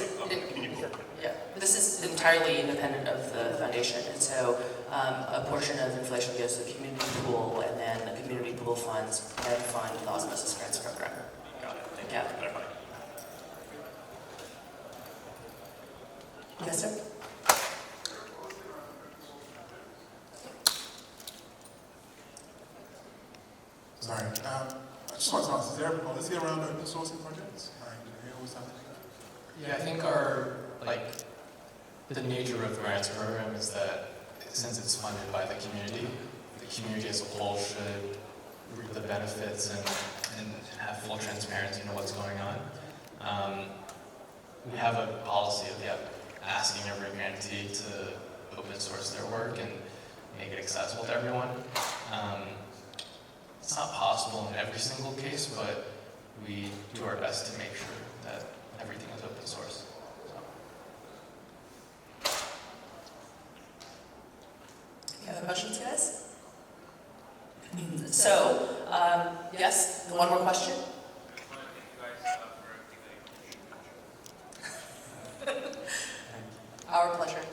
this is entirely independent of the foundation, and so a portion of inflation goes to the community pool, and then the community pool funds then fund the Osmosis grants program. Got it. Thank you. Yeah. Yes, sir. Sorry. I just want to ask, is there a policy around open sourcing projects? Do we always have to do that? Yeah, I think the nature of the grants program is that since it's funded by the community as a whole should reap the benefits and have full transparency into what's going on. We have a policy of asking every grantee to open source their work and make it accessible to everyone. It's not possible in every single case, but we do our best to make sure that everything is open source. Any other questions, guys? So, yes, one more question? Our pleasure.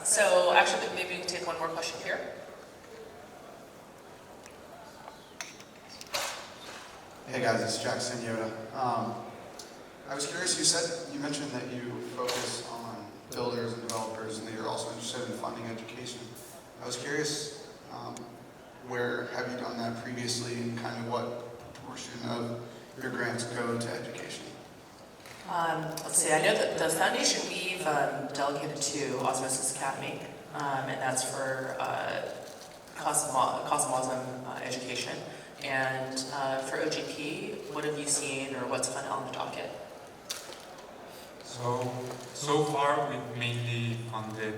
So actually, maybe we can take one more question here. Hey guys, it's Jackson Yoda. I was curious, you mentioned that you focus on builders and developers and that you're also interested in funding education. I was curious, where have you done that previously and kind of what portion of your grants go to education? Let's see, I know that the foundation we've delegated to Osmosis Academy, and that's for Cosmosm education. And for OGP, what have you seen or what's kind of on the docket? So far we've mainly funded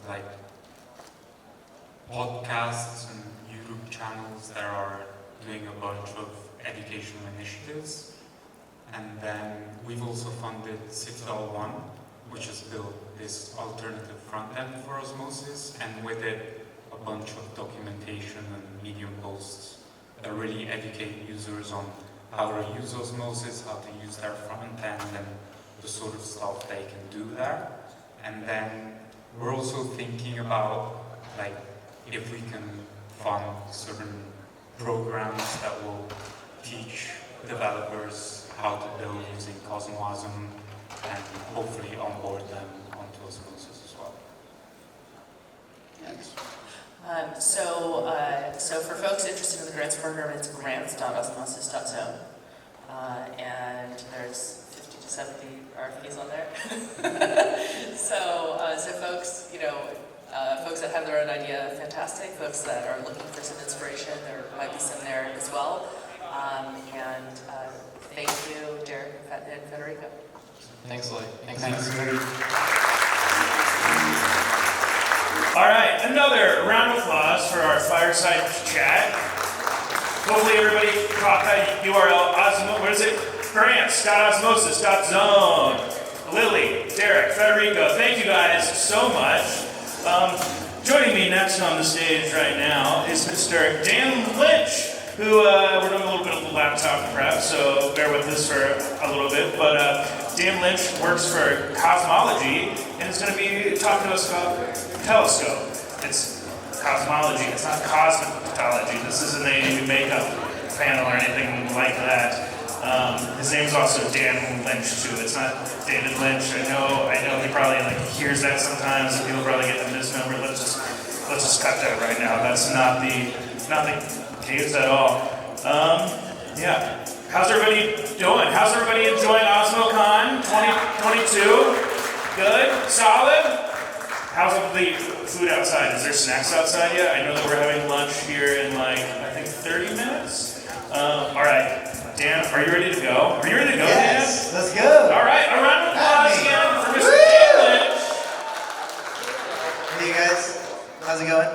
like podcasts and YouTube channels that are doing a bunch of educational initiatives. And then we've also funded 6.1, which has built this alternative front end for Osmosis, and with it a bunch of documentation and Medium posts that really educate users on how to use Osmosis, how to use their front end, and the sort of stuff they can do there. And then we're also thinking about like if we can fund certain programs that will teach developers how to build using Cosmosm and hopefully onboard them onto Osmosis as well. Thanks. So for folks interested in the grants program, it's grants.osmosis.zone. And there's 50 to 70 RFPs on there. So folks, folks that have their their own idea, fantastic. Folks that are looking for some inspiration, there might be some there as well. Thank you, Derek and Federico. Thanks, Lloyd. Thanks. All right, another round of applause for our fireside chat. Hopefully everybody caught that URL, what is it? Grants.osmosis.zone. Lily, Derek, Federico, thank you guys so much. Joining me next on the stage right now is Mr. Dan Lynch, who we're doing a little bit of laptop prep, so bear with us for a little bit. But Dan Lynch works for Cosmology and is going to be talking to us about Telescope. It's Cosmology, it's not cosmetology. This isn't a makeup panel or anything like that. His name's also Dan Lynch too. It's not David Lynch. I know he probably hears that sometimes and people probably get the misnomer. Let's just cut that right now. That's not the case at all. Yeah. How's everybody doing? How's everybody enjoying Osmocon 2022? Good? Solid? How's the food outside? Is there snacks outside yet? I know that we're having lunch here in I think 30 minutes. All right. Dan, are you ready to go? Are you ready to go, yes, Dan? Let's go. All right, a round of applause again for Mr. Dan Lynch. Hey, you guys. How's it going?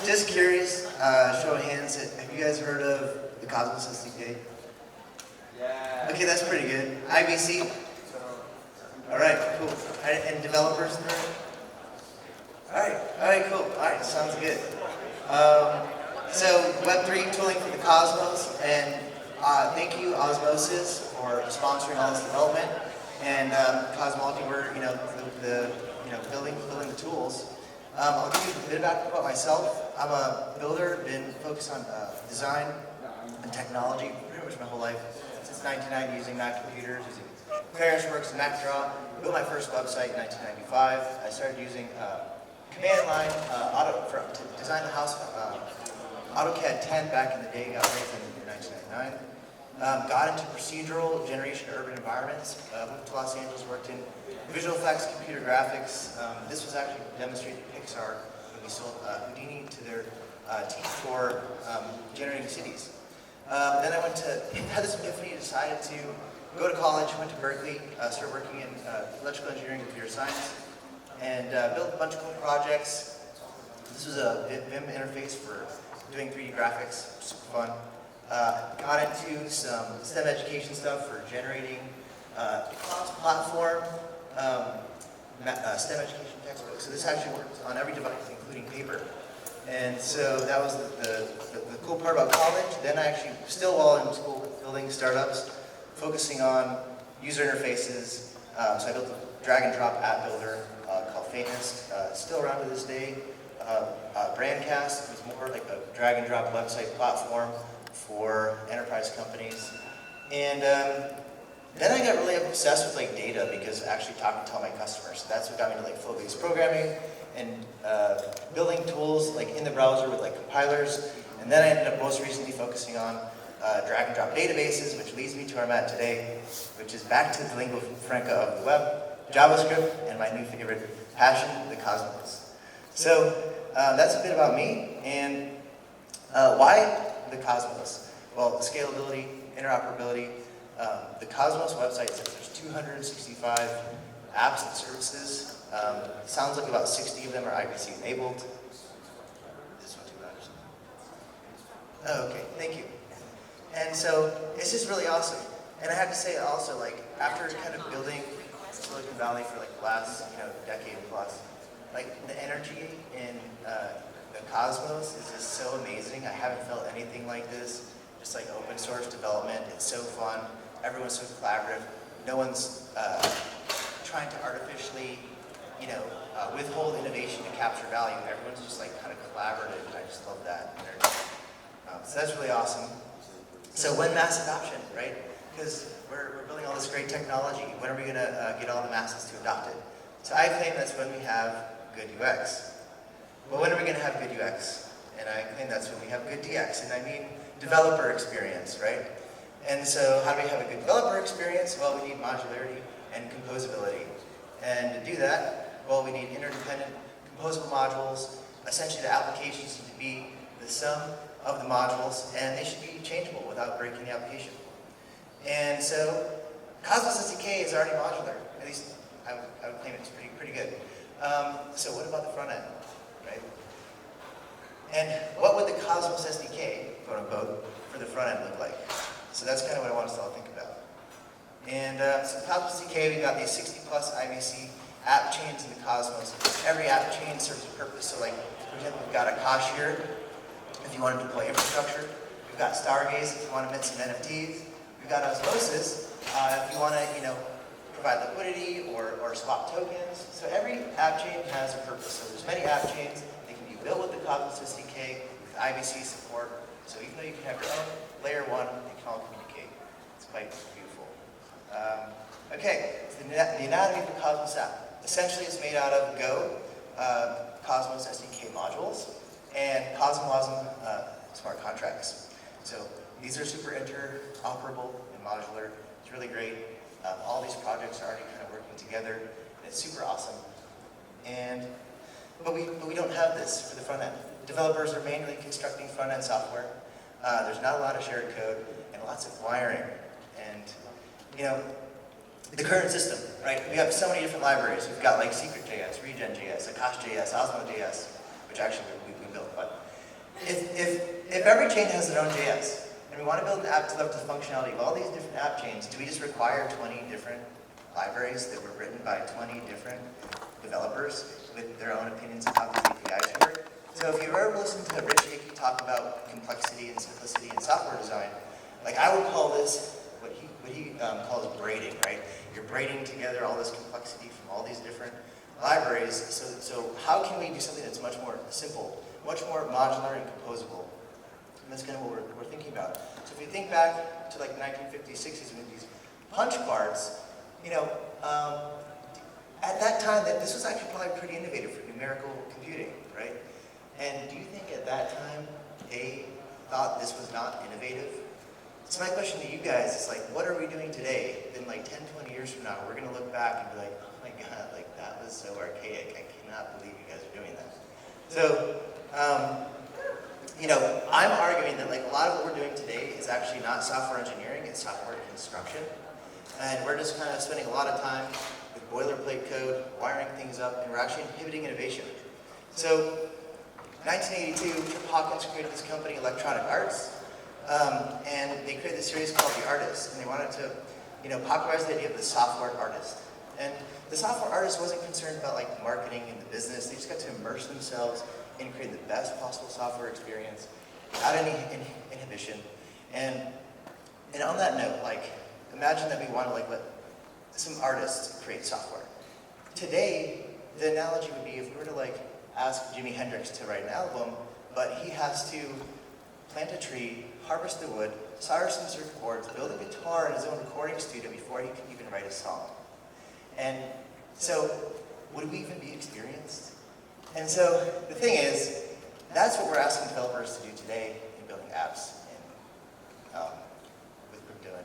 Just curious, show of hands, have you guys heard of the Cosmos SDK? Yeah. Okay, that's pretty good. IBC? All right, cool. And developers in there? All right, cool. All right, sounds good. So Web3 tooling for the Cosmos, and thank you Osmosis for sponsoring all this development, and Cosmology, we're building the tools. I'll give you a bit about myself. I'm a builder, been focused on design and technology pretty much my whole life. Since 1990, using Mac computers, using ClearanceWorks and MacDraw. Built my first website in 1995. I started using command line to design the house. AutoCAD 10 back in the day, got raised in 1999. Got into procedural generation urban environments. Moved to Los Angeles, worked in visual effects, computer graphics. This was actually demonstrated at Pixar when we sold Houdini to their team for generating cities. Then I had this epiphany, decided to go to college, went to Berkeley, started working in electrical engineering and computer science, and built a bunch of cool projects. This was a Vim interface for doing 3D graphics, super fun. Got into some STEM education stuff for generating cross-platform STEM education textbooks. So this actually works on every device, including paper. And so that was the cool part about college. Then I actually, still while in school, building startups, focusing on user interfaces. So I built a drag and drop app builder called Famous, still around to this day. Brandcast was more like a drag and drop website platform for enterprise companies. And then I got really obsessed with data because actually talking to all my customers. So that's what got me to flow-based programming and building tools in the browser with compilers. And then I ended up most recently focusing on drag and drop databases, which leads me to where I'm at today, which is back to the lingua franca of the web, JavaScript, and my new favorite passion, the Cosmos. So that's a bit about me, and why the Cosmos? Well, scalability, interoperability. The Cosmos website says there's 265 apps and services. Sounds like about 60 of them are IBC enabled. This one too loud or something? Oh, okay, thank you. And so it's just really awesome. And I have to say also, after kind of building Silicon Valley for the last decade plus, the energy in the Cosmos is just so amazing. I haven't felt anything like this. Just open source development, it's so fun. Everyone's so collaborative. No one's trying to artificially, withhold innovation to capture value. Everyone's just kind of collaborative, and I just love that energy. So that's really awesome. So when mass adoption, right? Because we're building all this great technology. When are we going to get all the masses to adopt it? So I claim that's when we have good UX. But when are we going to have good UX? And I claim that's when we have good DX. And I mean developer experience, right? And so how do we have a good developer experience? Well, we need modularity and composability. And to do that, well, we need interdependent composable modules. Essentially, the applications need to be the sum of the modules, and they should be changeable without breaking the application. And so, Cosmos SDK is already modular. At least I would claim it's pretty good. So what about the front end, right? And what would the Cosmos SDK, quote unquote, for the front end look like? So that's kind of what I want us to all think about. And so Cosmos SDK, we've got these 60+ IBC app chains in the Cosmos. Every app chain serves a purpose. So like, for example, we've got a Hsue if you want to deploy infrastructure. We've got Stargaze if you want to mint some NFTs. We've got Osmosis if you want to, provide liquidity or swap tokens. So every app chain has a purpose. So there's many app chains. They can be built with the Cosmos SDK with IBC support. So even though you can have your own layer 1, they can all communicate. It's quite beautiful. Okay, so the anatomy of the Cosmos app. Essentially, it's made out of Go, Cosmos SDK modules, and Cosmosm smart contracts. So these are super interoperable and modular. It's really great. All these projects are already kind of working together, and it's super awesome. But we don't have this for the front end. Developers are manually constructing front end software. There's not a lot of shared code and lots of wiring. And the current system, right? We have so many different libraries. We've got like Secret.js, Regen.js, Akash.js, OSMO.js, which actually we built. But if every chain has their own JS, and we want to build an app to live up to the functionality of all these different app chains, do we just require 20 different libraries that were written by 20 different developers with their own opinions of how these APIs work? So if you've ever listened to Rich Hickey talk about complexity and simplicity in software design, like I would call this what he calls braiding, right? You're braiding together all this complexity from all these different libraries. So how can we do something that's much more simple, much more modular and composable? And that's kind of what we're thinking about. So if you think back to like the 1950s, 60s with these punch cards, at that time this was actually probably pretty innovative for numerical computing, right? And do you think at that time they thought this was not innovative? So my question to you guys is like, what are we doing today? Then like 10, 20 years from now, we're gonna look back and be like, oh my God, like that was so archaic. I cannot believe you guys are doing that. So, I'm arguing that like a lot of what we're doing today is actually not software engineering, it's software construction. And we're just kind of spending a lot of time with boilerplate code, wiring things up, and we're actually inhibiting innovation. So, 1982, Trip Hawkins created this company, Electronic Arts, and they created this series called The Artist, and they wanted to, popularize the idea of the software artist. And the software artist wasn't concerned about like marketing and the business. They just got to immerse themselves in creating the best possible software experience without any inhibition. And on that note, like, imagine that we want to like let some artists create software. Today, the analogy would be if we were to like ask Jimi Hendrix to write an album, but he has to plant a tree, harvest the wood, solder some circuit boards, build a guitar in his own recording studio before he can even write a song. And so, would we even be experienced? And so, the thing is, that's what we're asking developers to do today in building apps and with crypto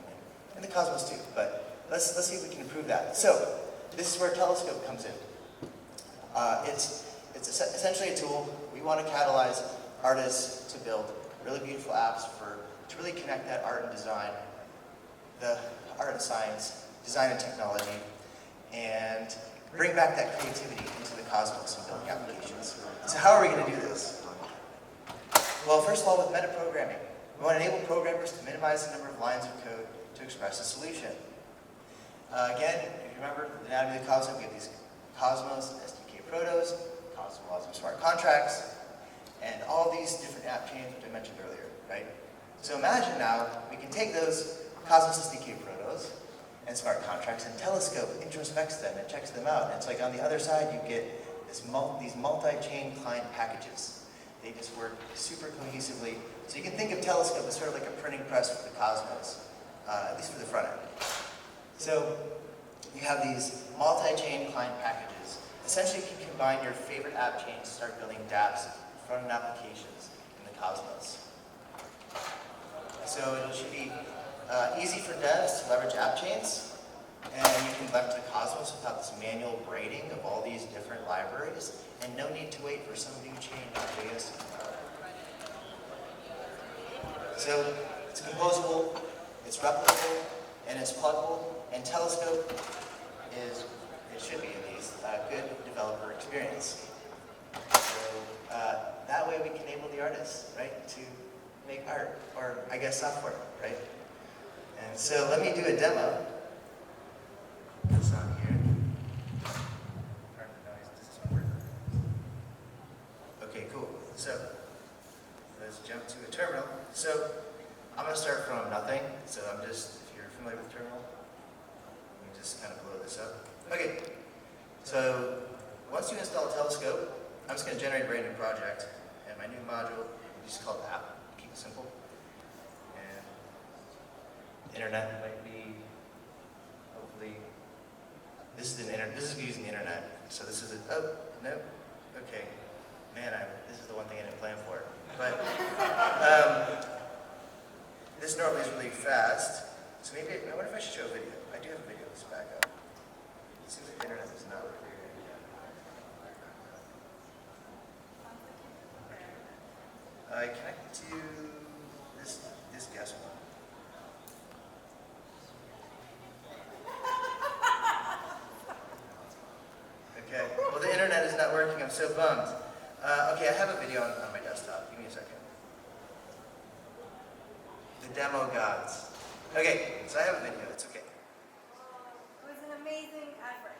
and the Cosmos too. But let's see if we can improve that. So, this is where Telescope comes in. It's essentially a tool. We want to catalyze artists to build really beautiful apps to really connect that art and design, the art and science, design and technology, and bring back that creativity into the Cosmos and building applications. So how are we going to do this? Well, first of all, with metaprogramming. We want to enable programmers to minimize the number of lines of code to express a solution. Again, if you remember the anatomy of the Cosmos, we have these Cosmos SDK protos, Cosmos smart contracts, and all these different app chains which I mentioned earlier, right? So imagine now we can take those Cosmos SDK protos and smart contracts and Telescope introspects them and checks them out. And it's like on the other side you get these multi-chain client packages. They just work super cohesively. So you can think of Telescope as sort of like a printing press for the Cosmos, at least for the front end. So you have these multi-chain client packages. Essentially you can combine your favorite app chains to start building Dapps, front-end applications in the Cosmos. So it should be easy for devs to leverage app chains. And you can leverage the Cosmos without this manual braiding of all these different libraries, and no need to wait for some new chain.js to come out. So it's composable, it's replicable, and it's pluggable, and Telescope is, it should be at least, a good developer experience. So that way we can enable the artists, right, to make art, or I guess software, right? And so let me do a demo. This on here. Okay, cool. So let's jump to a terminal. So I'm going to start from nothing. So I'm just, if you're familiar with terminal, let me just kind of blow this up. Okay. So once you install Telescope, I'm just going to generate a brand new project, and my new module is just called app. Keep it simple. And internet might be, hopefully. This is using the internet. So this is a, oh, no, okay. Man, this is the one thing I didn't plan for. But this normally is really fast. So maybe, I wonder if I should show a video. I do have a video, let's back up. It seems like the internet is not clear. I connect to this guest one. Okay, well the internet is not working, I'm so bummed. Okay, I have a video on my desktop, give me a second. The demo gods. Okay, so I have a video, it's okay. It was an amazing effort.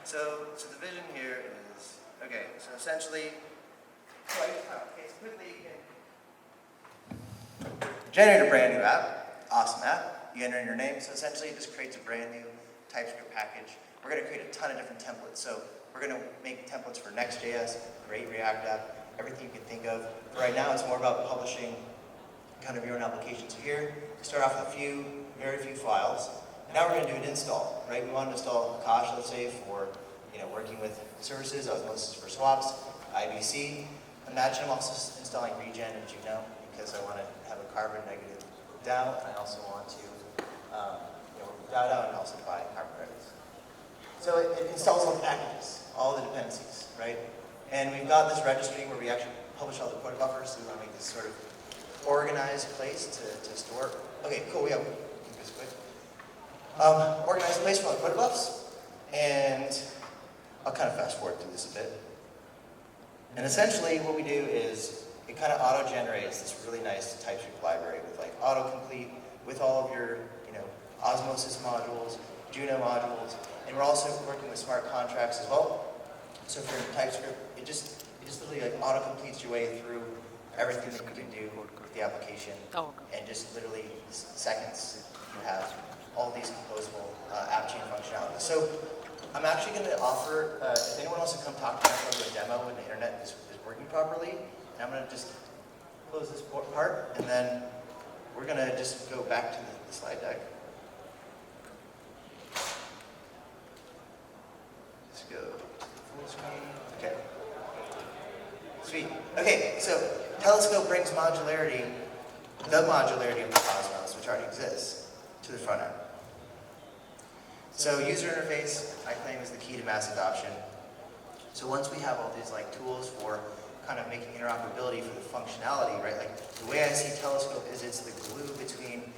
So the vision here is, okay, so essentially, okay, so quickly you can generate a brand new app, awesome app, you enter in your name, so essentially it just creates a brand new TypeScript package. We're going to create a ton of different templates. So we're going to make templates for Next.js, great React app, everything you can think of. Right now it's more about publishing kind of your own application. So here, we start off with very few files. And now we're going to do an install, right? We want to install Kosh, let's say, for working with services, Osmosis for swaps, IBC. Imagine I'm also installing Regen and Juno because I want to have a carbon negative DAO, and I also want to DAO and also buy carbon credits. So it installs all the packages, all the dependencies, right? And we've got this registry where we actually publish all the quota buffers, so we want to make this sort of organized place to store. Okay, cool, keep this quick. Organized place for all the quota buffs, and I'll kind of fast forward through this a bit. And essentially what we do is it kind of auto-generates this really nice TypeScript library with like autocomplete with all of your Osmosis modules, Juno modules, and we're also working with smart contracts as well. So for TypeScript, it just literally like auto-completes your way through everything that you can do with the application, and just literally seconds you have all these composable app chain functionality. So I'm actually going to offer, if anyone wants to come talk to me about a demo when the internet is working properly, and I'm going to just close this part, and then we're going to just go back to the slide deck. Let's go full screen. Okay. Sweet. Okay, so Telescope brings modularity, the modularity of the Cosmos, which already exists, to the front end. So user interface, I claim, is the key to mass adoption. So once we have all these like tools for kind of making interoperability for the functionality, right? Like the way I see Telescope is it's the glue between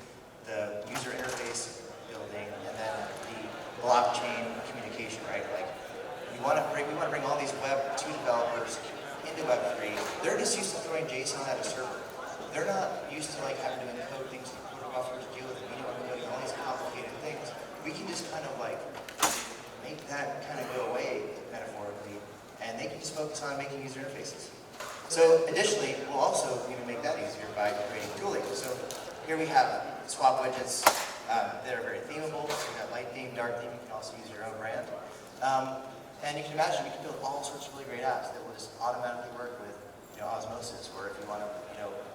the user interface building and then the blockchain communication, right? Like we want to bring all these Web 2 developers into Web 3. They're just used to throwing JSON at a server. They're not used to like having to encode things, quota buffers, deal with media encoding, all these complicated things. We can just kind of like make that kind of go away metaphorically, and they can just focus on making user interfaces. So additionally, we'll also even make that easier by creating tooling. So here we have swap widgets that are very themable. So you have light theme, dark theme. You can also use your own brand. And you can imagine we can build all sorts of really great apps that will just automatically work with Osmosis, or if you want to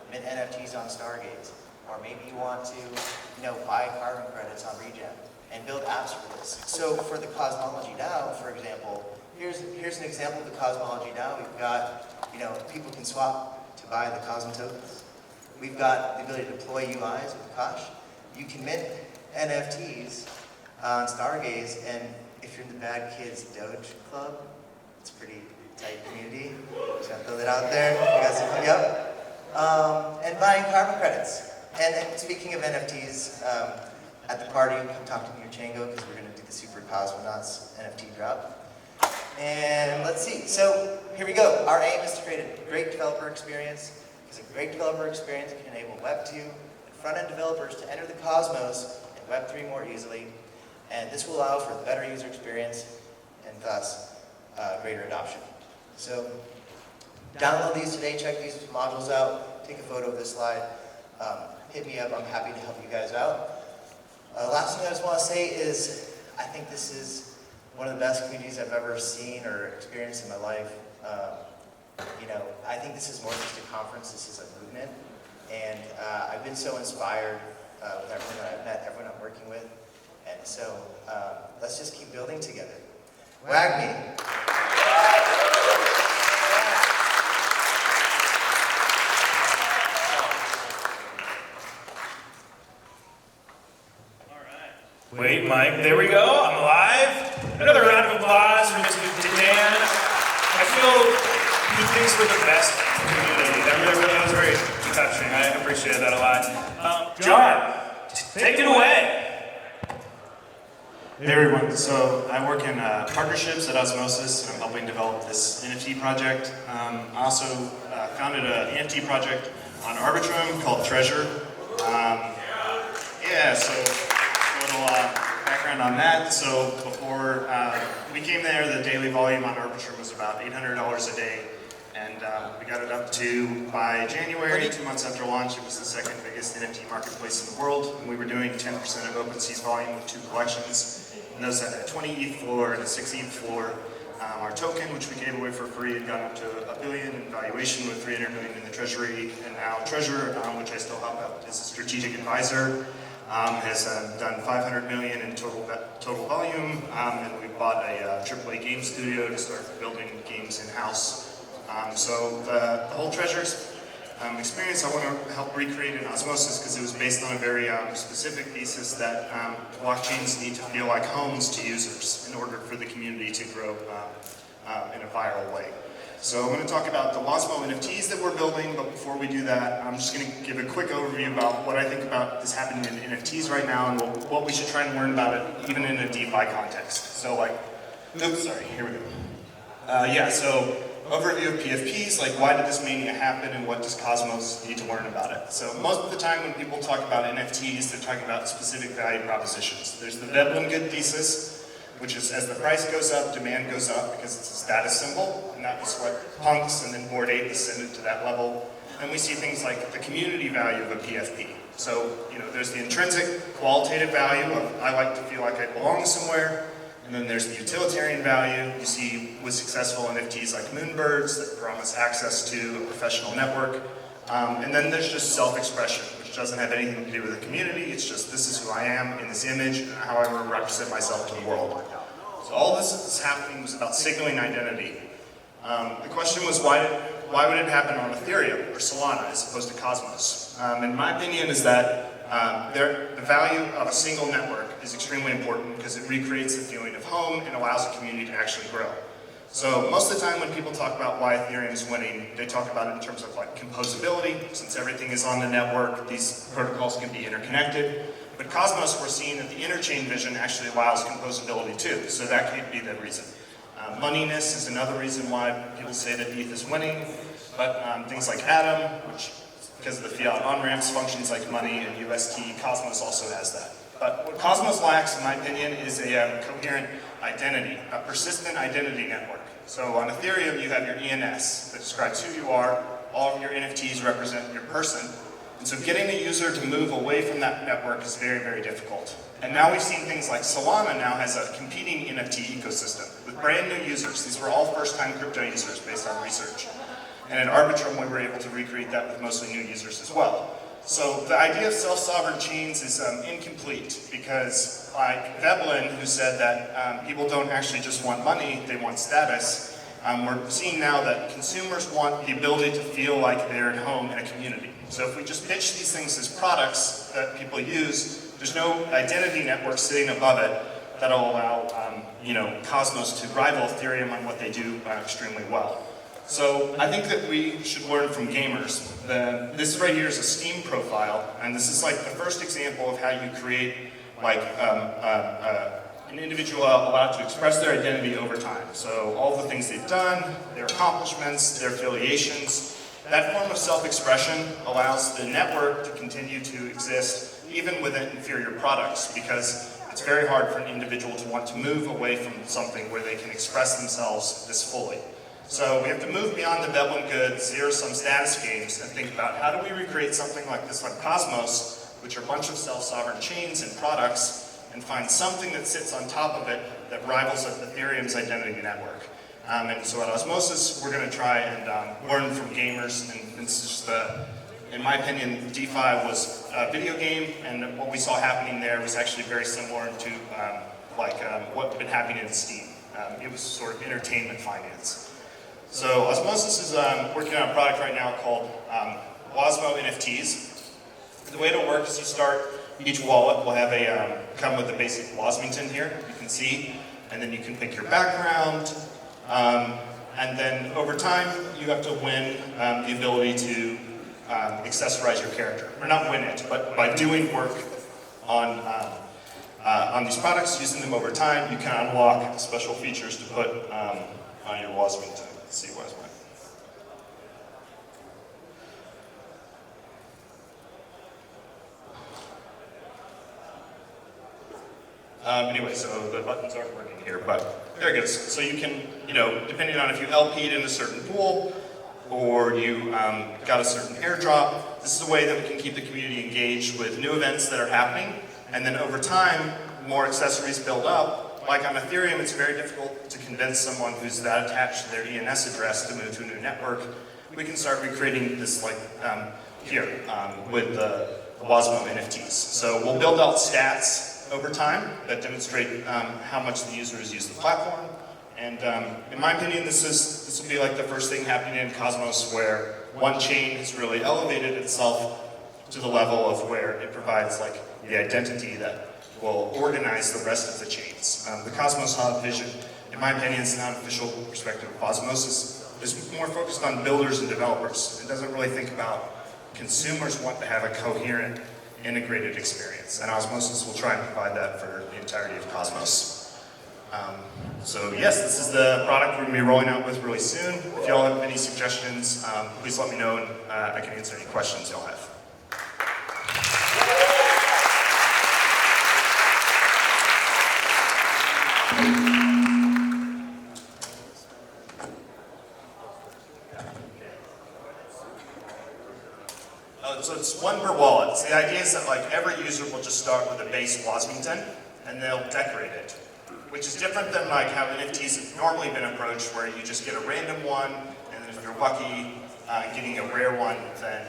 mint NFTs on Stargaze, or maybe you want to buy carbon credits on Regen and build apps for this. So for the Cosmology DAO, for example, here's an example of the Cosmology DAO. We've got, people can swap to buy the Cosm tokens. We've got the ability to deploy UIs with Kosh. You can mint NFTs on Stargaze, and if you're in the Bad Kids Doge Club, it's a pretty tight community. Just gonna throw that out there. You guys can hook up. And buying carbon credits. And speaking of NFTs, at the party, come talk to me or Chango, because we're gonna do the Super Osmonauts NFT drop. And let's see, so here we go. Our aim is to create a great developer experience, because a great developer experience can enable Web 2 and front-end developers to enter the Cosmos and Web 3 more easily, and this will allow for a better user experience and thus greater adoption. So download these today, check these modules out, take a photo of this slide, hit me up, I'm happy to help you guys out. Last thing I just want to say is, I think this is one of the best communities I've ever seen or experienced in my life. You know, I think this is more than just a conference, this is a movement. And I've been so inspired with everyone that I've met, everyone I'm working with. And so let's just keep building together. Wag me. Wait, Mike, there we go, I'm alive. Another round of applause for Mr. Dan. I feel he thinks we're the best community. That was very touching, I appreciate that a lot. John, take it away. Hey everyone, so I work in partnerships at Osmosis, and I'm helping develop this NFT project. I also founded an NFT project on Arbitrum called Treasure. Yeah, so a little background on that. So before we came there, the daily volume on Arbitrum was about $800 a day. And we got it up to, by January, 2 months after launch, it was the second biggest NFT marketplace in the world. And we were doing 10% of OpenSea's volume with 2 collections. And those had a 20 ETH floor and a 6 ETH floor. Our token, which we gave away for free, had gone up to $1 billion in valuation with $300 million in the treasury. And now Treasure, which I still help out as a strategic advisor, has done $500 million in total volume. And we bought a AAA game studio to start building games in-house. So the whole Treasure experience I want to help recreate in Osmosis, because it was based on a very specific thesis that blockchains need to feel like homes to users in order for the community to grow in a viral way. So I'm going to talk about the WosmoNFTs that we're building, but before we do that, I'm just going to give a quick overview about what I think about this happening in NFTs right now and what we should try and learn about it even in a DeFi context. So here we go. So overview of PFPs, like why did this mania happen and what does Cosmos need to learn about it? So most of the time when people talk about NFTs, they're talking about specific value propositions. There's the Veblen good thesis, which is as the price goes up, demand goes up because it's a status symbol, and that was what Punks and then Bored Ape ascended to that level. And we see things like the community value of a PFP. So, there's the intrinsic qualitative value of I like to feel like I belong somewhere. And then there's the utilitarian value. You see with successful NFTs like Moonbirds that promise access to a professional network. And then there's just self-expression, which doesn't have anything to do with the community. It's just this is who I am in this image and how I represent myself to the world. So all this is happening was about signaling identity. The question was why would it happen on Ethereum or Solana as opposed to Cosmos? And my opinion is that the value of a single network is extremely important because it recreates the feeling of home and allows a community to actually grow. So most of the time when people talk about why Ethereum is winning, they talk about it in terms of like composability. Since everything is on the network, these protocols can be interconnected. But Cosmos, we're seeing that the interchain vision actually allows composability too, so that could be the reason. Moneyness is another reason why people say that ETH is winning, but things like Atom, which because of the fiat on-ramps functions like money and UST, Cosmos also has that. But what Cosmos lacks, in my opinion, is a coherent identity, a persistent identity network. So on Ethereum, you have your ENS that describes who you are. All of your NFTs represent your person. And so getting a user to move away from that network is very, very difficult. And now we've seen things like Solana now has a competing NFT ecosystem with brand new users. These were all first-time crypto users based on research. And at Arbitrum, we were able to recreate that with mostly new users as well. So the idea of self-sovereign chains is incomplete because like Veblen, who said that people don't actually just want money, they want status, we're seeing now that consumers want the ability to feel like they're at home in a community. So if we just pitch these things as products that people use, there's no identity network sitting above it that'll allow Cosmos to rival Ethereum on what they do extremely well. So I think that we should learn from gamers. This right here is a Steam profile, and this is like the first example of how you create like an individual allowed to express their identity over time. So all the things they've done, their accomplishments, their affiliations. That form of self-expression allows the network to continue to exist even within inferior products, because it's very hard for an individual to want to move away from something where they can express themselves this fully. So we have to move beyond the Veblen good zero-sum status games and think about how do we recreate something like this on Cosmos, which are a bunch of self-sovereign chains and products, and find something that sits on top of it that rivals Ethereum's identity network. And so at Osmosis, we're going to try and learn from gamers, and it's just in my opinion, DeFi was a video game, and what we saw happening there was actually very similar to what's been happening in Steam. It was sort of entertainment finance. So Osmosis is working on a product right now called WosmoNFTs. The way it'll work is you start, each wallet will have come with a basic Wosmington here, you can see, and then you can pick your background, and then over time you have to win the ability to accessorize your character. Or not win it, but by doing work on these products, using them over time, you can unlock special features to put on your Wosmington. Let's see what's mine. Anyway, so the buttons aren't working here, but there it goes. So you can, depending on if you LP'd in a certain pool, or you got a certain airdrop, this is a way that we can keep the community engaged with new events that are happening, and then over time, more accessories build up. Like on Ethereum, it's very difficult to convince someone who's that attached to their ENS address to move to a new network. We can start recreating this here with the WosmoNFTs. So we'll build out stats over time that demonstrate how much the users use the platform. And in my opinion, this will be like the first thing happening in Cosmos where one chain has really elevated itself to the level of where it provides like the identity that will organize the rest of the chains. The Cosmos Hub vision, in my opinion, is not an official perspective of Osmosis. It's more focused on builders and developers. It doesn't really think about consumers want to have a coherent, integrated experience. And Osmosis will try and provide that for the entirety of Cosmos. So yes, this is the product we're going to be rolling out with really soon. If y'all have any suggestions, please let me know, and I can answer any questions y'all have. So it's one per wallet. So the idea is that every user will just start with a base Wosmington, and they'll decorate it, which is different than how NFTs have normally been approached, where you just get a random one, and then if you're lucky, getting a rare one, then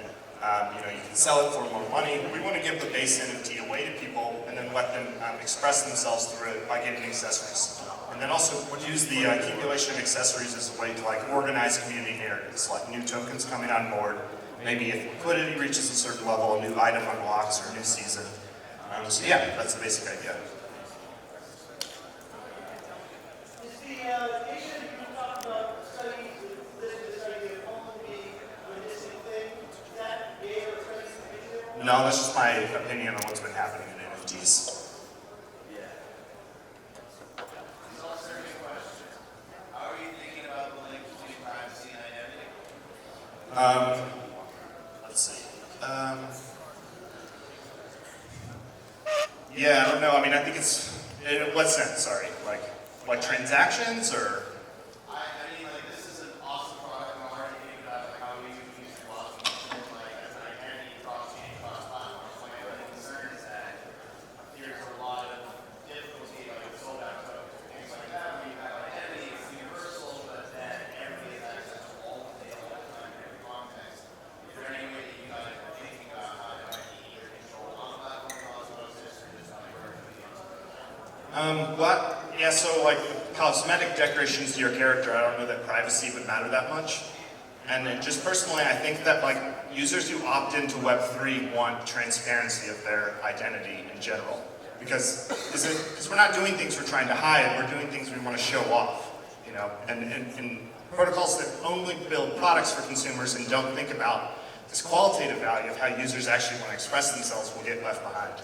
you can sell it for more money. We want to give the base NFT away to people, and then let them express themselves through it by getting accessories. And then also we'll use the accumulation of accessories as a way to organize community narratives, like new tokens coming on board. Maybe if liquidity reaches a certain level, a new item unlocks or a new season. So yeah, that's the basic idea. No, that's just my opinion on what's been happening in NFTs. Let's see. Yeah, I don't know. I mean, I think it's, in what sense, sorry? Like transactions, or? I mean, this is an awesome product, and I'm already thinking about how we use WosmoNFTs as an identity cross-chain, cross-platform. My only concern is that there's a lot of difficulty, sold-out codes, things like that, where you have identity, it's universal, but then everybody has access to all of the data all the time in every context. Is there any way that you guys are thinking about how to either control on-platform Osmosis or just how to work with the Yeah, so cosmetic decorations to your character, I don't know that privacy would matter that much. And then just personally, I think that users who opt into Web3 want transparency of their identity in general. Because we're not doing things we're trying to hide, we're doing things we want to show off, you know? And protocols that only build products for consumers and don't think about this qualitative value of how users actually want to express themselves will get left behind,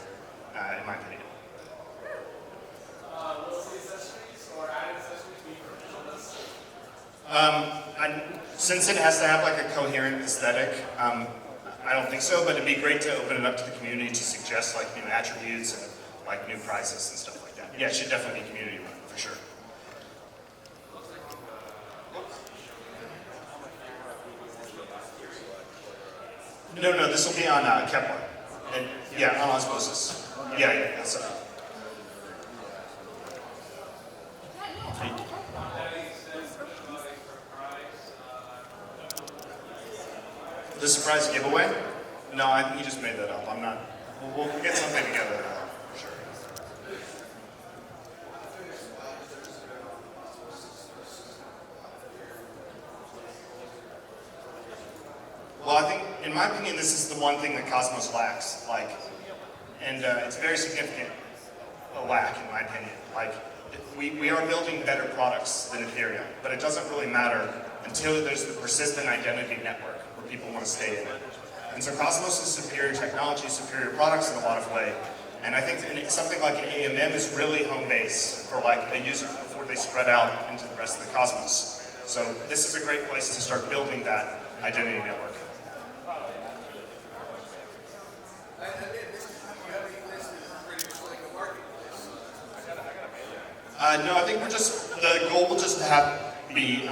in my opinion. Will the accessories or added accessories be permissionless? Since it has to have like a coherent aesthetic, I don't think so, but it'd be great to open it up to the community to suggest like new attributes and like new prizes and stuff like that. Yeah, it should definitely be community run, for sure. No, this will be on Keplr. And, yeah, on Osmosis. Yeah, that's The surprise giveaway? No, I think you just made that up. I'm not. We'll get something together for sure. Well, I think, in my opinion, this is the one thing that Cosmos lacks. Like, and it's very significant a lack, in my opinion. Like, we are building better products than Ethereum, but it doesn't really matter until there's the persistent identity network where people want to stay in it. And so Cosmos is superior technology, superior products in a lot of ways. And I think something like an AMM is really home base for like a user before they spread out into the rest of the Cosmos. So this is a great place to start building that identity network. No, I think the goal will just have be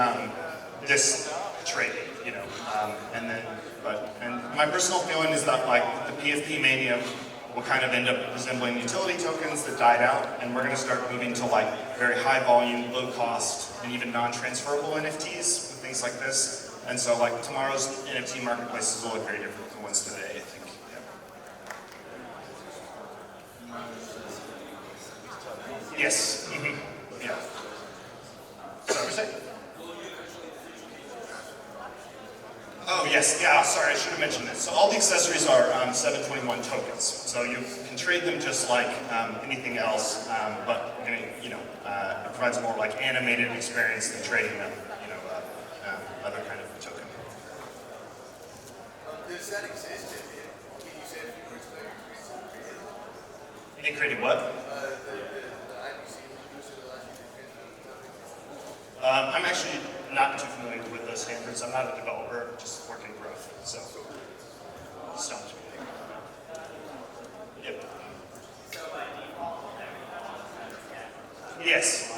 this trade, you know, and my personal feeling is that like the PFP mania will kind of end up resembling utility tokens that died out, and we're going to start moving to like very high volume, low cost, and even non-transferable NFTs with things like this. And so like tomorrow's NFT marketplaces will look very different from ones today, I think. Yeah. Yes. Mm-hmm. Yeah. Sorry, what's that? Oh, yes. Yeah, sorry, I should have mentioned this. So all the accessories are 721 tokens. So you can trade them just like anything else, but you know, it provides more like animated experience than trading them, you know, other kind of token. Does that exist? Can you say a few words about In creating what? I'm actually not too familiar with those standards. I'm not a developer, just working growth, so stumped me. Yep. Yes.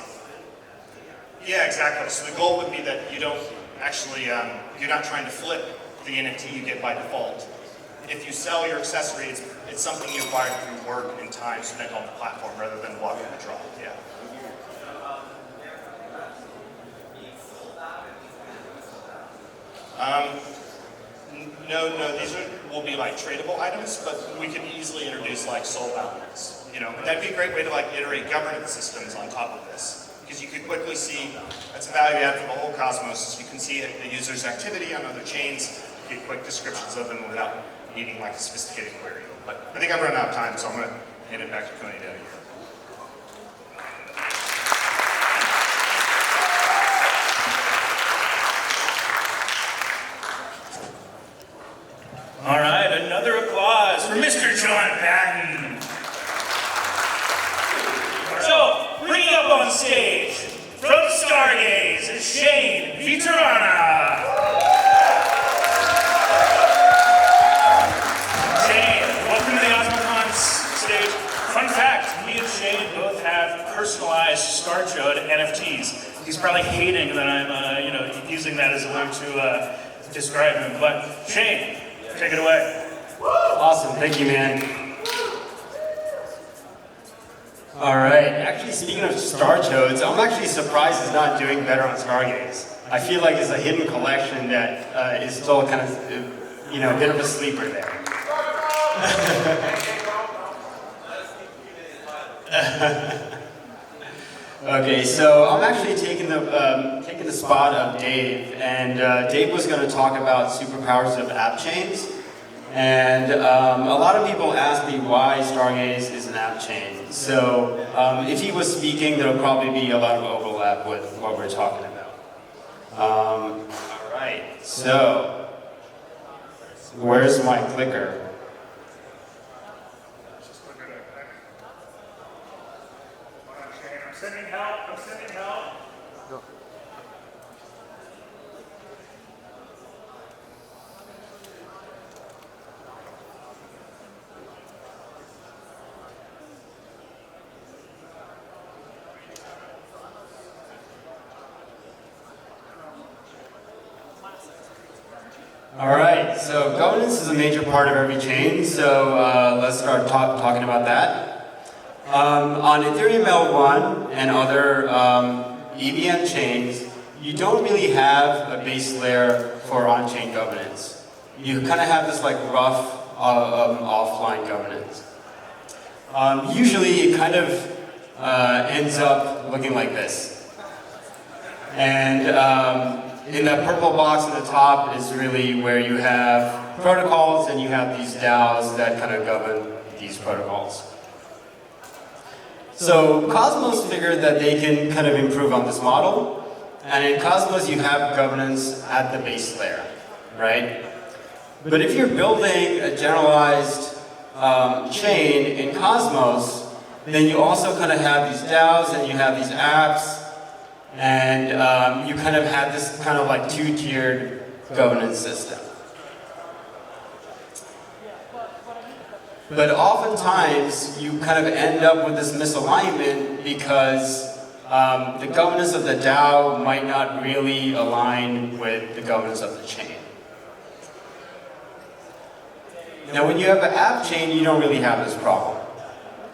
Yeah, exactly. So the goal would be that you don't actually, you're not trying to flip the NFT you get by default. If you sell your accessory, it's something you acquired through work and time spent on the platform rather than walking the draw. Yeah. No, these will be like tradable items, but we can easily introduce like soul boundaries. You know, that'd be a great way to like iterate governance systems on top of this, because you could quickly see that's a value add for the whole Cosmos. You can see the user's activity on other chains, get quick descriptions of them without needing like a sophisticated query. But I think I've run out of time, so I'm going to hand it back to Coney Daddy. All right, another applause for Mr. John Patten. So, bringing up on stage, from Stargaze, Shane Vitarana. Shane, welcome to the Osmocon stage. Fun fact, me and Shane both have personalized StarCode NFTs. He's probably hating that I'm using that as a way to describe him, but Shane, take it away. Awesome, thank you, man. All right, actually speaking of star toads, I'm actually surprised it's not doing better on Stargaze. I feel like it's a hidden collection that is still kind of, a bit of a sleeper there. Okay, so I'm actually taking the spot of Dave, and Dave was going to talk about superpowers of app chains. And a lot of people ask me why Stargaze is an an app chain. So if he was speaking, there'll probably be a lot of overlap with what we're talking about. All right, so where's my clicker? I'm sending help. I'm sending help. All right, so governance is a major part of every chain, so let's start talking about that. On Ethereum L1 and other EVM chains, you don't really have a base layer for on-chain governance. You kind of have this like rough offline governance. Usually it kind of ends up looking like this. And in that purple box at the top is really where you have protocols and you have these DAOs that kind of govern these protocols. So Cosmos figured that they can kind of improve on this model. And in Cosmos you have governance at the base layer, right? But if you're building a generalized chain in Cosmos, then you also kind of have these DAOs and you have these apps. And you kind of have this kind of like two-tiered governance system. But oftentimes, you kind of end up with this misalignment because the governance of the DAO might not really align with the governance of the chain. Now, when you have an app chain, you don't really have this problem.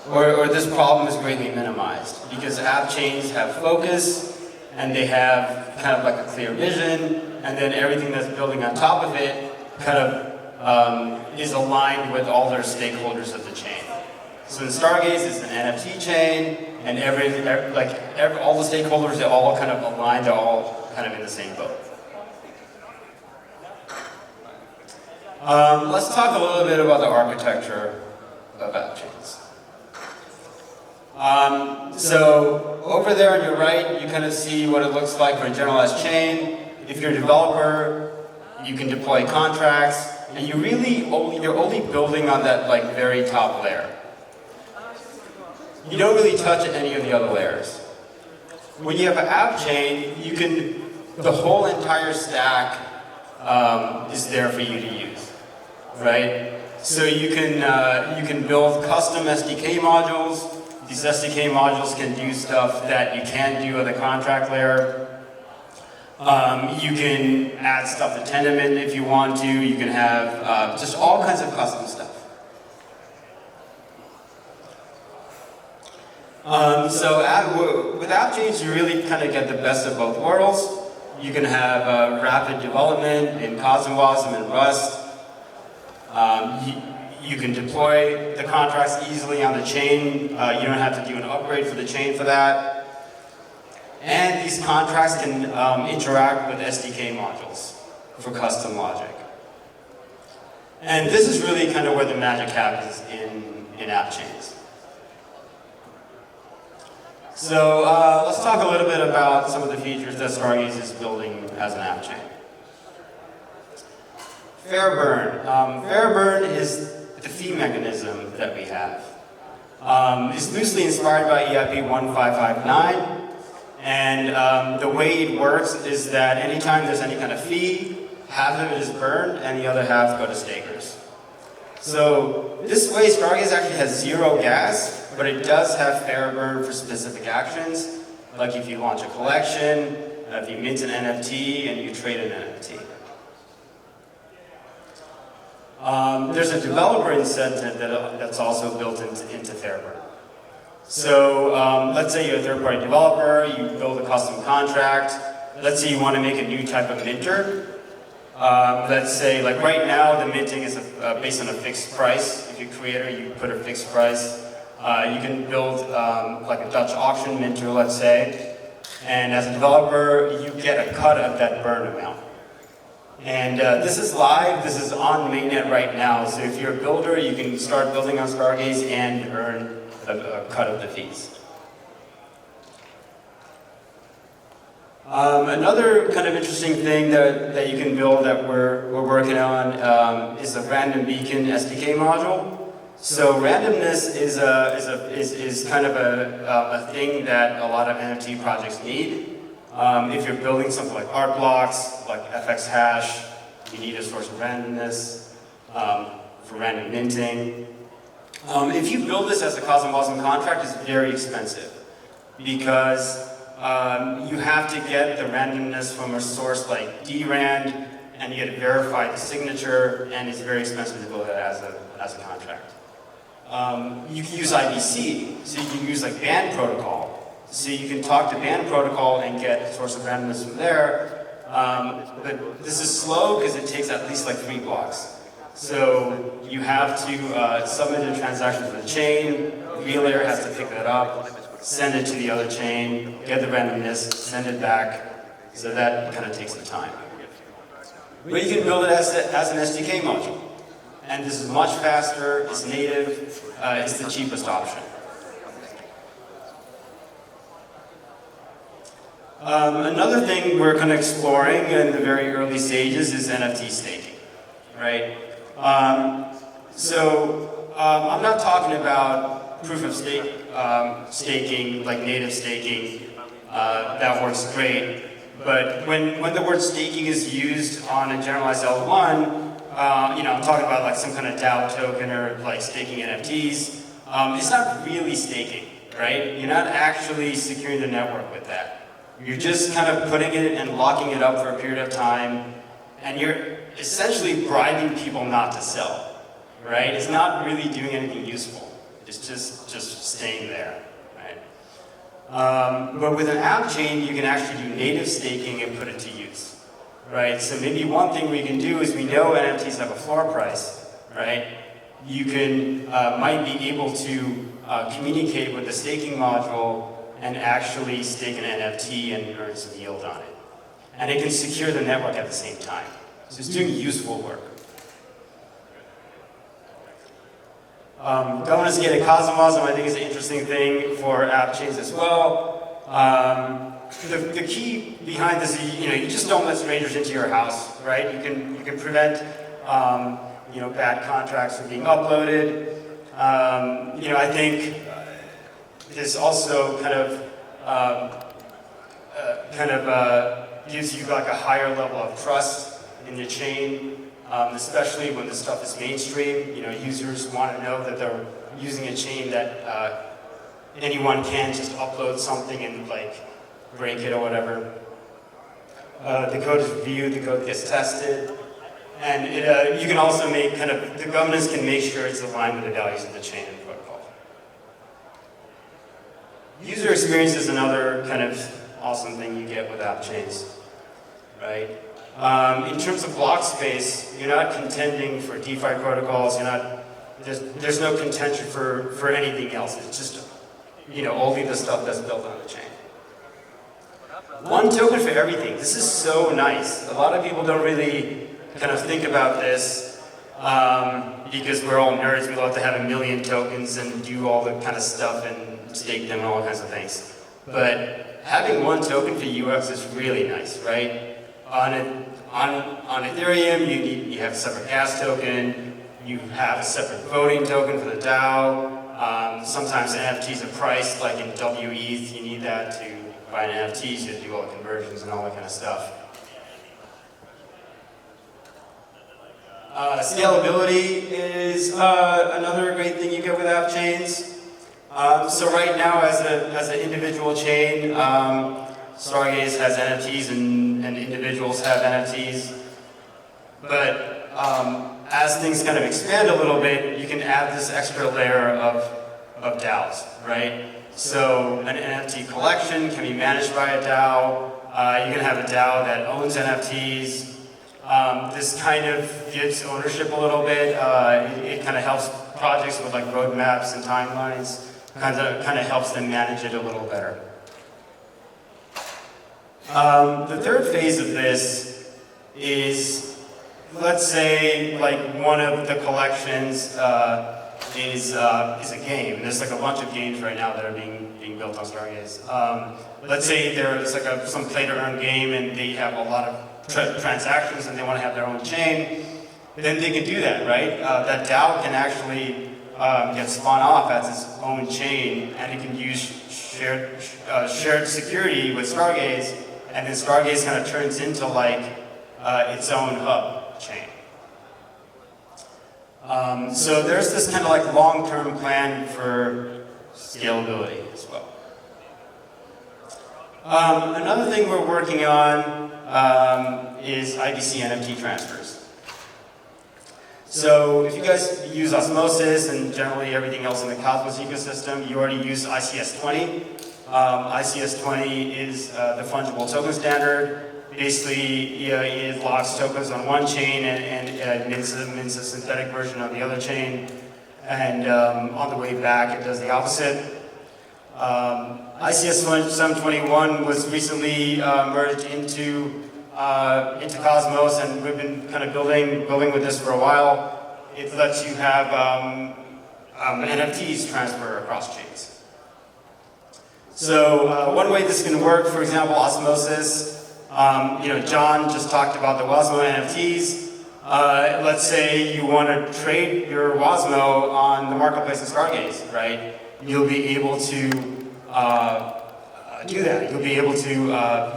Or this problem is greatly minimized because app chains have focus, and they have kind of like a clear vision, and then everything that's building on top of it kind of is aligned with all their stakeholders of the chain. So in Stargaze, it's an NFT chain, and all the stakeholders, they all kind of align, they're all kind of in the same boat. Let's talk a little bit about the architecture of app chains. So over there on your right, you kind of see what it looks like for a generalized chain. If you're a developer, you can deploy contracts, and you're only building on that like very top layer. You don't really touch any of the other layers. When you have an app chain, the whole entire stack is there for you to use, right? So you can build custom SDK modules. These SDK modules can do stuff that you can't do at the contract layer. You can add stuff to Tendermint if you want to. You can have just all kinds of custom stuff. With app chains, you really kind of get the best of both worlds. You can have rapid development in CosmWasm and Rust. You can deploy the contracts easily on the chain. You don't have to do an upgrade for the chain for that. And these contracts can interact with SDK modules for custom logic. And this is really kind of where the magic happens in app chains. So let's talk a little bit about some of the features that Stargaze is building as an app chain. Fairburn. Fairburn is the fee mechanism that we have. It's loosely inspired by EIP 1559. And the way it works is that anytime there's any kind of fee, half of it is burned and the other half go to stakers. So this way, Stargaze actually has zero gas, but it does have fair burn for specific actions, like if you launch a collection, if you mint an NFT, and you trade an NFT. There's a developer incentive that's also built into Fairburn. So let's say you're a third-party developer, you build a custom contract. Let's say you want to make a new type of minter. Let's say, like right now, the minting is based on a fixed price. If you're a creator, you put a fixed price. You can build like a Dutch auction minter, let's say. And as a developer, you get a cut of that burn amount. And this is live, this is on mainnet right now. So if you're a builder, you can start building on Stargaze and earn a cut of the fees. Another kind of interesting thing that you can build that we're working on is a random beacon SDK module. So randomness is kind of a thing that a lot of NFT projects need. If you're building something like art blocks, like FX hash, you need a source of randomness for random minting. If you build this as a Cosmology contract, it's very expensive because you have to get the randomness from a source like DRAND, and you get to verify the signature, and it's very expensive to build it as a contract. You can use IBC, so you can use like band protocol. So you can talk to band protocol and get the source of randomness from there. But this is slow because it takes at least like 3 blocks. So you have to submit a transaction to the chain, Relayer has to pick that up, send it to the other chain, get the randomness, send it back. So that kind of takes the time. But you can build it as an SDK module. And this is much faster, it's native, it's the cheapest option. Another thing we're kind of exploring in the very early stages is NFT staking, right? I'm not talking about proof of stake staking, like native staking, that works great. But when the word staking is used on a generalized L1, I'm talking about like some kind of DAO token or like staking NFTs. It's not really staking, right? You're not actually securing the network with that. You're just kind of putting it and locking it up for a period of time, and you're essentially bribing people not to sell, right? It's not really doing anything useful. It's just staying there, right? But with an app chain, you can actually do native staking and put it to use, right? So maybe one thing we can do is we know NFTs have a floor price, right? You can might be able to communicate with the staking module and actually stake an NFT and earn some yield on it. And it can secure the network at the same time. So it's doing useful work. Governance gated Cosmos, I think, is an interesting thing for app chains as well. The key behind this is, you just don't let strangers into your house, right? You can prevent, bad contracts from being uploaded. I think this also gives you like a higher level of trust in the chain, especially when the stuff is mainstream. Users want to know that they're using a chain that anyone can just upload something and like break it or whatever. The code is reviewed, the code gets tested, and you can also make the governance can make sure it's aligned with the values of the chain and protocol. User experience is another kind of awesome thing you get with app chains, right? In terms of block space, you're not contending for DeFi protocols. There's no contention for anything else. It's just only the stuff that's built on the chain. One token for everything. This is so nice. A lot of people don't really kind of think about this because we're all nerds. We love to have 1 million tokens and do all the kind of stuff and stake them and all kinds of things. But having one token for UX is really nice, right? On Ethereum, you have a separate gas token. You have a separate voting token for the DAO. Sometimes NFTs are priced, like in WETH, you need that to buy NFTs, you do all the conversions and all that kind of stuff. Scalability is another great thing you get with app chains. So right now, as an individual chain, Stargaze has NFTs and individuals have NFTs. But as things kind of expand a little bit, you can add this extra layer of DAOs, right? So an NFT collection can be managed by a DAO. You can have a DAO that owns NFTs. This kind of gives ownership a little bit. It kind of helps projects with like roadmaps and timelines. Kind of helps them manage it a little better. The third phase of this is, let's say, like one of the collections is a game. And there's like a bunch of games right now that are being built on Stargaze. Let's say there's like some play-to-earn game and they have a lot of transactions and they want to have their own chain. Then they can do that, right? That DAO can actually get spun off as its own chain, and it can use shared security with Stargaze, and then Stargaze kind of turns into like its own hub chain. So there's this kind of like long-term plan for scalability as well. Another thing we're working on is IBC NFT transfers. So if you guys use Osmosis and generally everything else in the Cosmos ecosystem, you already use ICS-20. ICS-20 is the fungible token standard. Basically, it locks tokens on one chain and mints a synthetic version on the other chain. And on the way back, it does the opposite. ICS-721 was recently merged into Cosmos, and we've been kind of building with this for a while. It lets you have NFTs transfer across chains. So one way this can work, for example, Osmosis. John just talked about the WosmoNFTs. Let's say you want to trade your Wosmo on the marketplace of Stargaze, right? You'll be able to do that. You'll be able to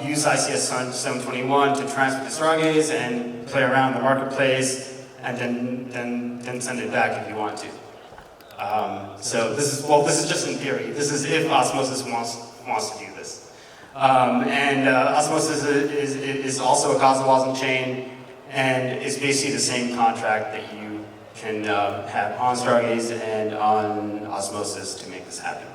use ICS-721 to transfer to Stargaze and play around the marketplace, and then send it back if you want to. So this is just in theory. This is if Osmosis wants to do this. Osmosis is also a CosmoWasm chain, and it's basically the same contract that you can have on Stargaze and on Osmosis to make this happen.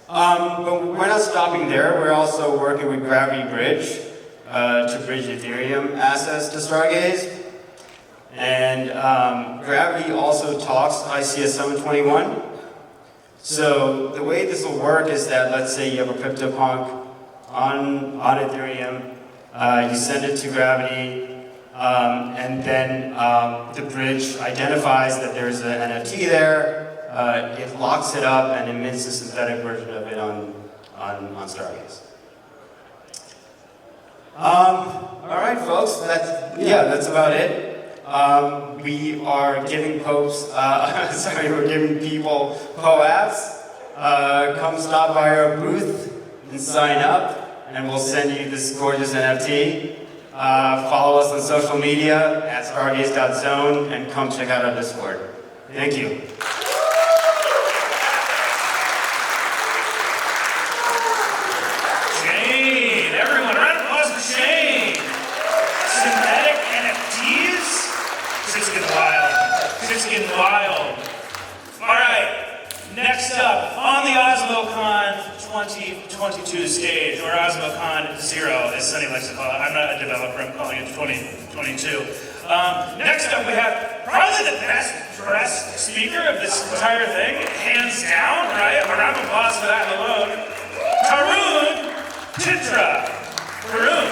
But we're not stopping there. We're also working with Gravity Bridge to bridge Ethereum assets to Stargaze. And Gravity also talks ICS-721. So the way this will work is that, let's say you have a CryptoPunk on Ethereum, you send it to Gravity, and then the bridge identifies that there's an NFT there. It locks it up and emits a synthetic version of it on Stargaze. All right, folks. That's about it. We are giving we're giving people POAPs. Come stop by our booth and sign up, and we'll send you this gorgeous NFT. Follow us on social media at stargaze.zone, and come check out our Discord. Thank you. Shane! Everyone, round of applause for Shane! Synthetic NFTs? This is getting wild. This is getting wild. Alright, next up, on the Osmocon 2022 stage, or Osmocon 0, as Sunny likes to call it. I'm not a developer, I'm calling it 2022. Next up, we have probably the best dressed speaker of this entire thing, hands down, right? A round of applause for that alone. Tarun Chitra. Tarun,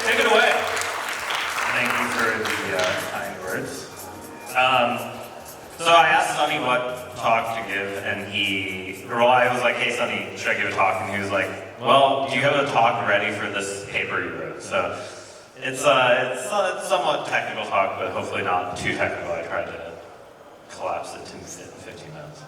take it away. Thank you for the kind words. So I asked Sunny what talk to give, and I was like, hey Sunny, should I give a talk? And he was like, well, do you have a talk ready for this paper you wrote? So it's a somewhat technical talk, but hopefully not too technical. I tried to collapse it to fit in 15 minutes.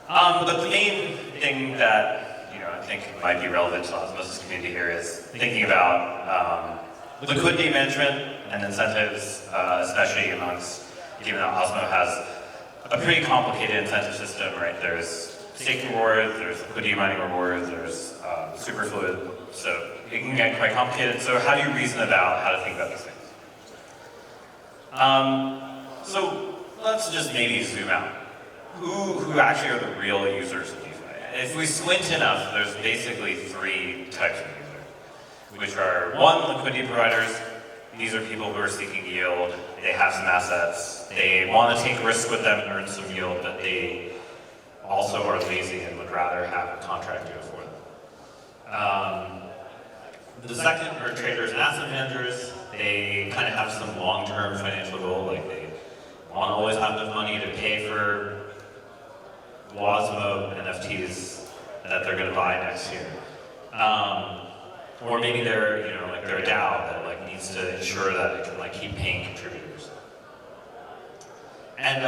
But the main thing that I think might be relevant to the Osmosis community here is thinking about liquidity management and incentives, especially amongst, given that Osmo has a pretty complicated incentive system, right? There's stake rewards, there's liquidity mining rewards, there's superfluid, so it can get quite complicated. So how do you reason about how to think about these things? So let's just maybe zoom out. Who actually are the real users of DeFi? If we squint enough, there's basically three types of users, which are one, liquidity providers. These are people who are seeking yield. They have some assets. They want to take risk with them and earn some yield, but they also are lazy and would rather have a contract do it for them. The second are traders and asset managers. They kind of have some long-term financial goal, like they want to always have enough money to pay for WosmoNFTs that they're going to buy next year. Or maybe they're, like they're a DAO that like needs to ensure that it can like keep paying contributors. And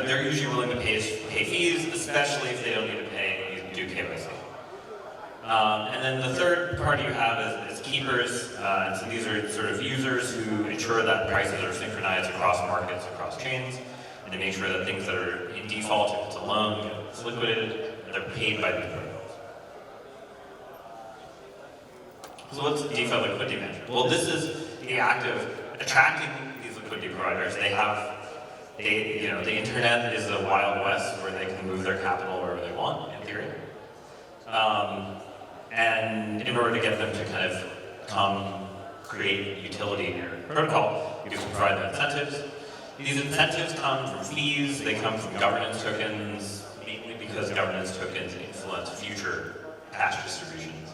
they're usually willing to pay fees, especially if they don't need to pay, do KYC. And then the third party you have is keepers. And so these are sort of users who ensure that prices are synchronized across markets, across chains, and they make sure that things that are in default, if it's a loan, it's liquidated, and they're paid by these protocols. So what's DeFi liquidity management? Well, this is the act of attracting these liquidity providers. The internet is the Wild West where they can move their capital wherever they want, in theory. And in order to get them to kind of come create utility in your protocol, you can provide them incentives. These incentives come from fees, they come from governance tokens, mainly because governance tokens influence future cash distributions.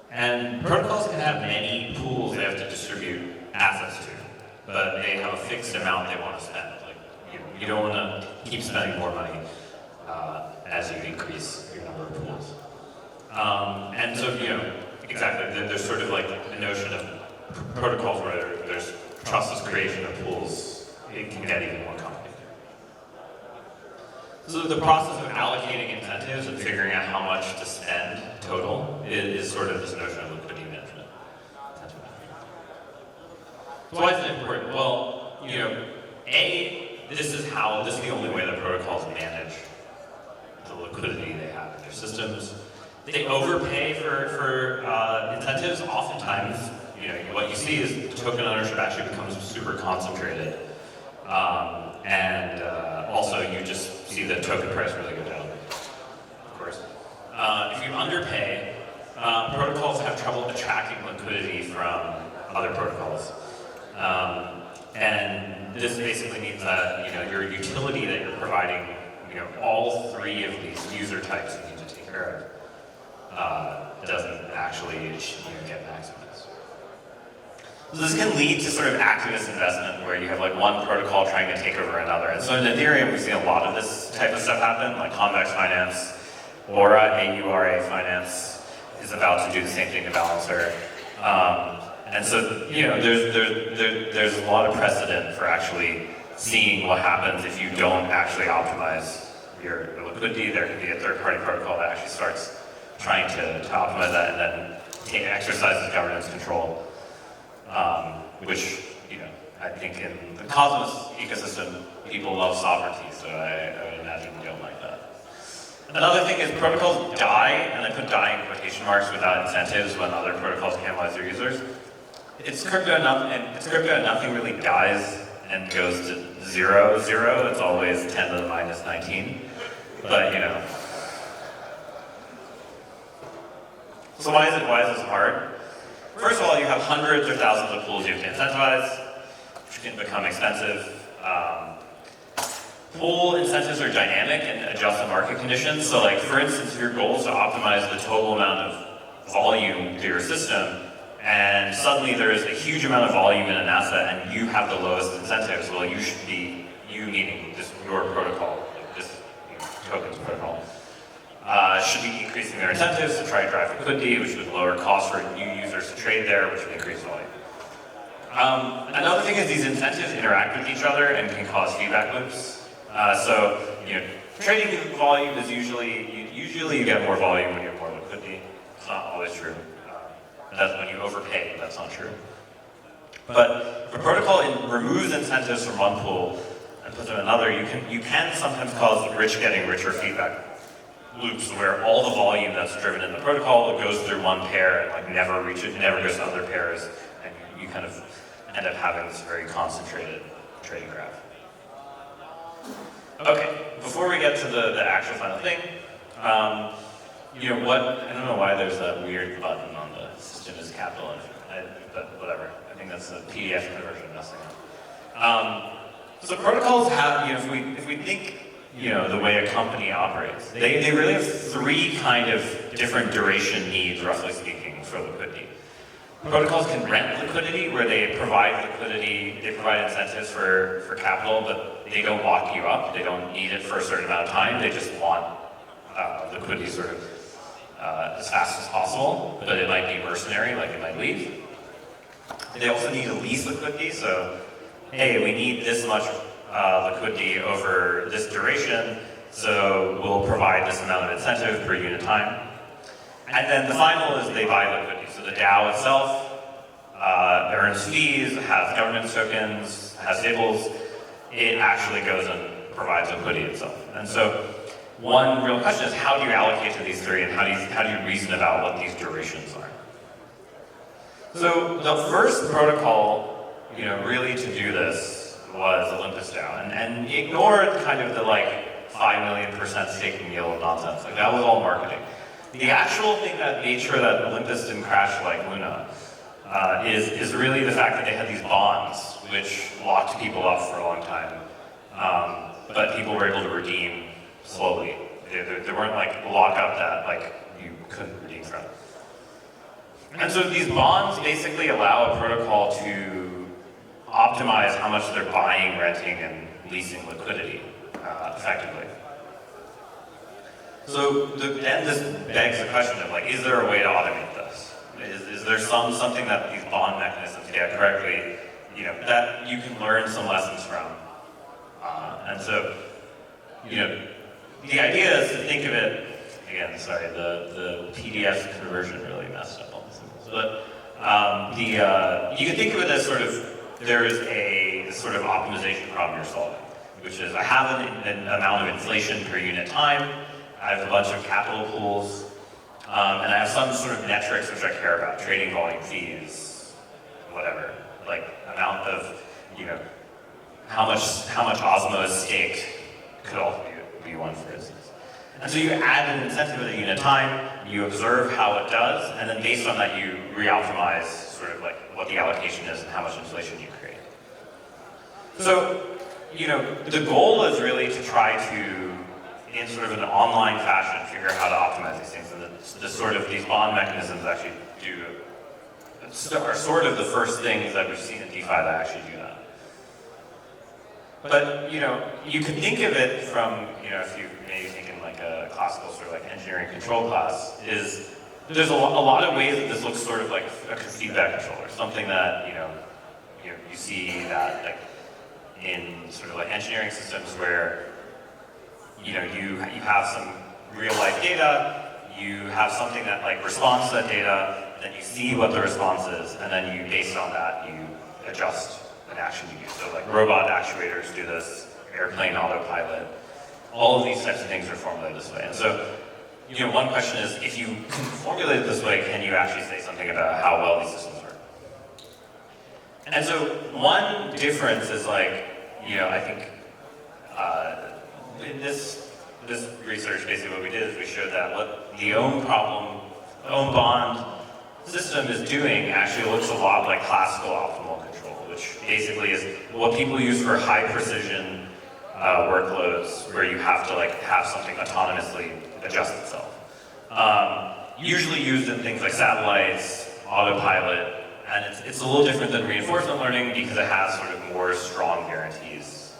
And protocols can have many pools they have to distribute assets to, but they have a fixed amount they want to spend. Like you don't want to keep spending more money as you increase your number of pools. And so, exactly, there's sort of like the notion of protocols where there's trustless creation of pools. It can get even more complicated. So the process of allocating incentives and figuring out how much to spend total is sort of this notion of liquidity management. So why is it important? Well, this is the only way that protocols manage the liquidity they have in their systems. They overpay for incentives. Oftentimes, what you see is token ownership actually becomes super concentrated. Also you just see the token price really go down, of course. If you underpay, protocols have trouble attracting liquidity from other protocols. And this basically means that your utility that you're providing, all three of these user types you need to take care of, doesn't actually get maximized. So this can lead to sort of activist investment where you have like one protocol trying to take over another. And so in Ethereum, we've seen a lot of this type of stuff happen, like Convex Finance, Aura, AURA Finance is about to do the same thing to Balancer. And so, there's a lot of precedent for actually seeing what happens if you don't actually optimize your liquidity. There can be a third-party protocol that actually starts trying to optimize that and then exercises governance control. Which, I think in the Cosmos ecosystem, people love sovereignty, so I would imagine you don't like that. Another thing is protocols die, and I put die in quotation marks without incentives when other protocols analyze their users. It's crypto enough, and nothing really dies and goes to 0, 0. It's always 10 to the minus 19. But, So why is this hard? First of all, you have hundreds or thousands of pools you have to incentivize, which can become expensive. Pool incentives are dynamic and adjust to market conditions. So like, for instance, if your goal is to optimize the total amount of volume to your system, and suddenly there is a huge amount of volume in an asset and you have the lowest incentives, well, you should be, meaning your protocol, this tokens protocol, should be increasing their incentives to try to drive liquidity, which would lower costs for new users to trade there, which would increase volume. Another thing is these incentives interact with each other and can cause feedback loops. Trading volume is usually you get more volume when you have more liquidity. It's not always true. That's when you overpay, that's not true. But if a protocol removes incentives from one pool and puts them in another, you can sometimes cause rich getting richer feedback loops where all the volume that's driven in the protocol goes through one pair and like never goes to other pairs, and you kind of end up having this very concentrated trading graph. Okay, before we get to the actual final thing, I don't know why there's that weird button on the system as capital, but whatever. I think that's the PDF conversion messing up. So protocols have, if we think, the way a company operates, they really have three kind of different duration needs, roughly speaking, for liquidity. Protocols can rent liquidity, where they provide liquidity, they provide incentives for capital, but they don't lock you up. They don't need it for a certain amount of time. They just want liquidity sort of as fast as possible, but it might be mercenary, like it might leave. They also need to lease liquidity, so hey, we need this much liquidity over this duration, so we'll provide this amount of incentive per unit time. And then the final is they buy liquidity. So the DAO itself earns fees, has governance tokens, has stables. It actually goes and provides liquidity itself. And so one real question is, how do you allocate to these three, and how do you reason about what these durations are? So the first protocol, really to do this was Olympus DAO, and ignored kind of the 5 million% staking yield nonsense. Like that was all marketing. The actual thing that made sure that Olympus didn't crash like Luna is really the fact that they had these bonds, which locked people up for a long time, but people were able to redeem slowly. They weren't lockup that you couldn't redeem from. And so these bonds basically allow a protocol to optimize how much they're buying, renting, and leasing liquidity effectively. So then this begs the question of is there a way to automate this? Is there something that these bond mechanisms get correctly, that you can learn some lessons from? And so, the idea is to think of it, again, sorry, the PDF conversion really messed up all the symbols, but you can think of it as there is a sort of optimization problem you're solving, which is I have an amount of inflation per unit time, I have a bunch of capital pools, and I have some sort of metrics which I care about, trading volume, fees, whatever, amount of, how much Osmo is staked could also be one, for instance. And so you add an incentive at a unit time, you observe how it does, and then based on that you re-optimize what the allocation is and how much inflation you create. So, the goal is really to try to, in sort of an online fashion, figure out how to optimize these things. And these bond mechanisms actually are sort of the first things that we've seen in DeFi that actually do that. But, you can think of it from, if you maybe think in a classical sort of engineering control class, there's a lot of ways that this looks sort of like a feedback controller, something that, you see that in sort of engineering systems where you have some real life data, you have something that responds to that data, then you see what the response is, and then you, based on that, you adjust an action you use. So robot actuators do this, airplane autopilot, all of these types of things are formulated this way. And so, one question is, if you can formulate it this way, can you actually say something about how well these systems work? And so one difference is I think in this research, basically what we did is we showed that what the own bond system is doing actually looks a lot like classical optimal control, which basically is what people use for high precision workloads where you have to have something autonomously adjust itself. Usually used in things like satellites, autopilot, and it's a little different than reinforcement learning because it has sort of more strong guarantees.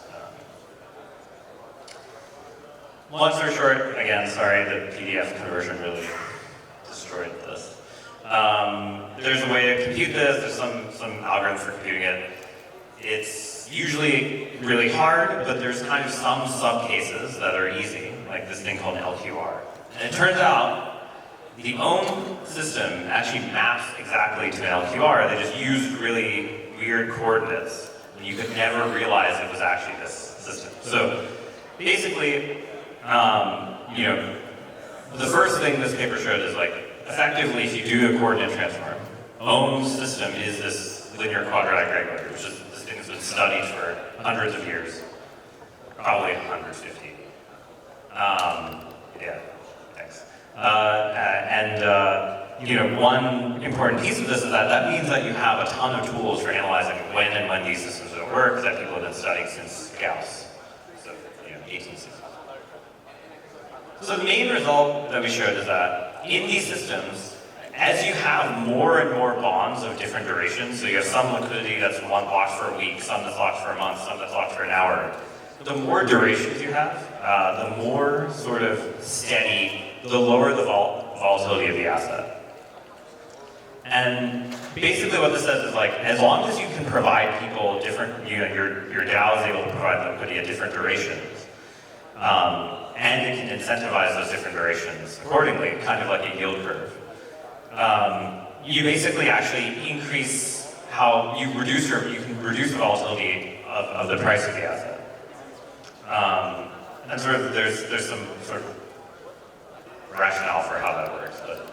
Long story short, again, sorry, the PDF conversion really destroyed this. There's a way to compute this, there's some algorithm for computing it. It's usually really hard, but there's kind of some sub-cases that are easy, like this thing called an LQR. And it turns out the OHM system actually maps exactly to an LQR. They just used really weird coordinates, and you could never realize it was actually this system. So basically, the first thing this paper showed is effectively, if you do a coordinate transform, OHM's system is this linear quadratic regulator, which is this thing that's been studied for hundreds of years, probably 150. Yeah, thanks. One important piece of this is that means that you have a ton of tools for analyzing when these systems don't work that people have been studying since Gauss, so 1860s. So the main result that we showed is that in these systems, as you have more and more bonds of different durations, so you have some liquidity that's locked for a week, some that's locked for a month, some that's locked for an hour, the more durations you have, the more sort of steady, the lower the volatility of the asset. And basically what this says is like, as long as you can provide people different, your DAO is able to provide liquidity at different durations, and it can incentivize those different durations accordingly, kind of like a yield curve. You basically actually increase how you can reduce the volatility of the price of the asset. And sort of there's some sort of rationale for how that works, but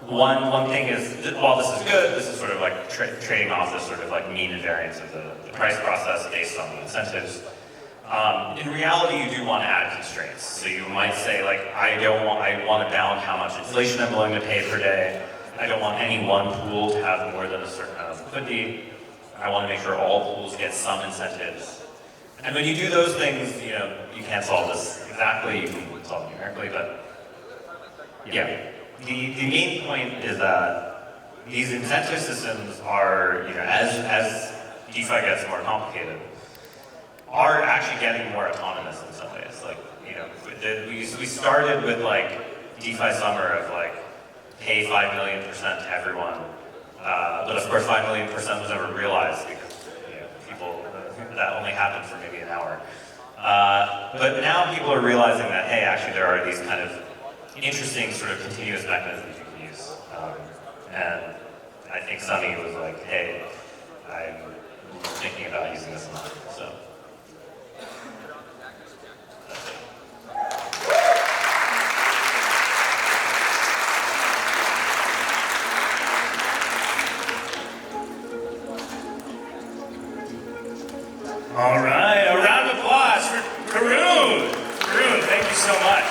one thing is, while this is good, this is sort of like trading off this sort of like mean and variance of the price process based on the incentives. In reality, you do want to add constraints. So you might say, like, I want to bound how much inflation I'm willing to pay per day. I don't want any one pool to have more than a certain amount of liquidity. I want to make sure all pools get some incentives. And when you do those things, you can't solve this exactly. You can solve it numerically, but yeah. The main point is that these incentive systems are, as DeFi gets more complicated, are actually getting more autonomous in some ways. Like, we started with like DeFi summer of like pay 5 million% to everyone, but of course 5 million% was never realized because people that only happened for maybe an hour. But now people are realizing that hey, actually there are these kind of interesting sort of continuous mechanisms you can use, and I think Sunny was like, hey, I'm thinking about using this a lot, so. All right, a round of applause for Karun. Karun, thank you so much.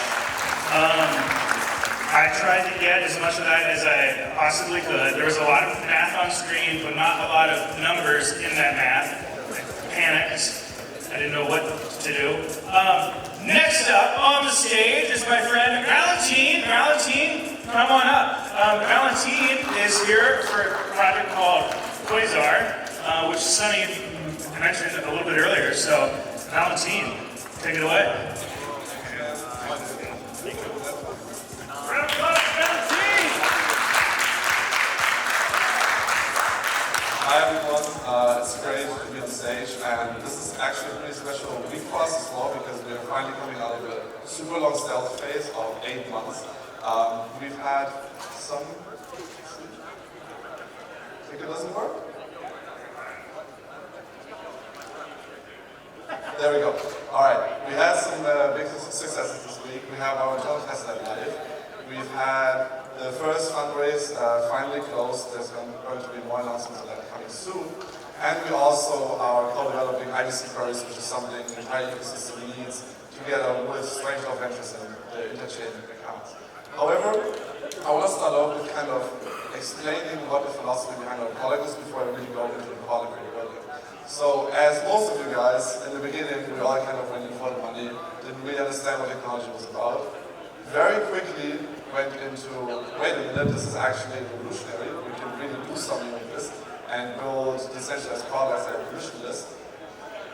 I tried to get as much of that as I possibly could. There was a lot of math on screen, but not a lot of numbers in that math. I panicked. I didn't know what to do. Next up on the stage is my friend Valentine. Valentine, come on up. Valentine is here for a project called Quasar, which Sunny mentioned a little bit earlier. So, Valentine, take it away. Hi everyone, it's great to be on stage, and this is actually a pretty special week for us as well because we are finally coming out of a super long stealth phase of 8 months. We've had some... Think it doesn't work? There we go. Alright, we had some big successes this week. We have our internal testnet live. We've had the first fundraise finally closed. There's going to be more announcements on that coming soon. And we also are co-developing IBC queries, which is something the entire ecosystem needs together with strength of interest in the Interchain accounts. However, I want to start off with kind of explaining what the philosophy behind our product is before I really go into the product really early. So, as most of you guys, in the beginning, we all kind of went in for the money, didn't really understand what technology was about. Very quickly went into, wait a minute, this is actually revolutionary, we can really do something with this, and build decentralized products that are revolutionist.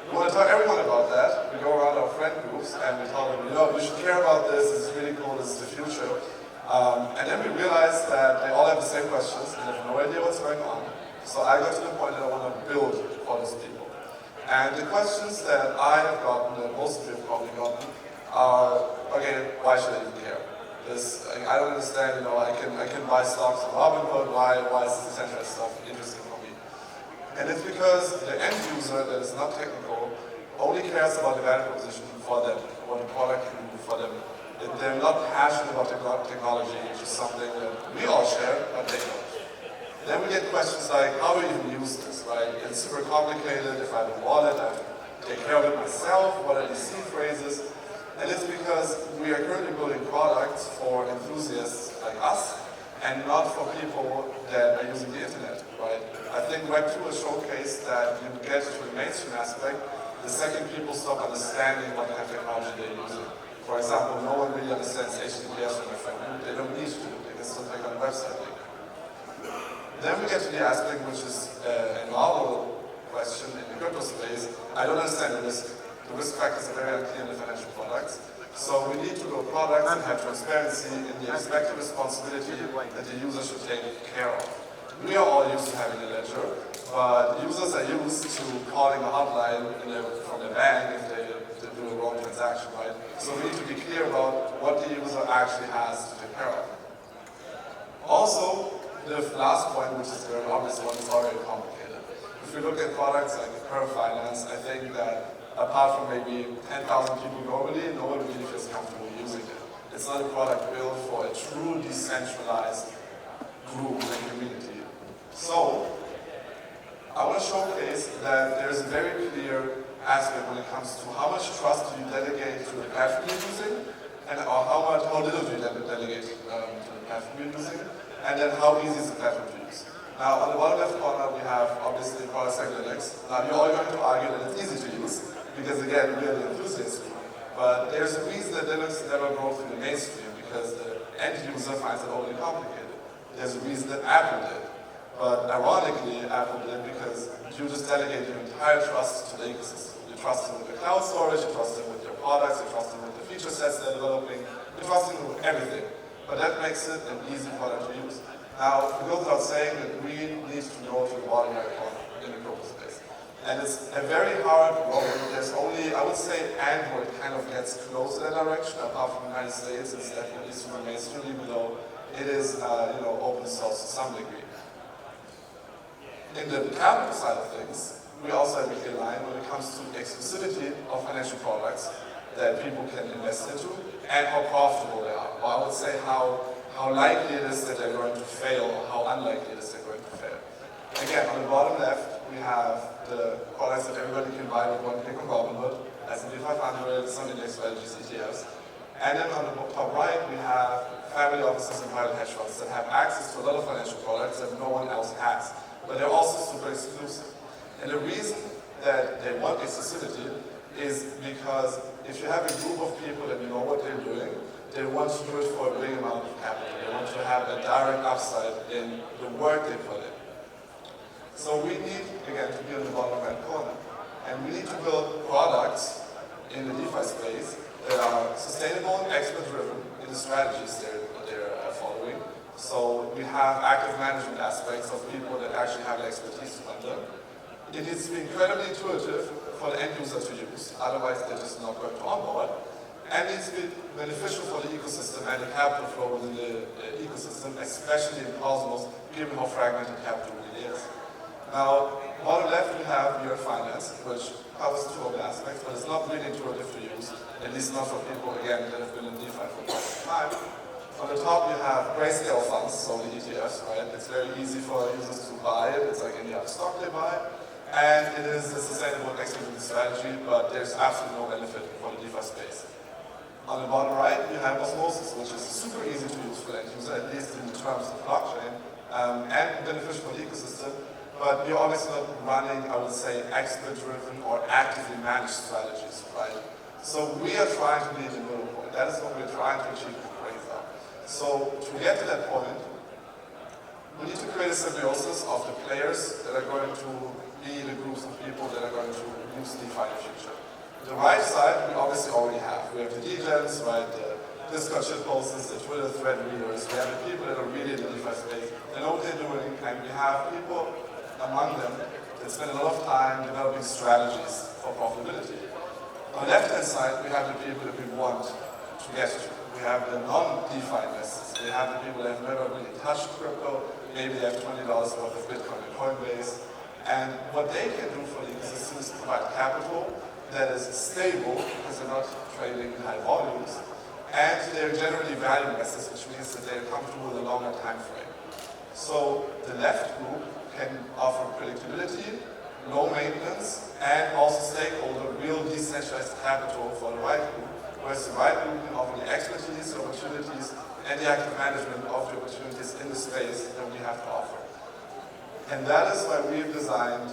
We want to tell everyone about that. We go around our friend groups and we tell them, you should care about this, it's really cool, this is the future. And then we realized that they all have the same questions and have no idea what's going on. So I got to the point that I want to build for those people. And the questions that I have gotten, that most of you have probably gotten, are, okay, why should I even care? I don't understand, I can buy stocks on Robinhood, why is this decentralized stuff interesting for me? And it's because the end user that is not technical only cares about the value proposition for them, what the product can do for them. They're not passionate about technology, which is something that we all share, but they don't. Then we get questions like, how do you even use this, right? It's super complicated. If I have a wallet, I have to take care of it myself. What are these seed phrases? And it's because we are currently building products for enthusiasts like us, and not for people that are using the internet, right? I think Web 2 has showcased that you get to the mainstream aspect the second people stop understanding what kind of technology they're using. For example, no one really understands HTTPS from a friend group. They don't need to. They can still click on the website link. Then we get to the aspect which is a novel question in the crypto space. I don't understand the risk. The risk factors are very unclear in the financial products. So we need to build products that have transparency in the expected responsibility that the user should take care of. We are all used to having a ledger, but users are used to calling a hotline from the bank if they do a wrong transaction, right? So we need to be clear about what the user actually has to take care of. Also, the last point, which is the very obvious one, is already complicated. If we look at products like Keplr Finance, I think that apart from maybe 10,000 people globally, no one really feels comfortable using it. It's not a product built for a true decentralized group and community. So, I want to showcase that there's a very clear aspect when it comes to how much trust do you delegate to the platform you're using, and how little do you delegate to the platform you're using, and then how easy is the platform to use. Now, on the bottom left corner, we have obviously products like Linux. Now, you're all going to argue that it's easy to use, because again, we're the enthusiast group. But there's a reason that Linux never broke through the mainstream, because the end user finds it overly complicated. There's a reason that Apple did. But ironically, Apple did because you just delegate your entire trust to the ecosystem. You trust them with the cloud storage, you trust them with your products, you trust them with the feature sets they're developing, you trust them with everything. But that makes it an easy product to use. Now, it goes without saying that we need to go to the bottom right corner in the crypto space. And it's a very hard road. There's only, I would say, Android kind of gets close to that direction. Apart from the United States, it's definitely super mainstream, even though it is, open source to some degree. In the capital side of things, we also have a clear line when it comes to exclusivity of financial products that people can invest into and how profitable they are. Or I would say how likely it is that they're going to fail or how unlikely it is they're going to fail. Again, on the bottom left, we have the products that everybody can buy with one click on Gorbunov, S&P 500, some index strategies, ETFs. And then on the top right, we have family offices and private hedge funds that have access to a lot of financial products that no one else has. But they're also super exclusive. And the reason that they want exclusivity is because if you have a group of people that know what they're doing, they want to do it for a big amount of capital. They want to have a direct upside in the work they put in. So we need, again, to be on the bottom right corner. And we need to build products in the DeFi space that are sustainable and expert-driven in the strategies they're following. So we have active management aspects of people that actually have the expertise to run them. It needs to be incredibly intuitive for the end user to use, otherwise they're just not going to onboard. And it needs to be beneficial for the ecosystem and the capital flow within the ecosystem, especially in Cosmos, given how fragmented capital really is. Now, bottom left we have your finance, which covers two of the aspects, but it's not really intuitive to use, at least not for people, again, that have been in DeFi for quite some time. On the top you have grayscale funds, so the ETFs, right? It's very easy for users to buy it, it's like any other stock they buy. And it is a sustainable execution strategy, but there's absolutely no benefit for the DeFi space. On the bottom right, you have Osmosis, which is super easy to use for the end user, at least in terms of blockchain, and beneficial for the ecosystem. But you're obviously not running, I would say, expert-driven or actively managed strategies, right? So we are trying to be the middle point. That is what we're trying to achieve with Quasar. So to get to that point, we need to create a symbiosis of the players that are going to be the groups of people that are going to use DeFi in the future. The right side, we obviously already have. We have the degens, right, the Discord shitposters, the Twitter thread readers. We have the people that are really in the DeFi space. They know what they're doing, and we have people among them that spend a lot of time developing strategies for profitability. On the left-hand side, we have the people that we want to get to. We have the non-DeFi investors. We have the people that have never really touched crypto. Maybe they have $20 worth of Bitcoin and Coinbase. And what they can do for the ecosystem is provide capital that is stable, because they're not trading in high volumes, and they're generally value investors, which means that they're comfortable with a longer time frame. So the left group can offer predictability, low maintenance, and also stakeholder real decentralized capital for the right group, whereas the right group can offer the expertise, the opportunities, and the active management of the opportunities in the space that we have to offer. And that is why we've designed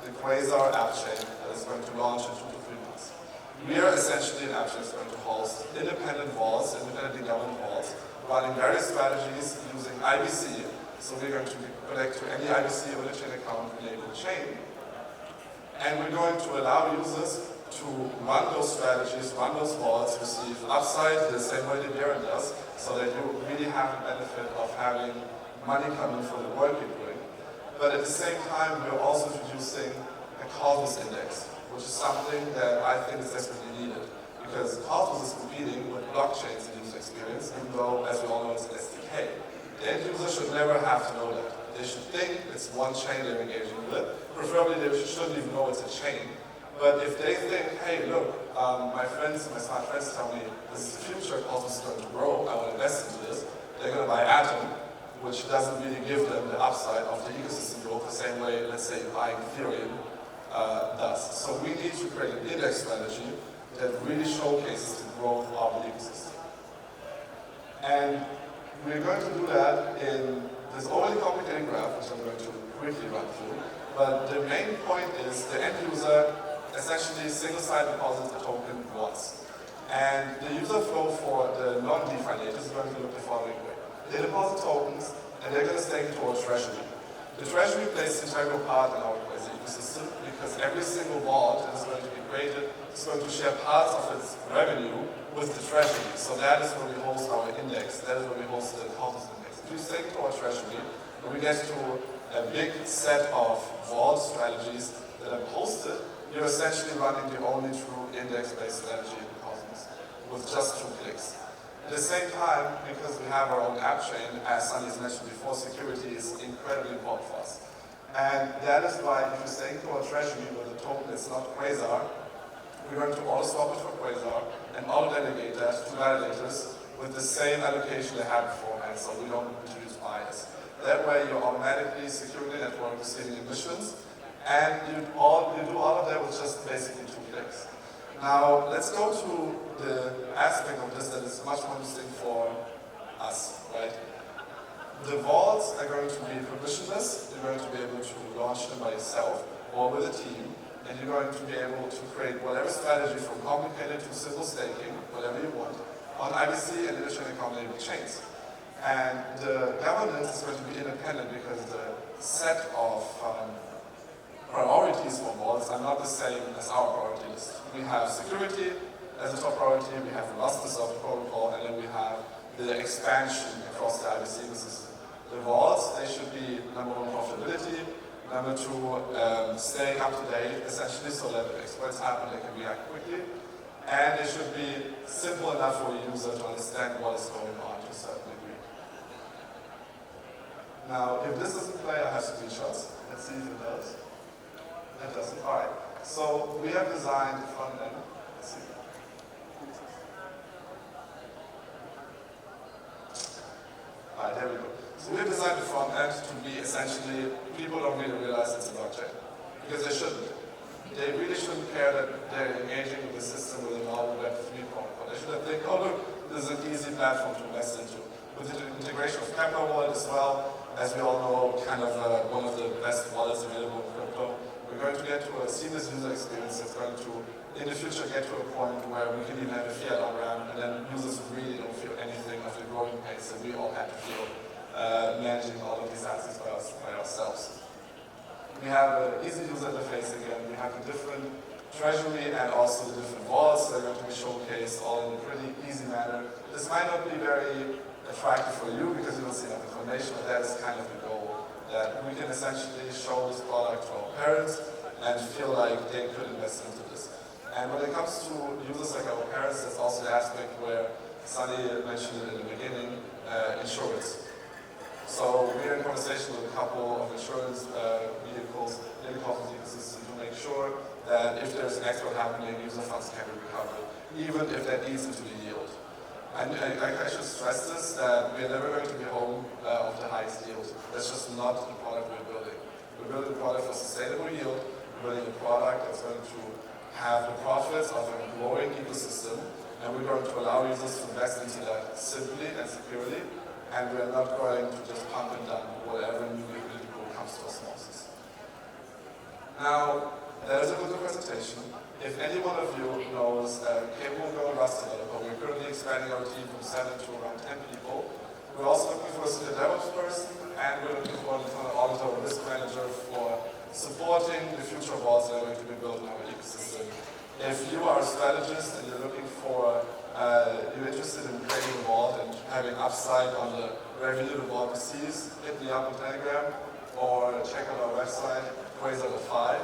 the Quasar app chain that is going to launch in 2 to 3 months. We are essentially an app that's going to host independent vaults, independently governed vaults, running various strategies using IBC. So we're going to connect to any IBC or chain account enabled chain. And we're going to allow users to run those strategies, run those vaults, receive upside the same way that Darren does, so that you really have the benefit of having money coming for the work you're doing. But at the same time, we're also introducing a Cosmos index, which is something that I think is desperately needed, because Cosmos is competing with blockchains in user experience, even though, as we all know, it's an SDK. The end user should never have to know that. They should think it's one chain they're engaging with. Preferably, they shouldn't even know it's a chain. But if they think, hey, look, my smart friends tell me this is the future, Cosmos is going to grow, I want to invest into this, they're going to buy Atom, which doesn't really give them the upside of the ecosystem growth the same way, let's say, buying Ethereum does. So we need to create an index strategy that really showcases the growth of the ecosystem. And we're going to do that in this overly complicated graph, which I'm going to quickly run through. But the main point is the end user essentially single-side deposits the token once. And the user flow for the non-DeFi natives is going to look the following way. They deposit tokens, and they're going to stake it towards Treasury. The Treasury plays an integral part in our Quasi ecosystem, because every single vault that is going to be created is going to share parts of its revenue with the Treasury. So that is where we host our index. That is where we host the Cosmos index. If we stake it towards Treasury, when we get to a big set of vault strategies that are hosted, you're essentially running the only true index-based strategy in Cosmos with just 2 clicks. At the same time, because we have our own app chain, as Sunny has mentioned before, security is incredibly important for us. And that is why if you're staying to our Treasury where the token is not Quasar, we're going to auto-swap it for Quasar and auto-delegate that to validators with the same allocation they had beforehand, so we don't introduce bias. That way you're automatically securing the network, receiving emissions, and you do all of that with just basically 2 clicks. Now, let's go to the aspect of this that is much more interesting for us, right? The vaults are going to be permissionless. You're going to be able to launch them by yourself or with a team, and you're going to be able to create whatever strategy from complicated to simple staking, whatever you want, on IBC and Interchain account-enabled chains. And the governance is going to be independent because the set of priorities for vaults are not the same as our priority list. We have security as a top priority, we have robustness of the protocol, and then we have the expansion across the IBC ecosystem. The vaults, they should be number 1, profitability, number 2, staying up to date, essentially, so that if exploits happen, they can react quickly, and they should be simple enough for the user to understand what is going on to a certain degree. Now, if this doesn't play, I have screenshots. Let's see if it does. It doesn't. All right. So we have designed the front end. Let's see. All right, there we go. So we have designed the front end to be essentially, people don't really realize it's a blockchain, because they shouldn't. They really shouldn't care that they're engaging with the system with a novel Web3 protocol. They should think, oh look, this is an easy platform to invest into. With the integration of Keplr wallet as well, as we all know, kind of one of the best wallets available in crypto. We're going to get to a seamless user experience that's going to, in the future, get to a point where we can even have a fiat on-ramp, and then users really don't feel anything of the growing pace that we all had to feel managing all of these assets by ourselves. We have an easy user interface again. We have the different treasury and also the different vaults that are going to be showcased all in a pretty easy manner. This might not be very attractive for you because you don't see enough information, but that is kind of the goal. That we can essentially show this product to our parents and feel like they could invest into this. And when it comes to users like our parents, there's also the aspect where Sunny mentioned it in the beginning, insurance. So we're in conversation with a couple of insurance vehicles in the Cosmos ecosystem to make sure that if there's an export happening, user funds can be recovered, even if that eats into the yield. And I should stress this, that we're never going to be home of the highest yield. That's just not the product we're building. We're building a product for sustainable yield. We're building a product that's going to have the profits of a growing ecosystem, and we're going to allow users to invest into that simply and securely, and we're not going to just pump and dump whatever new liquidity pool comes to osmosis. Now, that is a good presentation. If any one of you knows expanding our team from 7 to around 10 people. We're also looking for a senior DevOps person, and we're looking for an internal auditor or risk manager for supporting the future vaults that are going to be built in our ecosystem. If you are a strategist and you're looking for, you're interested in creating a vault and having upside on the revenue the vault receives, hit me up on Telegram or check out our website, Quasar5.